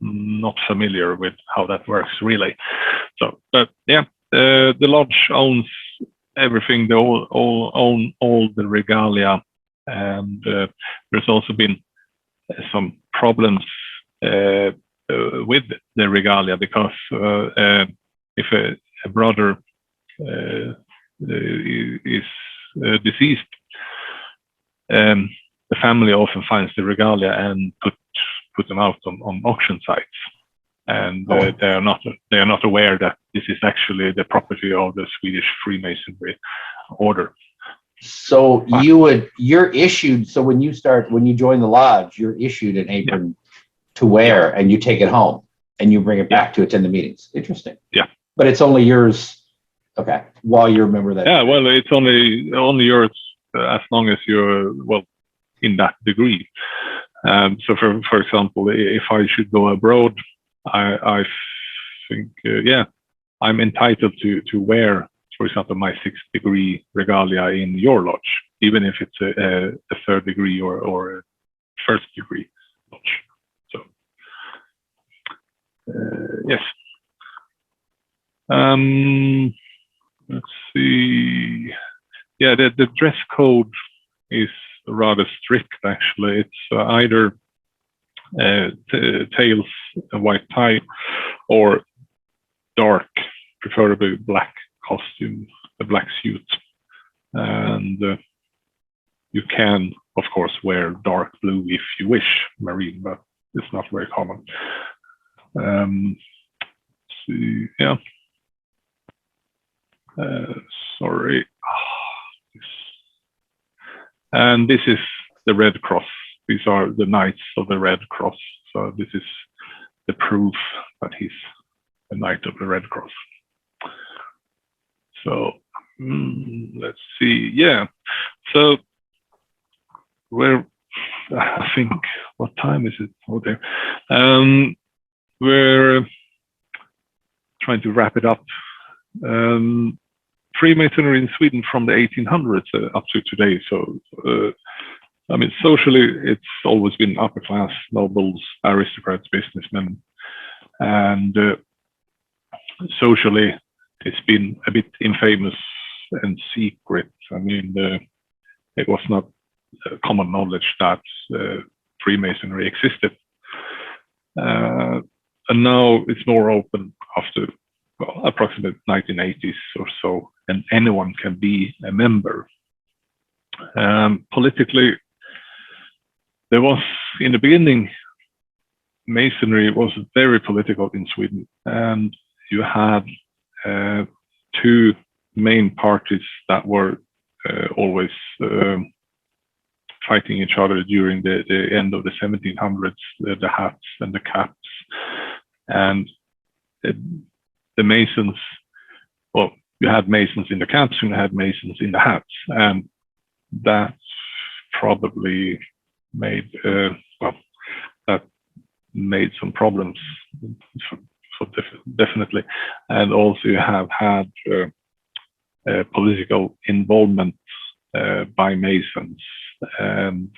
B: not familiar with how that works really. So, but yeah, the lodge owns everything. They all own all the regalia, and there's also been some problems with the regalia because if a brother is deceased, the family often finds the regalia and put them out on auction sites. and they are not aware that this is actually the property of the Swedish Freemasonry order.
A: So you're issued. So when you join the lodge, you're issued an apron to wear, and you take it home and you bring it back to attend the meetings. Interesting.
B: Yeah.
A: But it's only yours. Okay. While you're a member of that.
B: Yeah. Well, it's only yours as long as you're in that degree. So for example, if I should go abroad, I think I'm entitled to wear, for example, my 6th degree regalia in your lodge, even if it's a 3rd degree or a 1st degree lodge. So yes. Let's see. Yeah, the dress code is rather strict, actually. It's either tails, a white tie, or dark, preferably black costume, a black suit. And you can, of course, wear dark blue if you wish, marine, but it's not very common. See, yeah. Sorry. And this is the Red Cross. These are the Knights of the Red Cross. So this is the proof that he's a Knight of the Red Cross. So let's see. Yeah. So I think, what time is it? Oh, there. We're trying to wrap it up. Freemasonry in Sweden from the 1800s up to today. So, I mean, socially, it's always been upper class, nobles, aristocrats, businessmen. And socially, it's been a bit infamous and secret. I mean, it was not common knowledge that Freemasonry existed. And now it's more open after approximately 1980s or so, and anyone can be a member. Politically, there was, in the beginning, Masonry was very political in Sweden, and you had 2 main parties that were always fighting each other during the end of the 1700s, the hats and the caps. And the Masons, well, you had Masons in the caps and you had Masons in the hats, and that probably made that made some problems, so definitely. And also you have had political involvement by Masons, and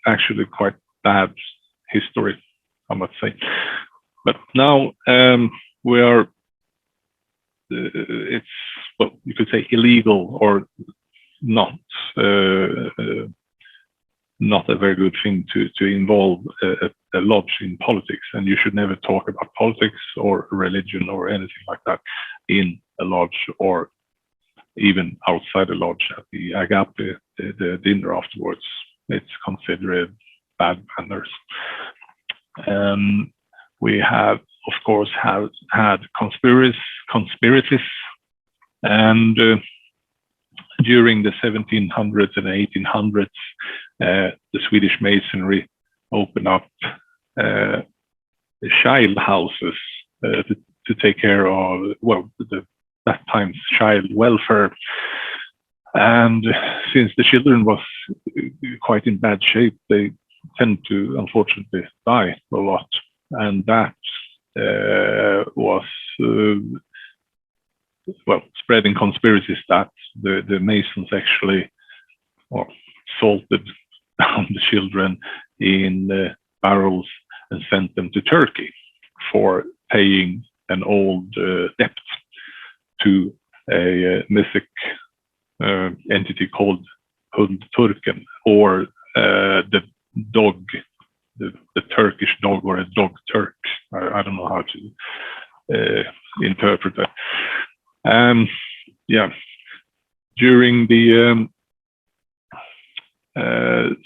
B: actually quite bad history, I must say. But now we are, it's, well, you could say illegal or not a very good thing to involve a lodge in politics, and you should never talk about politics or religion or anything like that in a lodge or even outside the lodge at the agape, the dinner afterwards. It's considered bad manners. We have, of course, had conspiracies, and during the 1700s and 1800s, the Swedish Masonry opened up child houses to take care of, well, that time's child welfare. And since the children was quite in bad shape, they tend to, unfortunately, die a lot. And that was, well, spreading conspiracies that the Masons actually salted down the children in barrels and sent them to Turkey for paying an old debt to a mythic entity called Turken, or the dog, the Turkish dog, or a dog Turk. I don't know how to interpret that. Yeah, during the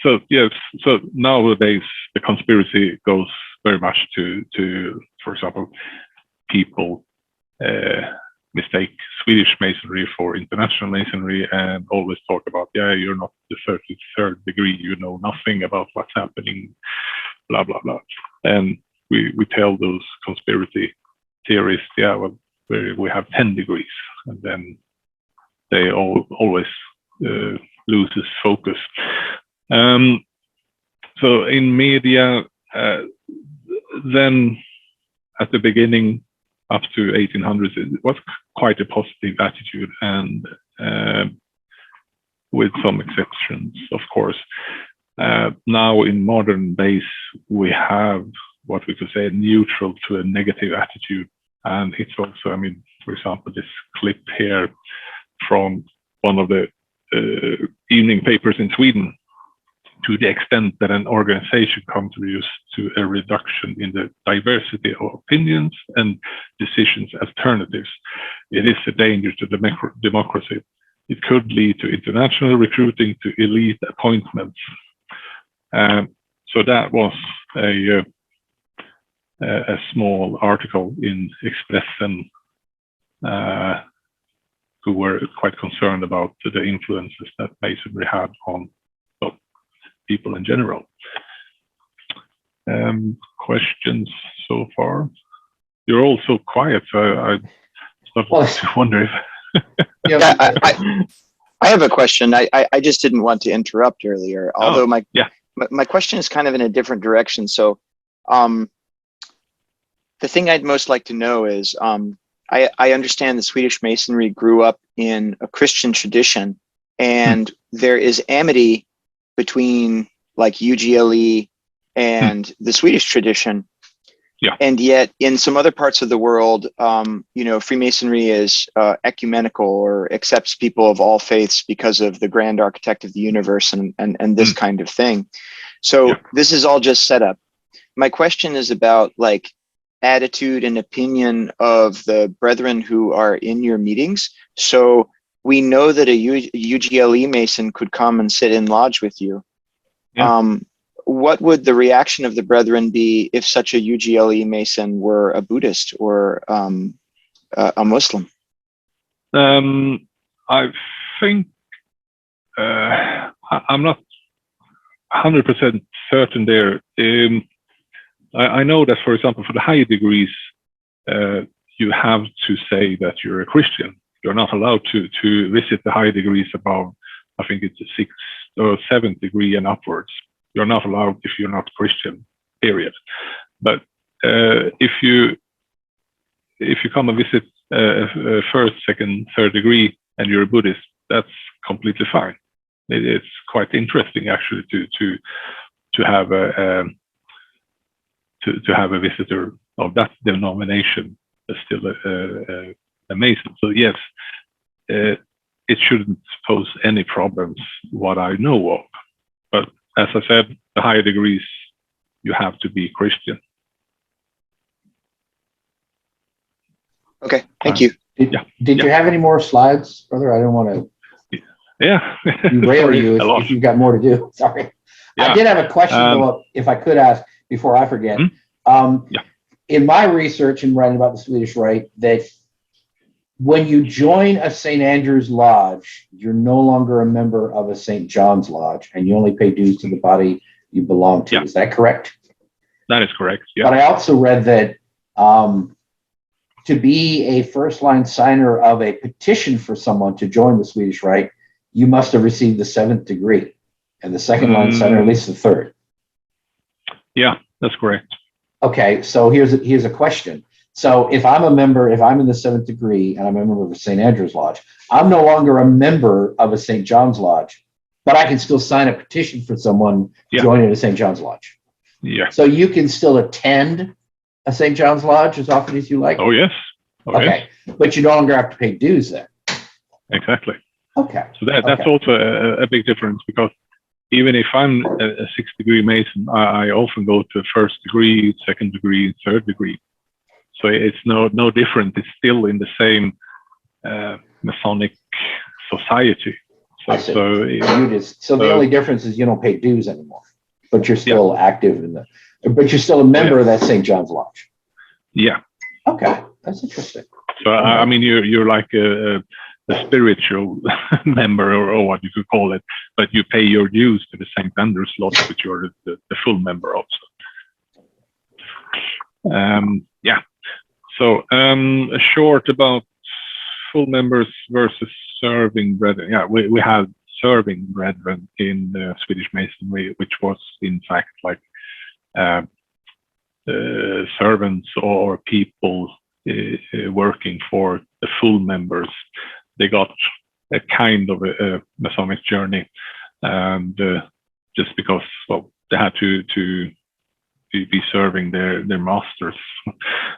B: So yes, so nowadays the conspiracy goes very much to for example, people mistake Swedish Masonry for international Masonry and always talk about, yeah, you're not the 33rd degree, you know nothing about what's happening, blah, blah, blah. And we tell those conspiracy theorists, yeah, well, we have 10 degrees. And then they always loses focus. So in media, then at the beginning, up to 1800s, it was quite a positive attitude, and with some exceptions, of course. Now in modern days, we have what we could say a neutral to a negative attitude. And it's also, I mean, for example, this clip here from one of the evening papers in Sweden, to the extent that an organization contributes to a reduction in the diversity of opinions and decisions alternatives, it is a danger to democracy. It could lead to international recruiting to elite appointments. So that was a small article in Expressen, who were quite concerned about the influences that Masonry had on people in general. Questions so far? You're all so quiet, so I wonder if...
I: Yeah, I have a question. I just didn't want to interrupt earlier, although my question is kind of in a different direction. So the thing I'd most like to know is, I understand the Swedish Masonry grew up in a Christian tradition, and there is amity between like UGLE and the Swedish tradition.
B: Yeah.
I: And yet in some other parts of the world, you know, Freemasonry is ecumenical, or accepts people of all faiths because of the grand architect of the universe and this kind of thing. So this is all just set up. My question is about like attitude and opinion of the brethren who are in your meetings. So we know that a UGLE Mason could come and sit in lodge with you. Yeah. What would the reaction of the brethren be if such a UGLE Mason were a Buddhist or a Muslim?
B: I think I'm not 100% certain there. I know that, for example, for the higher degrees, you have to say that you're a Christian. You're not allowed to visit the higher degrees above, I think it's a 6th or 7th degree and upwards. You're not allowed if you're not Christian, period. But if you come and visit first, second, third degree and you're a Buddhist, that's completely fine. It's quite interesting actually to have a visitor of that denomination as still a Mason. So yes, it shouldn't pose any problems, what I know of. But as I said, the higher degrees, you have to be Christian.
I: Okay, thank you.
A: Did you have any more slides, brother? I don't want to derail you if you've got more to do. Sorry. I did have a question, though, if I could ask before I forget. In my research and writing about the Swedish Rite, that when you join a St. Andrew's Lodge, you're no longer a member of a St. John's Lodge, and you only pay dues to the body you belong to. Is that correct?
B: That is correct. Yeah.
A: But I also read that to be a first-line signer of a petition for someone to join the Swedish Rite, you must have received the 7th degree, and the second-line signer at least the 3rd.
B: Yeah, that's correct.
A: Okay, so here's a question. So if I'm a member, if I'm in the 7th degree and I'm a member of a St. Andrew's Lodge, I'm no longer a member of a St. John's Lodge, but I can still sign a petition for someone joining a St. John's Lodge.
B: Yeah.
A: So you can still attend a St. John's Lodge as often as you like?
B: Oh, yes.
A: Okay, but you no longer have to pay dues then?
B: Exactly.
A: Okay.
B: So that's also a big difference, because even if I'm a 6th degree Mason, I often go to 1st degree, 2nd degree, 3rd degree. So it's no different. It's still in the same Masonic society.
A: I see. So the only difference is you don't pay dues anymore, but you're still active but you're still a member of that St. John's Lodge.
B: Yeah.
A: Okay, that's interesting.
B: So I mean, you're like a spiritual member, or what you could call it, but you pay your dues to the St. Andrew's Lodge, which you're the full member of. Yeah. So a short about full members versus serving brethren. Yeah, we have serving brethren in the Swedish Masonry, which was in fact like servants or people working for the full members. They got a kind of a Masonic journey, and just because they had to be serving their masters,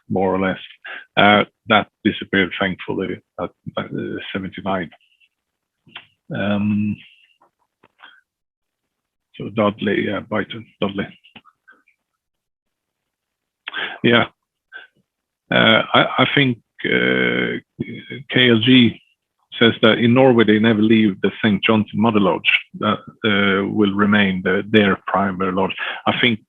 B: more or less. That disappeared, thankfully, at 79. So Dudley, Byton, Dudley. Yeah. I think KLG says that in Norway they never leave the St. John's Mother Lodge. That will remain their primary lodge. I think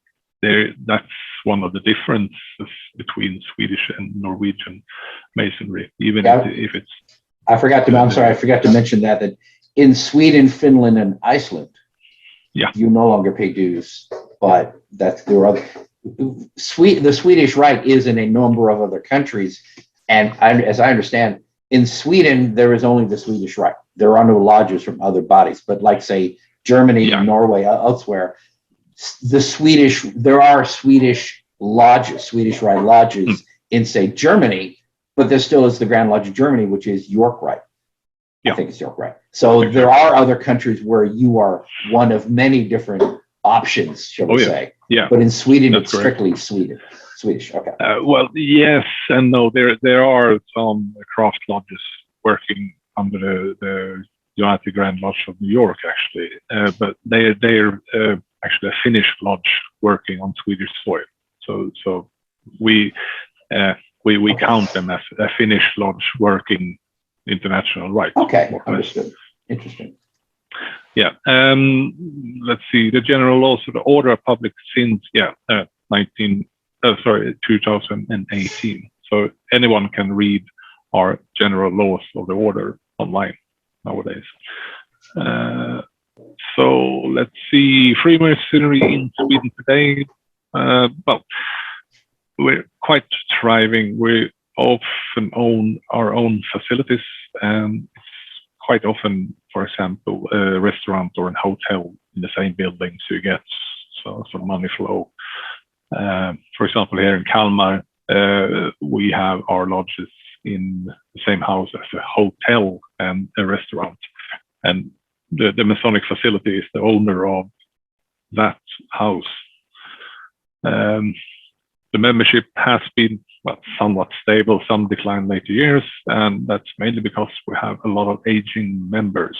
B: that's one of the differences between Swedish and Norwegian Masonry, even if it's.
A: I'm sorry, I forgot to mention that in Sweden, Finland, and Iceland, you no longer pay dues, but there are other. The Swedish Rite is in a number of other countries, and as I understand, in Sweden there is only the Swedish Rite. There are no lodges from other bodies, but like say Germany, Norway, elsewhere, there are Swedish lodges, Swedish Rite lodges in say Germany, but there still is the Grand Lodge of Germany, which is York Rite. I think it's York Rite. So there are other countries where you are one of many different options, shall we say.
B: Yeah.
A: But in Sweden,
B: That's
A: it's strictly Swedish. Okay.
B: Well, yes and no. There are some craft lodges working under the United Grand Lodge of New York, actually, but they're actually a Finnish lodge working on Swedish soil. So we count them as a Finnish lodge working international rights.
A: Okay, understood. Interesting.
B: Yeah. Let's see. The general laws of the Order of Public Sins. 2018. So anyone can read our general laws of the order online nowadays. So let's see. Freemasonry in Sweden today. Well, we're quite thriving. We often own our own facilities, and it's quite often, for example, a restaurant or a hotel in the same building, so you get some money flow. For example, here in Kalmar, we have our lodges in the same house as a hotel and a restaurant, and the Masonic facility is the owner of that house. The membership has been somewhat stable, some decline later years, and that's mainly because we have a lot of aging members.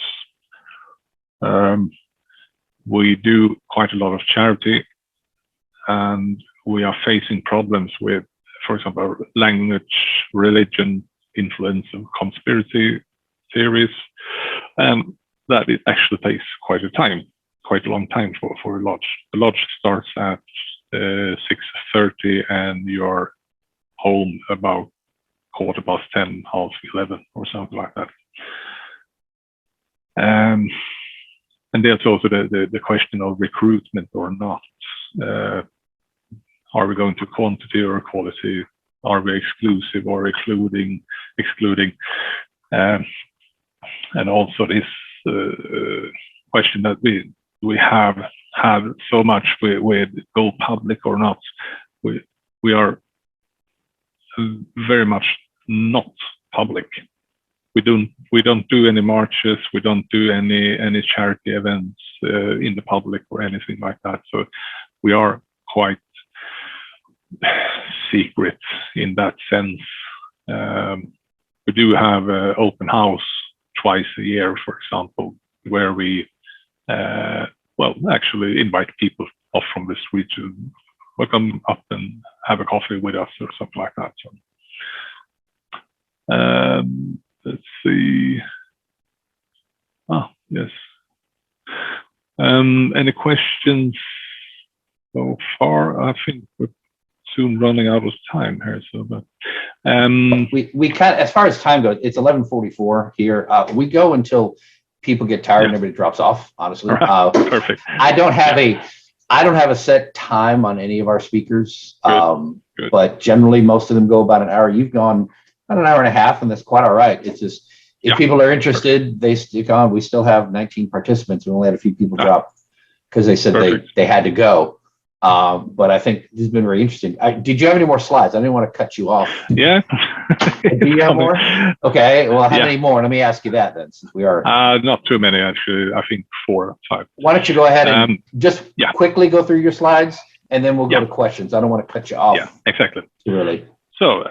B: We do quite a lot of charity, and we are facing problems with, for example, language, religion, influence of conspiracy theories, and that it actually takes quite a long time for a lodge. The lodge starts at 6:30, and you're home about 10:15, 11:30, or something like that. And there's also the question of recruitment or not. Are we going to quantity or quality? Are we exclusive or excluding? And also this question that we have had so much with go public or not. We are very much not public. We don't do any marches. We don't do any charity events in the public or anything like that. So we are quite secret in that sense. We do have an open house twice a year, for example, where we actually invite people off from the street to come up and have a coffee with us or something like that. So, let's see. Yes. Any questions so far? I think we're soon running out of time here. So, but
A: we kind, as far as time goes, it's 11:44 here. We go until people get tired and everybody drops off. Honestly,
B: perfect.
A: I don't have a set time on any of our speakers,
B: Good.
A: but generally most of them go about an hour. You've gone about an hour and a half, and that's quite all right. It's just if people are interested, they stick on. We still have 19 participants. We only had a few people drop because they said they had to go. But I think this has been very interesting. Did you have any more slides? I didn't want to cut you off.
B: Yeah.
A: Do you have more? Okay. Well, how many more? Let me ask you that then, since we are.
B: Not too many, actually. I think 4 or 5.
A: Why don't you go ahead and just quickly go through your slides, and then we'll go to questions. I don't want to cut you off.
B: Yeah, exactly.
A: Too early.
B: So,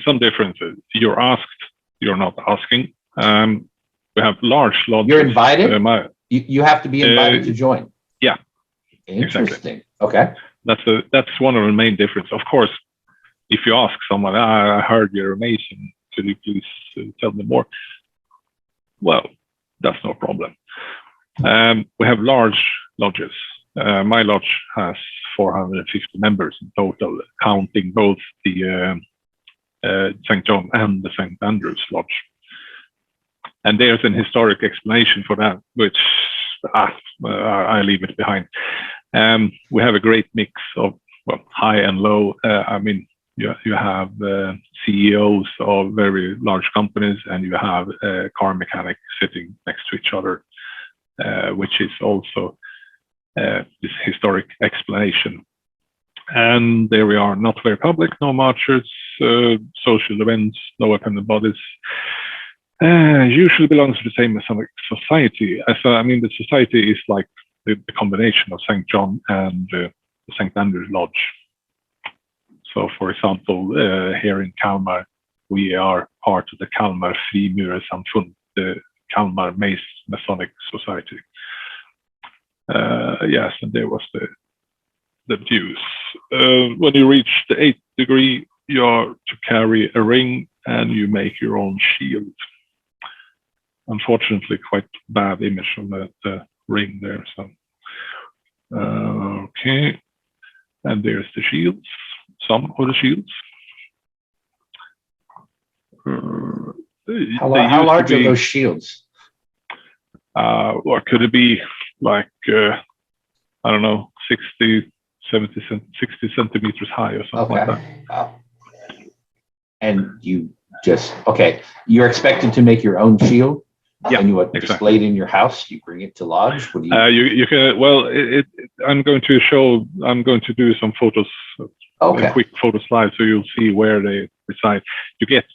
B: some differences. You're asked, you're not asking. We have large lodges.
A: You're invited? You have to be invited to join.
B: Yeah.
A: Interesting.
B: Exactly.
A: Okay.
B: That's one of the main differences. Of course, if you ask someone, I heard you're a Mason, could you please tell me more? Well, that's no problem. We have large lodges. My lodge has 450 members in total, counting both the St. John and the St. Andrew's Lodge. And there's an historic explanation for that, which I leave it behind. We have a great mix of high and low. I mean, you have CEOs of very large companies, and you have car mechanics sitting next to each other, which is also this historic explanation. And there we are, not very public, no marchers, social events, no attendant bodies. Usually belongs to the same Masonic society. I mean, the society is like the combination of St. John and the St. Andrew's Lodge. So, for example, here in Kalmar, we are part of the Kalmar Frimurarsamfund, the Kalmar Masonic Society. Yes, and there was the views. When you reach the 8th degree, you are to carry a ring and you make your own shield. Unfortunately, quite bad image of the ring there. So, okay, and there's the shields. Some of the shields.
A: How large are those shields?
B: Or could it be like I don't know, 60 centimeters high or something like that?
A: And you just you're expected to make your own shield.
B: Yeah,
A: and you display it in your house. You bring it to lodge. What do you?
B: You can. Well, I'm going to do some photos. A quick photo slide, so you'll see where they reside. You get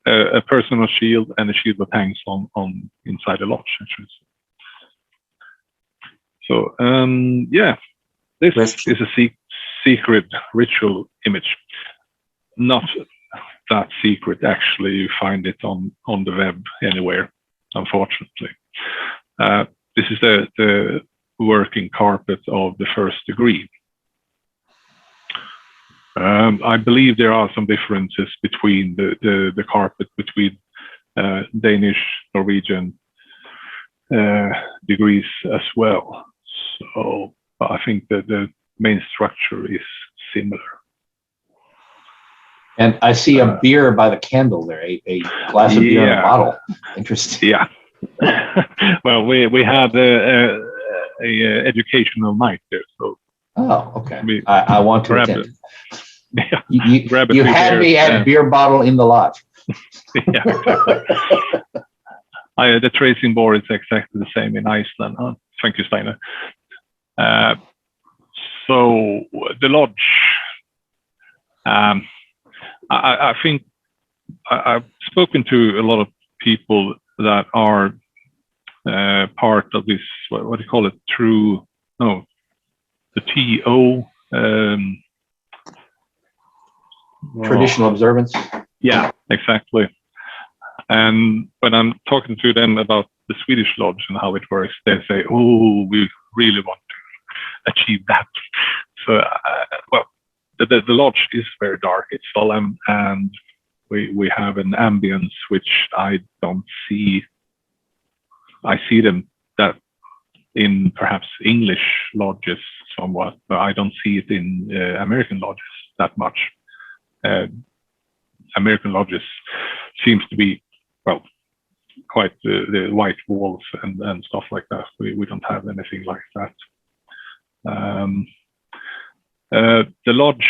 B: a personal shield and a shield that hangs on inside the lodge. Actually. So this is a secret ritual image. Not that secret, actually. You find it on the web anywhere. Unfortunately, this is the working carpet of the 1st degree. I believe there are some differences between the carpet between Danish, Norwegian degrees as well. So I think that the main structure is similar.
A: And I see a beer by the candle there, a glass of beer in a bottle. Interesting.
B: Yeah. Well, we had a educational night there, so.
A: Oh, okay. I want to attend.
B: Yeah.
A: You had me at beer bottle in the lodge.
B: Yeah. The tracing board is exactly the same in Iceland. Huh? Thank you, Steiner. So the lodge. I think I've spoken to a lot of people that are part of this, what do you call it? The TO.
A: Traditional observance.
B: Yeah, exactly. And when I'm talking to them about the Swedish Lodge and how it works, they say, "Oh, we really want to achieve that." So, the lodge is very dark. It's solemn, and we have an ambience which I don't see. I see them that in perhaps English lodges somewhat, but I don't see it in American lodges that much. American lodges seems to be, well, quite the white walls and stuff like that. We don't have anything like that. The lodge,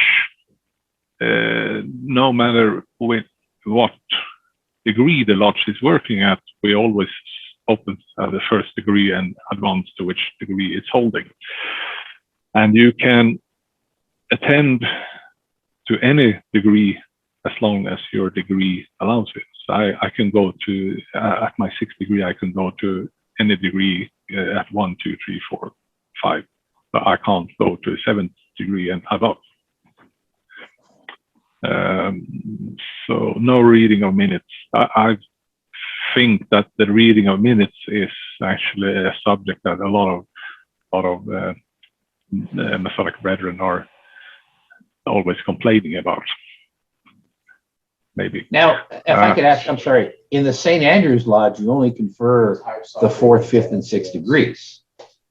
B: no matter with what degree the lodge is working at, we always open the first degree and advance to which degree it's holding. And you can attend to any degree as long as your degree allows it. So I can go to, at my 6th degree, I can go to any degree at 1, 2, 3, 4, 5, but I can't go to a 7th degree and above. So no reading of minutes. I think that the reading of minutes is actually a subject that a lot of Masonic brethren are always complaining about. Maybe.
A: Now, if I could ask, I'm sorry, in the St. Andrew's Lodge, you only confer the 4th, 5th, and 6th degrees.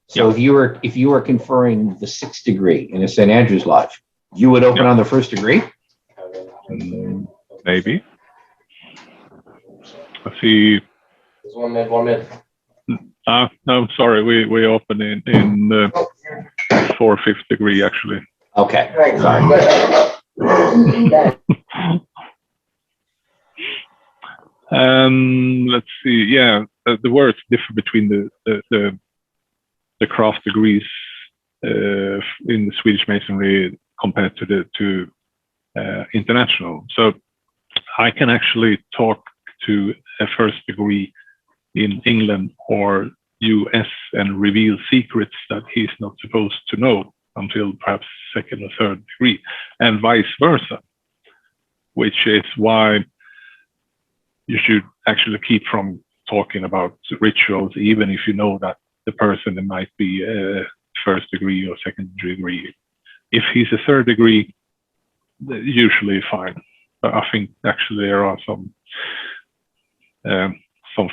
A: So if you were conferring the 6th degree in a St. Andrew's Lodge, you would open on the 1st degree?
B: Maybe. Let's see.
N: 1 minute.
B: No, sorry, we open in 4th, 5th degree actually.
A: Okay. Sorry.
B: Let's see. Yeah, the words differ between the craft degrees in the Swedish Masonry compared to international. So I can actually talk to a 1st degree in England or US and reveal secrets that he's not supposed to know until perhaps 2nd or 3rd degree, and vice versa, which is why you should actually keep from talking about rituals, even if you know that the person might be a 1st degree or 2nd degree. If he's a 3rd degree, usually fine. But I think actually there are some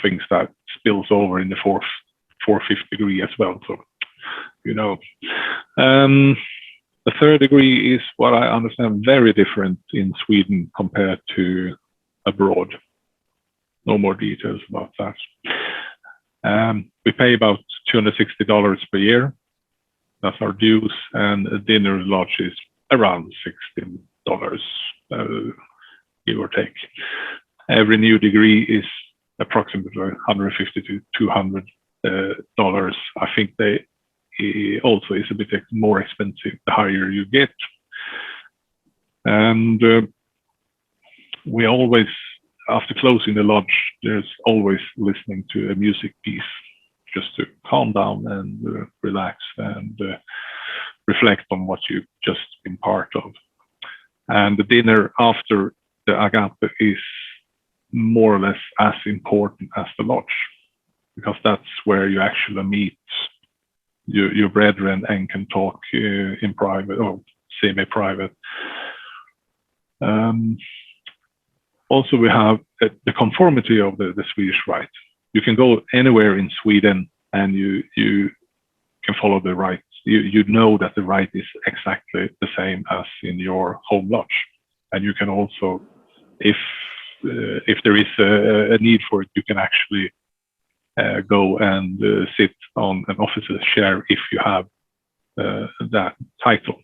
B: things that spills over in the 4th, 5th degree as well. So, you know, the 3rd degree is what I understand very different in Sweden compared to abroad. No more details about that. We pay about $260 per year. That's our dues, and a dinner lodge is around $16, give or take. Every new degree is approximately $150 to $200. I think they also is a bit more expensive the higher you get. And we always, after closing the lodge, there's always listening to a music piece just to calm down and relax and reflect on what you've just been part of. And the dinner after the agape is more or less as important as the lodge, because that's where you actually meet your brethren and can talk in private or semi-private. Also, we have the conformity of the Swedish Rite. You can go anywhere in Sweden and you can follow the Rite. You know that the Rite is exactly the same as in your home lodge. And you can also, if there is a need for it, you can actually go and sit on an officer's chair if you have that title.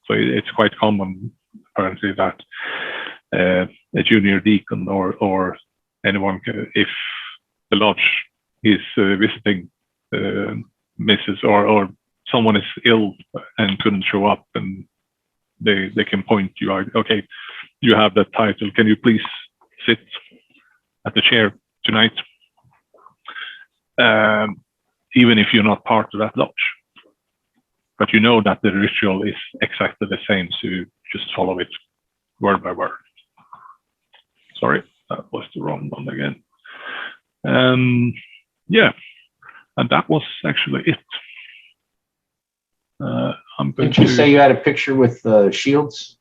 B: So it's quite common, apparently, that a junior deacon or anyone, if the lodge is visiting Mrs. or someone is ill and couldn't show up, and they can point you out, okay, you have that title, can you please sit at the chair tonight? Even if you're not part of that lodge. But you know that the ritual is exactly the same, so you just follow it word by word. Sorry, that was the wrong one again. Yeah, and that was actually it.
A: Did you say you had a picture with shields?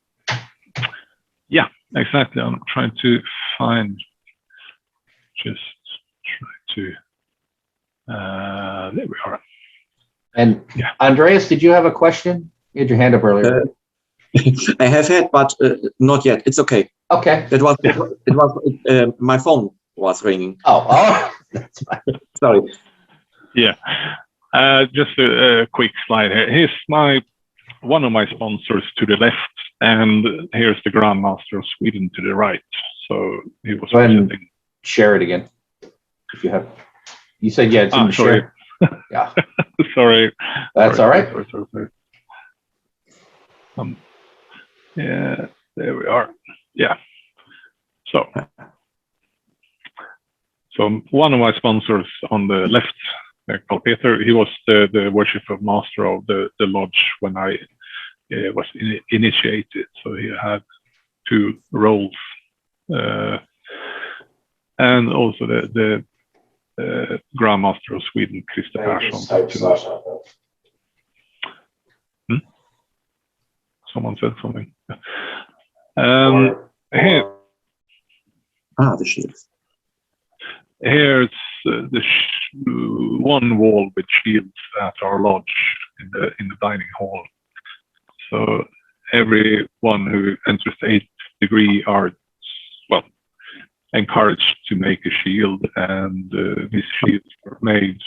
B: Yeah, exactly. I'm trying to find, just try to There we are.
A: And
B: Yeah.
A: Andreas, did you have a question? You had your hand up earlier.
M: I have had, but not yet. It's okay.
A: Okay.
M: It was my phone was ringing.
A: Oh, that's fine.
M: Sorry.
B: Yeah. Just a quick slide here. Here's one of my sponsors to the left, and here's the Grand Master of Sweden to the right. So he was
A: Go ahead and
B: presenting.
A: share it again. If you have, you said yeah, it's in the
B: sorry.
A: share. Yeah.
B: Sorry.
A: That's all right.
B: Sorry. Yeah, there we are. Yeah. So one of my sponsors on the left, called Peter, he was the worshipful master of the lodge when I was initiated. So he had 2 roles, and also the Grand Master of Sweden, Christer Persson. Someone said something. Here,
M: the shields.
B: Here's one wall with shields at our lodge in the dining hall. So everyone who enters the 8th degree are encouraged to make a shield, and these shields are made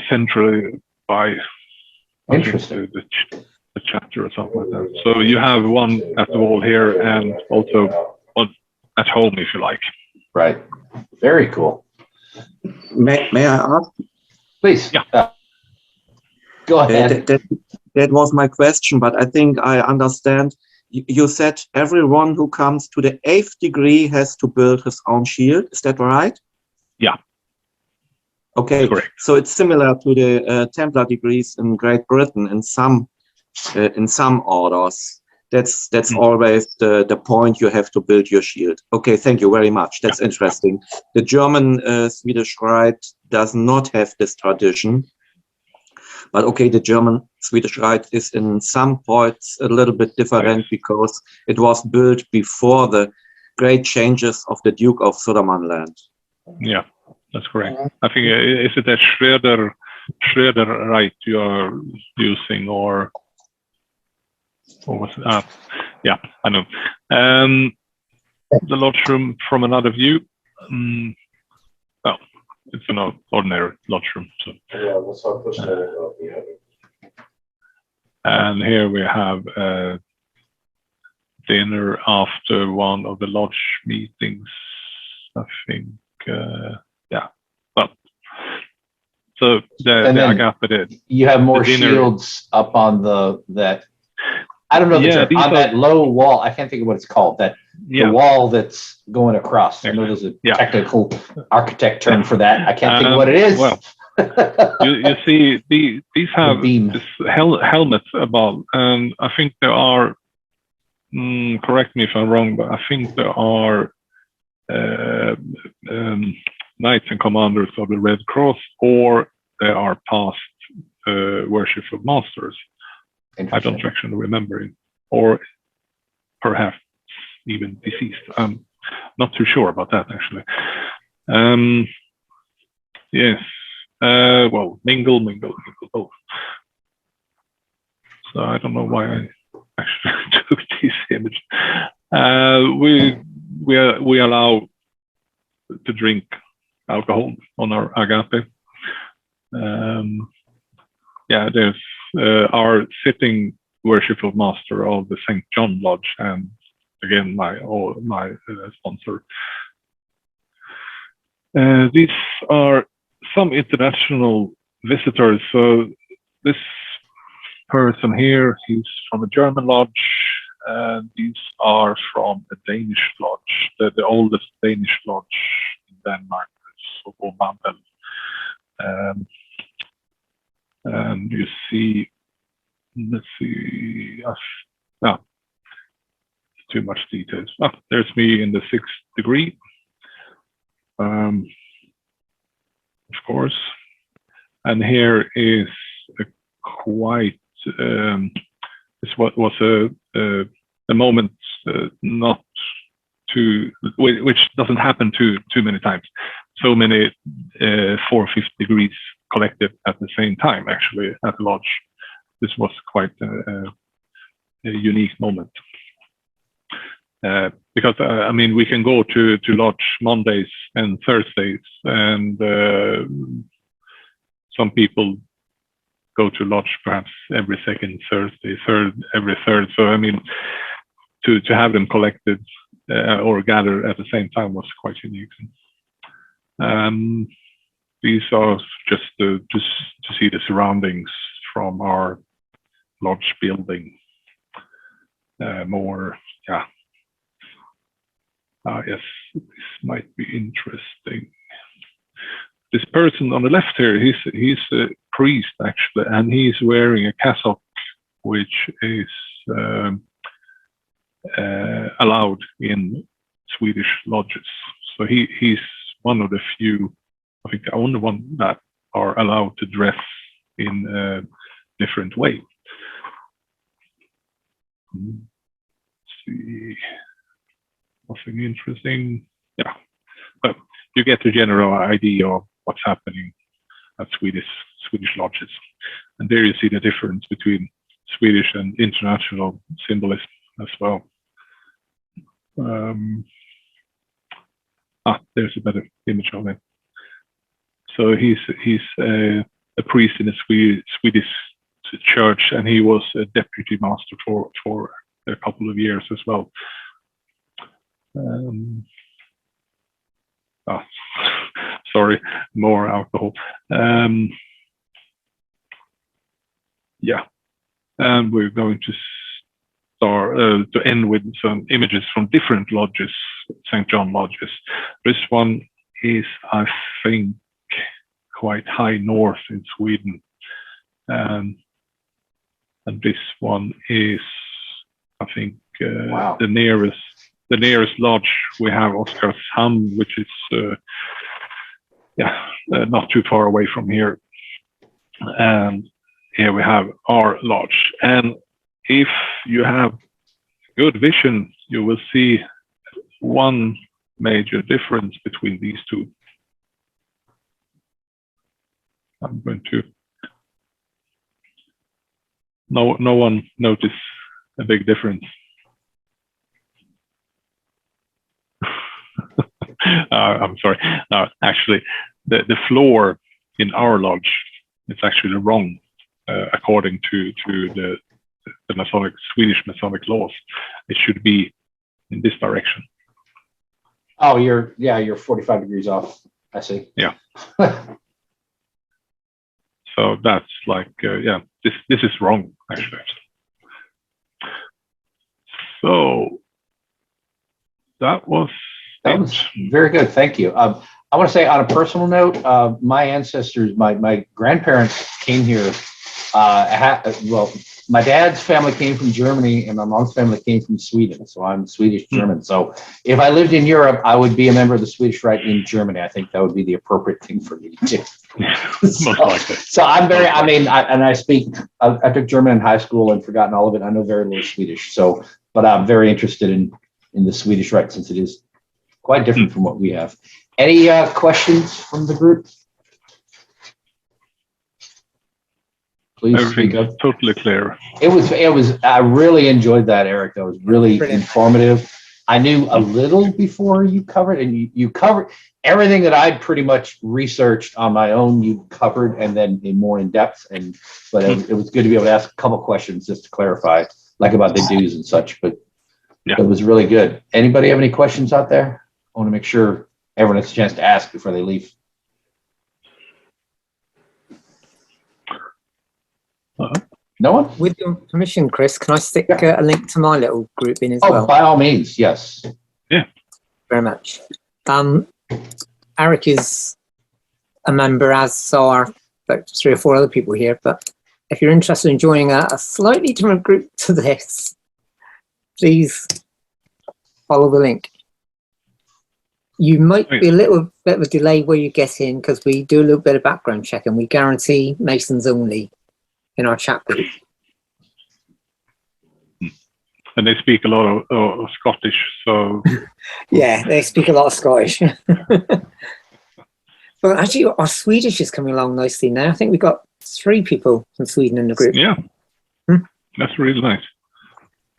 B: centrally by the chapter or something like that. So you have one at the wall here, and also one at home if you like.
A: Right. Very cool.
M: May I ask?
A: Please.
B: Yeah.
A: Go ahead.
M: That was my question, but I think I understand. You said everyone who comes to the 8th degree has to build his own shield. Is that right?
B: Yeah.
M: Okay.
B: Correct.
M: So it's similar to the Templar degrees in Great Britain in some orders. That's always the point. You have to build your shield. Okay, thank you very much. That's interesting. The German Swedish Rite does not have this tradition. But okay, the German Swedish Rite is in some points a little bit different because it was built before the great changes of the Duke of Södermanland.
B: Yeah, that's correct. I think, is it a Schroeder Rite you are using, or what's that? Yeah, I know. The lodge room from another view. Well, it's an ordinary lodge room. So. And here we have dinner after one of the lodge meetings, I think. Yeah. Well, so the agape.
A: You have more shields up on that. I don't know on that low wall. I can't think of what it's called. The wall that's going across. I know there's a technical architect term for that. I can't think of what it is.
B: Well, you see, these have this helmets above, and I think there are. Correct me if I'm wrong, but I think there are knights and commanders of the Red Cross, or they are past worshipful masters. I don't actually remember it, or perhaps even deceased. I'm not too sure about that actually. Yes. Well, mingle both. So I don't know why I actually took this image. We allow to drink alcohol on our agape. Yeah, there's our sitting worshipful master of the St. John Lodge, and again my sponsor. These are some international visitors. So this person here, he's from a German lodge, and these are from a Danish lodge, the oldest Danish lodge in Denmark, Mandel. And you see, let's see, too much details. There's me in the 6th degree. Of course, and here is a quite this was a moment not too, which doesn't happen too many times. so many 4/5 degrees collected at the same time, actually, at the lodge. This was quite a unique moment. Because, I mean, we can go to lodge Mondays and Thursdays, and some people go to lodge perhaps every second Thursday, every third. So, I mean, to have them collected or gather at the same time was quite unique. These are just to see the surroundings from our lodge building. More, yeah. Yes, this might be interesting. This person on the left here, he's a priest actually, and he's wearing a cassock, which is allowed in Swedish lodges. So he's one of the few, I think the only one that are allowed to dress in a different way. Let's see, nothing interesting. Yeah, but you get the general idea of what's happening at Swedish lodges. And there you see the difference between Swedish and international symbolism as well. There's a better image of it. So he's a priest in a Swedish church, and he was a deputy master for a couple of years as well. Sorry, more alcohol. Yeah, and we're going to start to end with some images from different lodges, St. John lodges. This one is, I think, quite high north in Sweden, and this one is, I think,
A: Wow.
B: the nearest lodge we have, Oskarshamn, which is not too far away from here. And here we have our lodge. And if you have good vision, you will see one major difference between these two. I'm going to. No one noticed a big difference. I'm sorry. Actually, the floor in our lodge is actually wrong according to the Swedish Masonic laws. It should be in this direction.
A: Oh, you're 45 degrees off. I see.
B: Yeah. So that's like, this is wrong, actually. So that was
A: very good. Thank you. I want to say on a personal note, my ancestors, my grandparents came here. My dad's family came from Germany and my mom's family came from Sweden. So I'm Swedish German. So if I lived in Europe, I would be a member of the Swedish Rite in Germany. I think that would be the appropriate thing for me to do. So I'm very, I took German in high school and forgotten all of it. I know very little Swedish. But I'm very interested in the Swedish Rite since it is quite different from what we have. Any questions from the group? Please speak up.
B: Everything's totally clear.
A: It was. I really enjoyed that, Erik. That was really informative. I knew a little before you covered, and you covered everything that I'd pretty much researched on my own. You covered, and then more in depth. But it was good to be able to ask a couple questions just to clarify, like about the dues and such. But it was really good. Anybody have any questions out there? I want to make sure everyone has a chance to ask before they leave. No one?
C: With your permission, Chris, can I stick a link to my little group in as well?
A: Oh, by all means, yes.
B: Yeah.
C: Very much. Erik is a member, as are about 3 or 4 other people here. But if you're interested in joining a slightly different group to this, please follow the link. You might be a little bit of a delay where you get in because we do a little bit of background check and we guarantee Masons only in our chat group.
B: And they speak a lot of Scottish, so
C: yeah, they speak a lot of Scottish. Well, actually, our Swedish is coming along nicely now. I think we've got 3 people from Sweden in the group.
B: Yeah, that's really nice.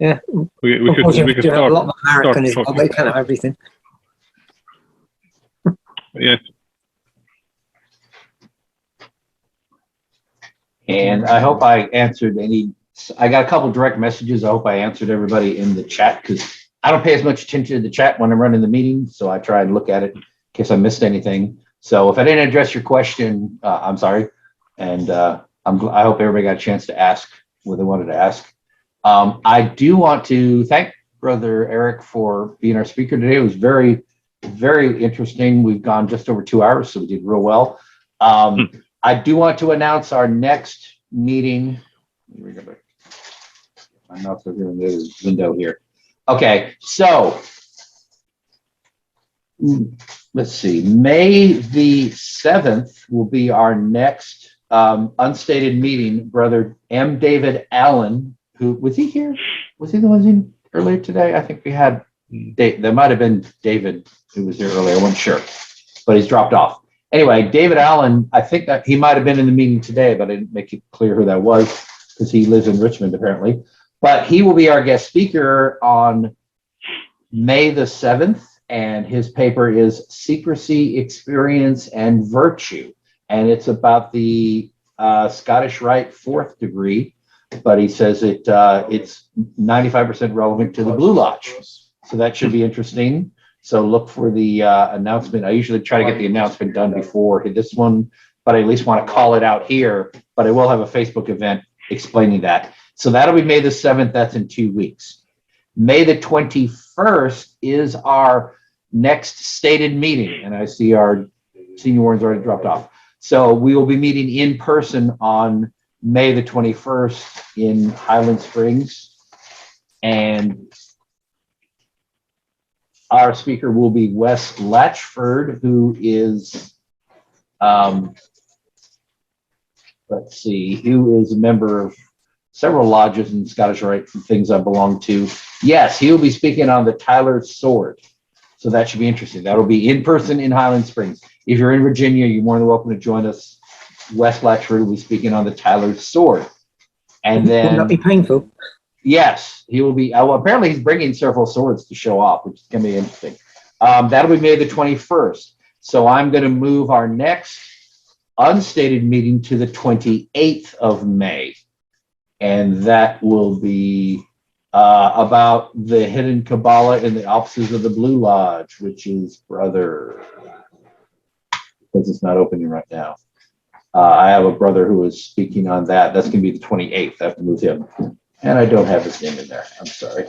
C: Yeah.
B: We could
C: have a
B: start.
C: lot of American as well.
B: talking.
C: They can't have everything.
B: Yes.
A: And I hope I answered I got a couple direct messages. I hope I answered everybody in the chat because I don't pay as much attention to the chat when I'm running the meeting. So I try and look at it in case I missed anything. So if I didn't address your question, I'm sorry. And I hope everybody got a chance to ask what they wanted to ask. I do want to thank Brother Erik for being our speaker today. It was very, very interesting. We've gone just over 2 hours, so we did real well. I do want to announce our next meeting. My notes are here in the window here. Okay, so let's see. May the 7th will be our next unstated meeting. Brother M. David Allen, who was he here? Was he the one in earlier today? I think we had there might have been David who was here earlier. I wasn't sure, but he's dropped off. Anyway, David Allen, I think that he might have been in the meeting today, but I didn't make it clear who that was because he lives in Richmond apparently. But he will be our guest speaker on May the 7th, and his paper is Secrecy, Experience, and Virtue. And it's about the Scottish Rite 4th degree, but he says it's 95% relevant to the Blue Lodge. So that should be interesting. So look for the announcement. I usually try to get the announcement done before this one, but I at least want to call it out here. But I will have a Facebook event explaining that. So that'll be May the 7th. That's in 2 weeks. May the 21st is our next stated meeting. And I see our senior warden's already dropped off. So we will be meeting in person on May the 21st in Highland Springs. And our speaker will be Wes Latchford, who is, let's see, who is a member of several lodges in Scottish Rite and things I belong to. Yes, he will be speaking on the Tyler Sword. So that should be interesting. That'll be in person in Highland Springs. If you're in Virginia, you're more than welcome to join us. Wes Latchford will be speaking on the Tyler Sword. And then,
C: will that be painful?
A: Yes, he will be. Well, apparently he's bringing several swords to show off, which is going to be interesting. That'll be May the 21st. So I'm going to move our next unstated meeting to the 28th of May. And that will be about the hidden Kabbalah in the offices of the Blue Lodge, which is Brother, because it's not opening right now. I have a brother who is speaking on that. That's going to be the 28th. I have to move him. And I don't have his name in there. I'm sorry.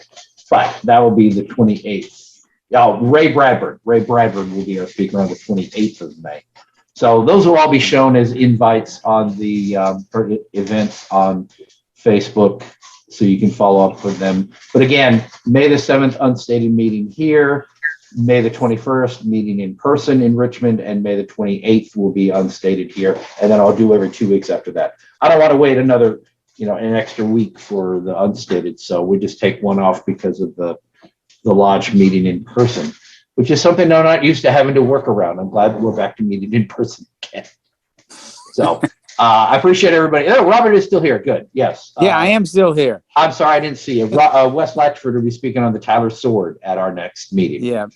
A: But that will be the 28th. Oh, Ray Bradford. Ray Bradford will be our speaker on the 28th of May. So those will all be shown as invites on the events on Facebook, so you can follow up with them. But again, May the 7th, unstated meeting here. May the 21st, meeting in person in Richmond, and May the 28th will be unstated here. And then I'll do every 2 weeks after that. I don't want to wait another, an extra week for the unstated. So we just take one off because of the lodge meeting in person, which is something I'm not used to having to work around. I'm glad we're back to meeting in person again. So I appreciate everybody. Oh, Robert is still here. Good. Yes.
K: Yeah, I am still here.
A: I'm sorry, I didn't see you. Wes Latchford will be speaking on the Tyler Sword at our next meeting.
K: Yeah.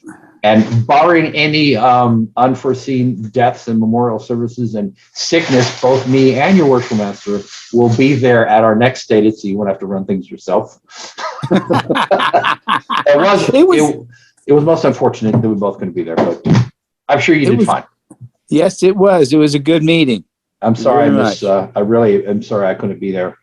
A: And barring any unforeseen deaths and memorial services and sickness, both me and your worship master will be there at our next stated, so you won't have to run things yourself. It was most unfortunate that we both couldn't be there, but I'm sure you did fine.
K: Yes, it was. It was a good meeting.
A: I'm sorry, I really am sorry I couldn't be there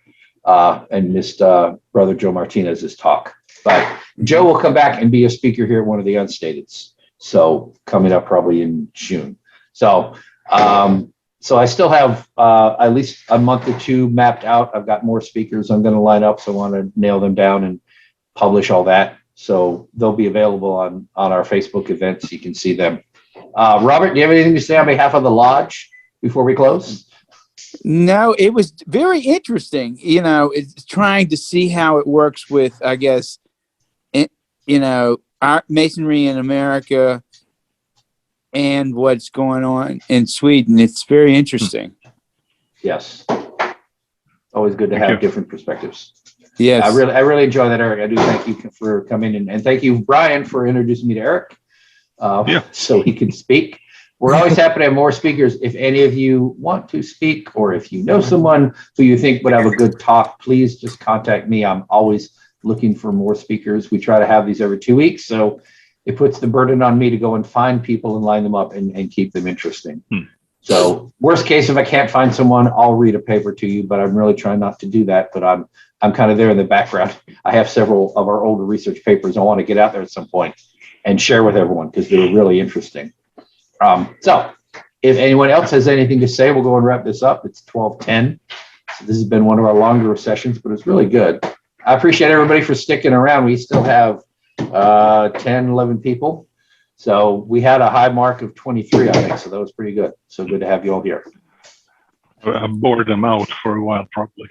A: and missed Brother Joe Martinez's talk. But Joe will come back and be a speaker here at one of the unstateds. So coming up probably in June. So I still have at least a month or two mapped out. I've got more speakers I'm going to line up, so I want to nail them down and publish all that. So they'll be available on our Facebook events. You can see them. Robert, do you have anything to say on behalf of the lodge before we close?
K: No, it was very interesting. It's trying to see how it works with, I guess, our Masonry in America and what's going on in Sweden. It's very interesting.
A: Yes. Always good to have different perspectives.
K: Yes.
A: I really enjoy that, Eric. I do thank you for coming in, and thank you, Brian, for introducing me to Eric, so he can speak. We're always happy to have more speakers. If any of you want to speak, or if you know someone who you think would have a good talk, please just contact me. I'm always looking for more speakers. We try to have these every 2 weeks, so it puts the burden on me to go and find people and line them up and keep them interesting. So worst case, if I can't find someone, I'll read a paper to you, but I'm really trying not to do that. But I'm kind of there in the background. I have several of our older research papers I want to get out there at some point and share with everyone because they're really interesting. So if anyone else has anything to say, we'll go and wrap this up. It's 12:10. So this has been one of our longer sessions, but it's really good. I appreciate everybody for sticking around. We still have 10, 11 people. So we had a high mark of 23, I think. So that was pretty good. So good to have you all here.
B: I bored them out for a while, probably.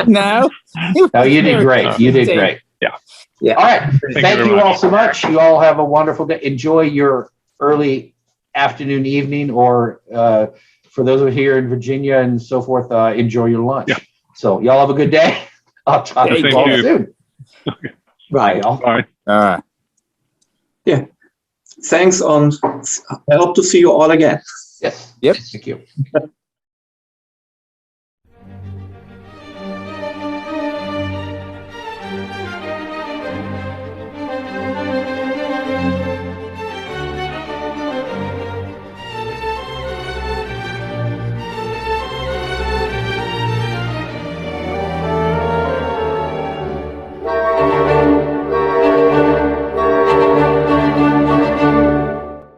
K: No,
A: you did great. You did great.
B: Yeah.
A: All right. Thank
B: you
A: you all so much. You all have a wonderful day. Enjoy your early afternoon, evening, or for those of you here in Virginia and so forth, enjoy your lunch.
B: Yeah.
A: So y'all have a good day. I'll talk to you all soon. Bye, y'all.
B: Bye.
M: Yeah. Thanks, and I hope to see you all again.
A: Yes.
K: Yep.
A: Thank you.